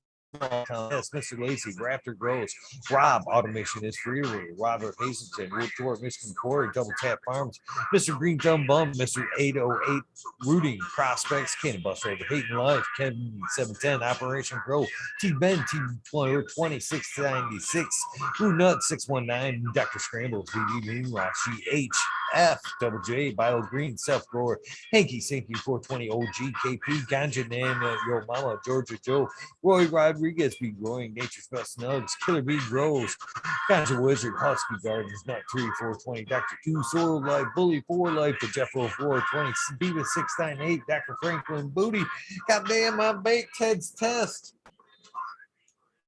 [SPEAKER 1] Yes, Mr. Lacy, Raptor Grows, Rob, Automation is free, Robert Hazelton, Wood Tour, Michigan Quarry, Double Tap Farms, Mr. Green Thumb Bum, Mr. 808, Rooting, Prospects, Cannon Bus Driver, Hating Life, Kevin 710, Operation Grow, T Ben, T 2696, Blue Nut 619, Dr. Scrambles, VD Moonrock, GH. F, Double J, Bio Green, Self Grower, Hanky Sinky 420 OG, KP, Ganja Nan, Your Mama, Georgia Joe, Roy Rodriguez be growing, Nature's Best Nugs, Killer Bee Grows, Ganja Wizard, Husky Gardens, Nut Tree 420, Dr. 2, Sorrel Life, Bully 4 Life, the Jeff 420, Diva 698, Dr. Franklin Booty, goddamn, I baked Ted's Test.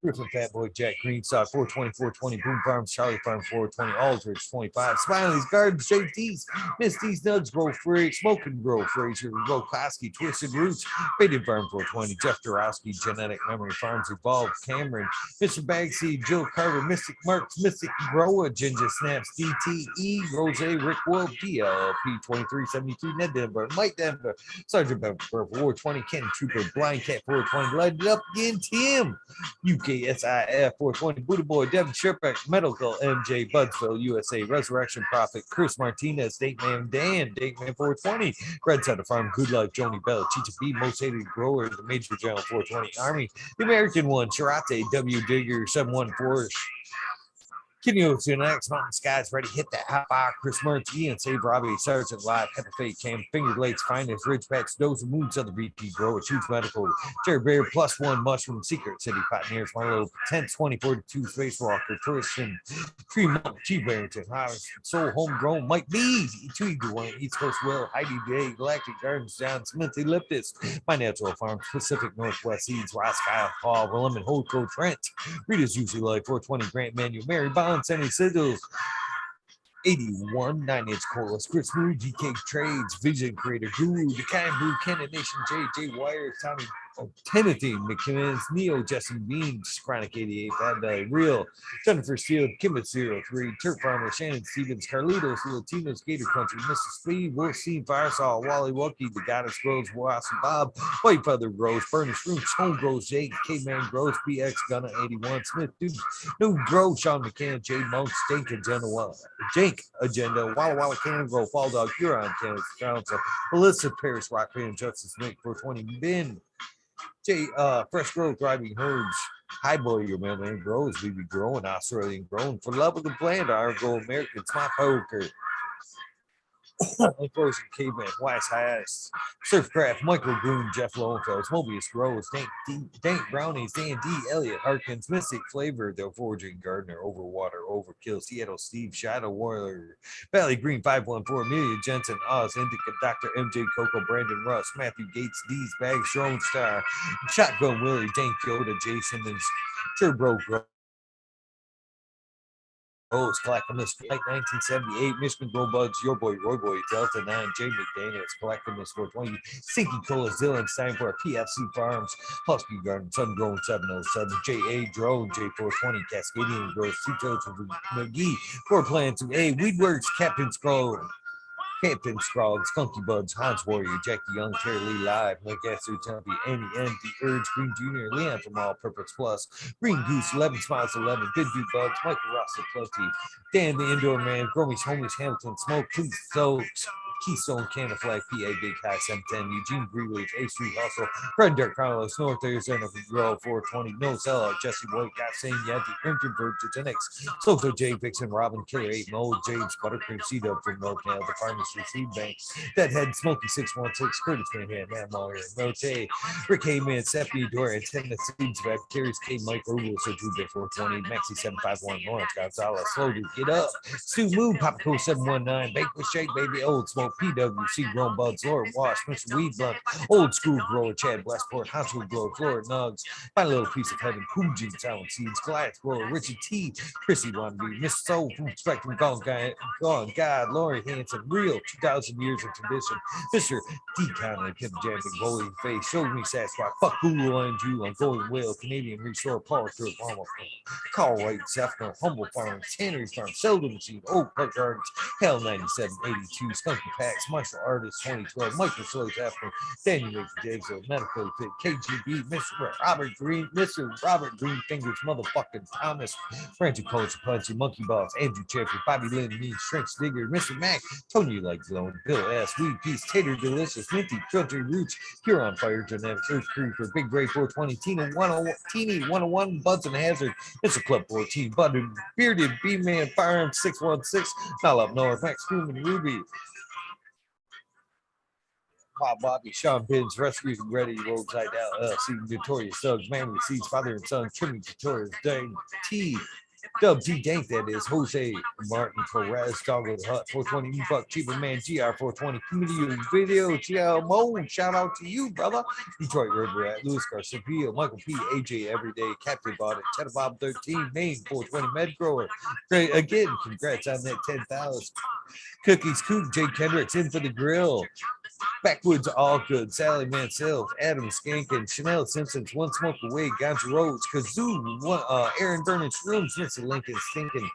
[SPEAKER 1] Griffin Fat Boy, Jack Greenstock, 420, 420, Boom Farms, Charlie Farm, 420, Aldridge, 25, Smiley's Gardens, JT's, Misty's Nugs, Grow Free, Smoking Grow, Fraser, Grow Koski, Twisted Roots, Baited Farm, 420, Jeff Dorowski, Genetic Memory Farms, Evolved, Cameron, Mr. Bagseed, Joe Carter, Mystic Marks, Mystic Grower, Ginger Snaps, DTE, Rose, Rick Wolf, DLP, 2372, Ned Denver, Mike Denver, Sergeant Pepper, 420, Kenny Trooper, Blind Cat, 420, Light It Up Again, Tim, UKSIF 420, Buddha Boy, Devin Sherpack, Medical, MJ, Budsville, USA, Resurrection Prophet, Chris Martinez, Date Man Dan, Date Man 420, Red Side of Farm, Good Life, Joni Bell, Chicha B, Most Hated Grower, the Major General 420 Army, the American one, Charate, W Digger 714, Kenny Ocean X, Mountain Skies, ready, hit that hot bar, Chris Mertz, Ian, Save Robbie, Sergeant Live, Pepper Fake Cam, Finger Lakes, Finest, Ridgepatch, Dose of Moon, Southern VP Grower, Huge Medical, Jerry Bear, Plus One, Mushroom, Secret City, Pioneers, My Little, 10, 2042, Spacewalker, Christian, Tree Monk, G Barrington, Harvest, Soul, Homegrown, Mike B, Tweed One, East Coast Will, Heidi Day, Galactic Gardens, John Smith, Elliptus, My Natural Farm, Pacific Northwest Seeds, Ross Kyle, Paul, William, Holdco, Trent, Rita's Usually Life, 420, Grant Manual, Mary Bond, Sandy Sizzles, 81, 9-inch Colas, Chris Moody, GK Trades, Vision Creator, Guru, The Kind Blue, Cannon Nation, J Wires, Tommy Timothy McKinnon's, Neo, Justin Beans, Chronic 88, Bad Belly, Real, Jennifer Steele, Kimmett 03, Turf Farmer, Shannon Stevens, Carlitos, Latinos, Gator Country, Mrs. Speed, Wolfstein, Firesaw, Wally Wookie, The Goddess Grows, Wasson Bob, White Feather Grows, Furnace Room, Stone Grows, Jake, K-Man Grows, BX Gunna 81, Smith, Dude, New Grow, Sean McCann, Jay Monk, Stink Agenda, Jake Agenda, Walla Walla Cannon Grow, Fall Dog, Huron, Canada Council, Melissa Paris, Rock Band, Justice Nick, 420, Ben, Fresh Growth, Driving Herds, High Boy, your man grows, BB growing, Australian grown, for love of the plant, our go American, Smart Poker, Frozen Caveman, Wise Heist, Surfcraft, Michael Groom, Jeff Lowenfels, Mobius Rose, Dank Brownies, Dan D, Elliot Harkins, Mystic Flavor, The Forging Gardner, Overwater, Overkill, Seattle Steve, Shadow Warrior, Valley Green 514, Amelia Jensen, Oz, Indica, Dr. MJ, Coco, Brandon Russ, Matthew Gates, D's Bag, Shrone Star, Shotgun Willie, Dank Yoda, Jason, and Turbo Rose, Clackamas, Flight 1978, Michigan Grow Bugs, Your Boy, Roy Boy, Delta 9, Jamie McDaniels, Clackamas 420, Stinky Cola, Dylan Steinberg, PFC Farms, Husky Garden, Sun Grown 707, J.A. Drone, J420, Cascadian Growth, Two Toes McGee, Core Plan 2A, Weedworks, Captain Scroll, Captain Scrog, Skunky Buds, Hans Warrior, Jackie Young, Terry Lee Live, Mike Astor, Jumpy, Andy N, The Urge, Green Jr., Leon from All Purpose Plus, Green Goose, 11 Smiles 11, Good Dude Buds, Michael Russell, Plenty, Dan the Indoor Man, Gromies, Homies, Hamilton, Smoke, Please Stokes, Keystone, Canada Flag, PA, Big High, 710, Eugene Greenleaf, A Street Hustle, Fred Dirk Carlos, North Arizona, Grow, 420, No Sellout, Jesse White, Got Saying Yanti, Crimson Bird, Genetics, Soto J, Vixen, Robin, Killer 8, Mo, James, Buttercream, C Dub from NorCal, The Farmers Seed Bank, Deadhead, Smoky 616, Curtis Manhattan, Matt Moyer, Rote, Rick Heyman, Stephanie Dora, Tennessee Seeds, Back, Carries K, Mike Rubel, So Jude 420, Maxi 751, Lawrence Gonzalez, Slow Dude, Get Up, Stu Moon, Papa Co 719, Bake with Shake, Baby, Old Smoke, PWC, Grown Buds, Lord Wash, Mr. Weed Blunt, Old School Grower, Chad Westport, Hospital Grower, Florida Nugs, My Little Piece of Heaven, Coogee, Talent Seeds, Goliath Grower, Richie T, Chrissy Wannabe, Miss Soul from Spectrum, Gone God, Lori Hanson, Real, 2,000 years of tradition, Mr. D. Conley, Pimp Jamming, Holy Face, Show Me Sasquatch, Fuck Google and you, I'm Going Whale, Canadian Restore, Paul Trip, Carl White, Zephyr, Humble Farm, Tannery Farm, Seldom Machine, Oak Park Gardens, Hell 9782, Skunky Packs, Martial Artist 2012, Michael Soy Zephyr, Daniel McDavid, Medical Fit, KGB, Mr. Robert Green, Mr. Robert Green Fingers, Motherfucking Thomas, Frantic Coach, Punchy, Monkey Boss, Andrew Jeffrey, Bobby Lynn, Me, Shrinks Digger, Mr. Mac, Tony Like Zone, Bill S, Weed Peace, Tater Delicious, Minty, Country Roots, Huron Fire, Genetics, Earth Creeper, Big Gray 420, Tina 101, Teeny 101, Buds and Hazard, Mr. Club 14, Buttered, Bearded, B-Man, Firearm 616, All Up North, Max Crewman, Ruby, Pop Bobby, Sean Binns, Rescues and Ready, Roadside LLC, Notorious Thugs, Man with Seeds, Father and Son, Trimming Tutorials, Dang T, Dub T Dank, that is, Jose Martin Perez, Dogwood Hut, 420, Buck, Cheaper Man, GR420, Community Video, GL Mo, shout out to you, brother. Detroit River at Louis Garcia, Michael P, AJ Everyday, Captain Bought It, Cheddar Bob 13, Maine, 420, Med Grower. Great, again, congrats on that 10,000. Cookies Coop, Jake Kendricks, In for the Grill. Backwoods All Good, Sally Mansell, Adam Skankin, Chanel Simpsons, One Smoke Away, Ganja Rhodes, Kazoo, Aaron Vernon Shrooms, Mr. Lincoln, Stinkin,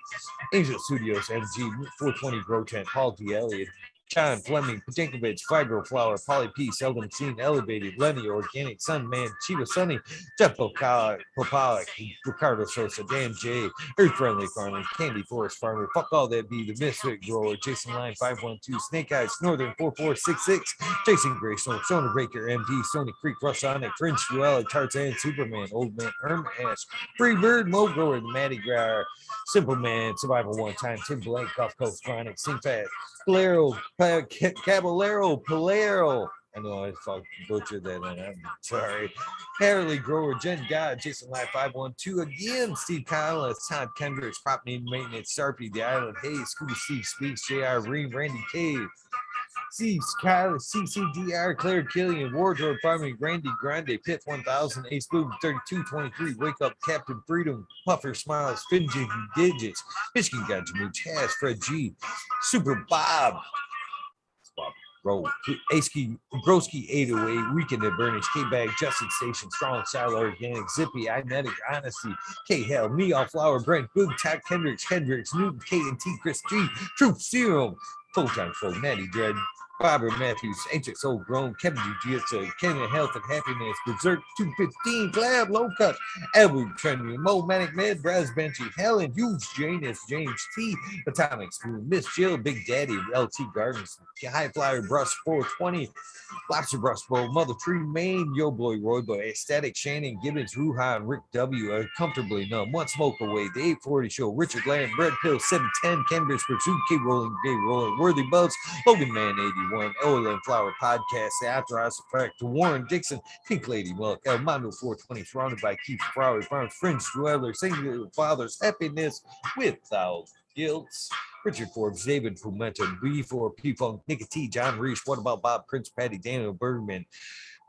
[SPEAKER 1] Angel Studios, MG, 420 Grow Tent, Paul D. Elliott, John Fleming, Pajankovic, Fibro Flower, Polly P, Seldom Seen, Elevated, Lenny, Organic, Sunman, Chiba Sunny, Jeff Popalik, Ricardo Sosa, Dan J, Earth Friendly Farming, Candy Forest Farmer, Fuck All That Be, The Misfit Grower, Jason Line 512, Snake Eyes, Northern 4466, Jason Gray, Stoner Breaker, MD, Stony Creek, Russonic, Fringe Duella, Tarzan, Superman, Old Man, Herm Ash, Free Bird, Mo Grower, The Matty Grower, Simple Man, Survival One Time, Tim Blank, Gulf Coast Chronic, Sing Fast, Polero, Caballero, Polero. I know I fucking butchered that. I'm sorry. Harley Grower, Jen God, Jason Live 512 again, Steve Collins, Todd Kendricks, Prop Need Maintenance, Sarpy, The Island, Hayes, Scooby Steve Speaks, JR Ream, Randy Cave, Steve Kyler, CCDR, Claire Killian, Wardrobe Farming, Randy Grande, Pit 1000, Ace Boom 3223, Wake Up, Captain Freedom, Puffer Smiles, Finjig Digits, Michigan Gotcha Mooch, Hash, Fred G, Super Bob, Bro, Aski, Broski 808, Weekend at Bernie's, K-Bag, Justin Station, Strong Style Organic, Zippy, Inetic, Honesty, K-Hell, Me Flower, Brent, Good, Todd Kendricks, Newton, K&T, Chris G, Troop Serum, Full Time Full, Natty Dread, Robert Matthews, HXO Grown, Kevin Jiu-Jitsu, Kevin Health and Happiness, Berserk 215, Glab, Low Cut, Edward Trendy, Mo Manic Med, Braz Benchy, Helen, Huge Janus, James T, Atomic Spoon, Miss Jill, Big Daddy, LT Gardens, High Flyer, Brush 420, Lobster Brush Bowl, Mother Tree, Maine, Yo Boy, Roy Boy, Ecstatic, Shannon, Gibbons, Ruhan, Rick W, Comfortably Numb, One Smoke Away, The 840 Show, Richard Lamb, Red Pill 710, Cannabis Pursuit, Keep Rolling, Gay Rolling, Worthy Buzz, Logan Man 81, Oil and Flower Podcast, The After Hours Effect, Warren Dixon, Pink Lady Milk, El Mondo 420, surrounded by Keith Flower Farms, Fringe Dweller, Singular Fathers, Happiness Without Guilt. Richard Forbes, David Pimenta, B4, P-Funk, Nicky T, John Reese, What About Bob, Prince Patty, Daniel Bergman,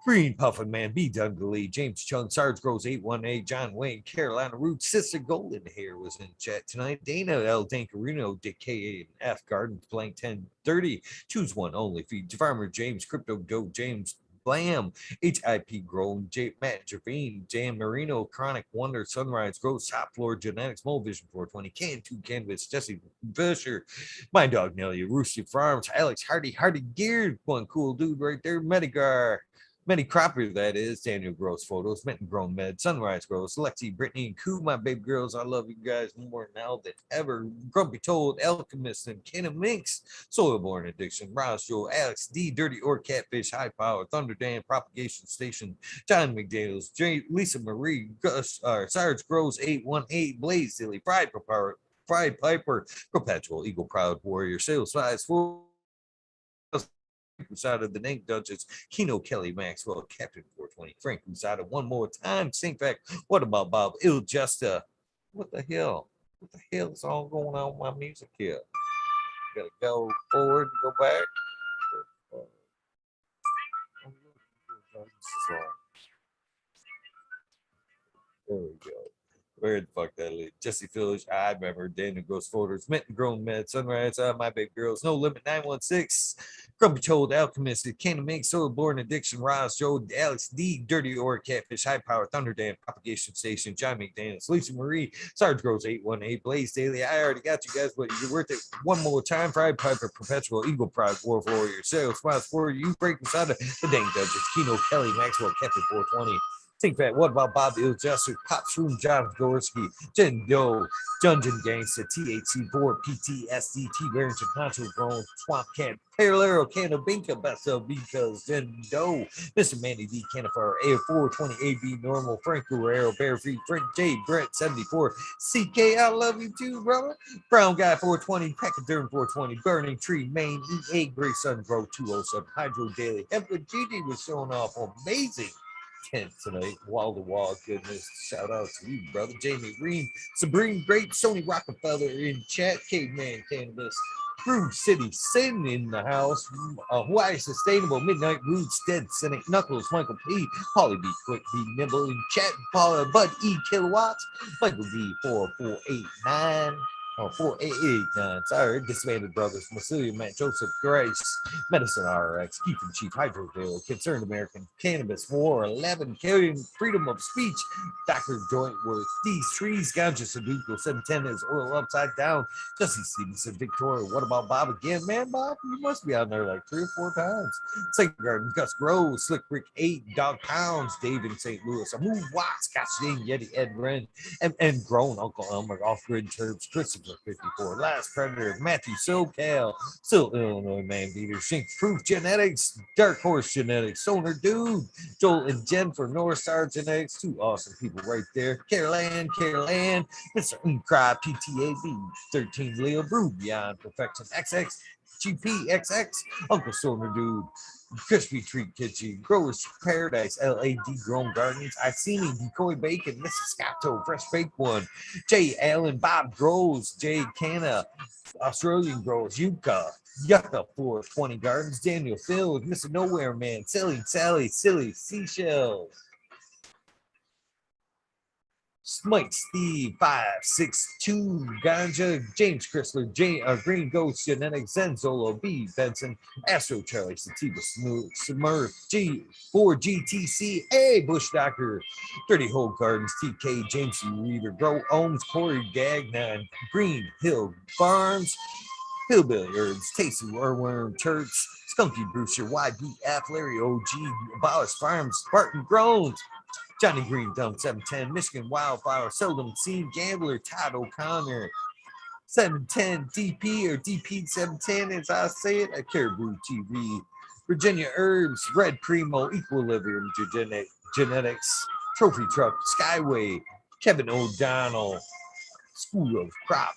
[SPEAKER 1] Green Puffin Man, B. Dungalee, James Chung, Sarge Grows 818, John Wayne, Carolina Roots, Sister Golden Hair was in chat tonight. Dana L. Dankarino, DK and F. Gardens, Blank 1030, Choose One Only Feed, Farmer James, Crypto Dope, James Blam, HIP Grown, Matt Javine, Jan Marino, Chronic Wonder, Sunrise Grows, Top Floor Genetics, Mole Vision 420, Can2 Canvas, Jesse Fisher, My Dog Nelly, Rooster Farms, Alex Hardy, Hardy Geared, one cool dude right there, Medigar. Many Cropper, that is, Daniel Gross Photos, Minton Grown Med, Sunrise Gross, Lexi, Brittany, and Koo, my baby girls. I love you guys more now than ever. Grumpy Toad, Alchemist, and Kenna Minx, Soilborn Addiction, Ross Joe, Alex D, Dirty or Catfish, High Power, Thunder Dan, Propagation Station, John McDaniels, Lisa Marie, Gus, Sarge Gross 818, Blaze Silly, Fried Piper, Perpetual, Eagle Proud Warrior, Sales Size 4. Cruzada, the Nank Duchess, Keno Kelly Maxwell, Captain 420, Frank Cruzada, one more time. Sink fact, what about Bob Il Justa? What the hell? What the hell is all going on with my music here? Gotta go forward and go back. There we go. Where the fuck that lead? Jesse Phillips, I remember Daniel Gross Photos, Minton Grown Med, Sunrise, My Baby Girls, No Limit 916, Grumpy Toad, Alchemist, Cannon Mink, Soilborn Addiction, Ross, Joe, Alex D, Dirty Or Catfish, High Power, Thunder Dan, Propagation Station, John McDaniels, Lisa Marie, Sarge Grows 818, Blaze Daily. I already got you guys, but you're worth it one more time. Fried Piper, Perpetual, Eagle Pride, War Warrior, Sales Spots for you, Break inside of the Dang Duchess, Keno Kelly, Maxwell, Captain 420. Think that. What about Bob Il Jesser, Pops Room, John Gorski, Jen Doe, Dungeon Gangsta, THC4, PTSD, T Barrington, Poncho Grown, Swamp Cat, Paralero, Canabinka, Best of because Jen Doe, Mr. Manny D, Canifar, A420, AB Normal, Frank Guerrero, Bear Feet, Frank J, Brett 74, CK, I love you too, brother. Brown Guy 420, Pachyderm 420, Burning Tree, Maine, EA, Gray Sun Grow 207, Hydro Daily, Edward Gigi was showing off amazing tonight, wall to wall goodness. Shout out to you, brother. Jamie Green, Sabrine Great, Sony Rockefeller in chat, Caveman Cannabis, Groove City Sin in the house, Hawaii Sustainable, Midnight Roots, Dead Cynic, Knuckles, Michael P, Polly B, Quick B, Nibble in chat, Paula, Bud E Kilowatts, Michael D 4489. 4889. Sorry, Disbanded Brothers, Massilia, Matt Joseph Grace, Medicine RX, Keith and Chief, Hydrodale, Concerned American, Cannabis War, 11, Killing Freedom of Speech, Dr. Jointworth, These Trees, Ganja Sudoku, 710 is Oil Upside Down, Jesse Stevenson, Victoria, What About Bob again? Man, Bob, you must be on there like 3 or 4 times. Sacred Garden, Gus Groves, Slick Rick 8, Dog Pounds, Dave in St. Louis, Amu Watts, Scott Shane, Yeti, Ed Wren, and Grown Uncle Elmer, Off Grid Turbs, Christopher 54, Last Predator, Matthew SoCal, Still Illinois Man Beater, Shink Proof Genetics, Dark Horse Genetics, Sonar Dude, Joel and Jen for North Star Genetics, 2 awesome people right there. Carol Ann, Mr. Uncry, PTAB, 13 Leo Brew, Beyond Perfection, XX, GPXX, Uncle Sonar Dude, Crispy Treat Kitchen, Growers Paradise, LAD Grown Gardens, I see me, Decoy Bacon, Mrs. Scotto, Fresh Baked One, Jay Allen, Bob Grows, Jay Canna, Australian Grows, Yucca, Yucca 420 Gardens, Daniel Field, Mr. Nowhere Man, Silly Sally, Silly Seashells. Smite Steve 562 Ganja, James Chrysler, Green Ghost Genetics, Zenzolo B Benson, Astro Charlie Sativa Smurf, G4 GTC, Bush Doctor, Dirty Hole Gardens, TK, James C. Reader, Grow Ohms, Corey Gagnon, Green Hill Farms, Hillbilly Herbs, Tasty Worm Church, Skunky Brewster, YBF, Larry OG, Abolish Farms, Spartan Groans, Johnny Green Dump 710, Michigan Wildflower, Seldom Seen Gambler, Todd O'Connor, 710 DP or DP 710 as I say it at Caribou TV, Virginia Herbs, Red Primo, Equilibrium Genetics, Trophy Truck, Skyway, Kevin O'Donnell, School of Crop,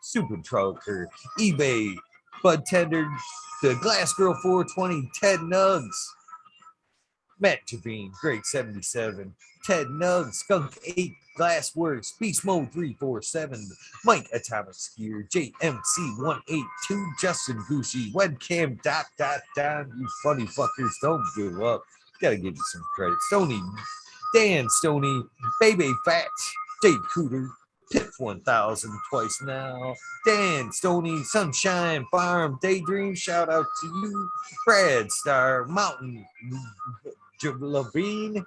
[SPEAKER 1] Super Trucker, eBay, Bud Tender, The Glass Girl 420, Ted Nugs, Matt Javine, Greg 77, Ted Nugs, Skunk 8, Glassworks, Beast Mode 347, Mike Atomic Skier, JMC 182, Justin Gucci, Webcam you funny fuckers, don't give up. Gotta give you some credit. Stony, Dan Stoney, Baby Fat, Dave Cooter, Pip 1000 twice now, Dan Stoney, Sunshine Farm, Daydream, shout out to you, Brad Star, Mountain Levine.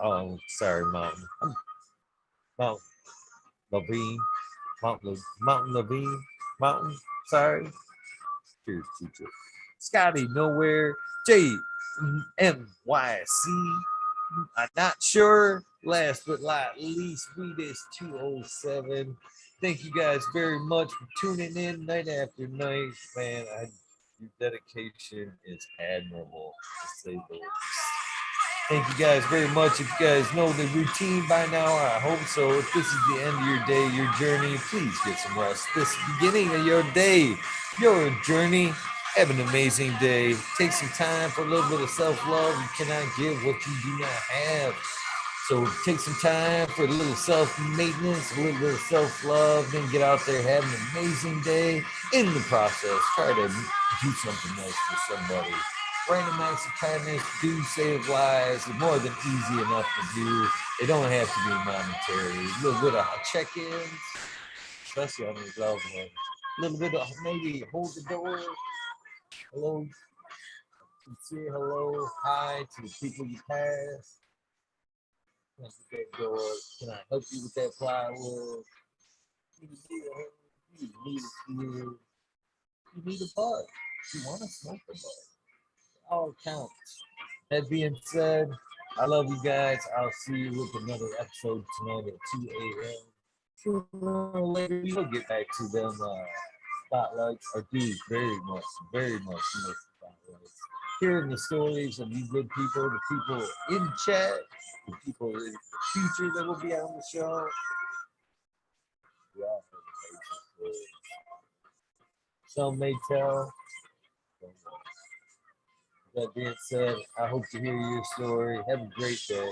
[SPEAKER 1] Oh, sorry, Mountain. Mountain Levine. Mountain Levine. Mountain. Sorry. Cheers, teacher. Scotty Nowhere. JMYC. I'm not sure. Last but not least, Weedus 207. Thank you guys very much for tuning in night after night. Man, your dedication is admirable, to say the least. Thank you guys very much. If you guys know the routine by now, I hope so. If this is the end of your day, your journey, please get some rest. This is the beginning of your day, your journey. Have an amazing day. Take some time for a little bit of self-love. You cannot give what you do not have. So take some time for a little self-maintenance, a little bit of self-love, then get out there, have an amazing day. In the process, try to do something nice for somebody. Random acts of kindness do save lives. They're more than easy enough to do. They don't have to be monetary. A little bit of check-ins, especially on these loved ones. A little bit of maybe hold the door. Hello, sincere hello, hi to the people you pass. That door. Can I help you with that plywood? You need a bud. You want to smoke a bud. All counts. That being said, I love you guys. I'll see you with another episode tonight at 2 a.m. Sooner or later, we'll get back to them spotlights. I do very much miss spotlights. Hearing the stories of you good people, the people in chat, the people in the future that will be on the show. We all have amazing stories. Some may tell. That being said, I hope to hear your story. Have a great day.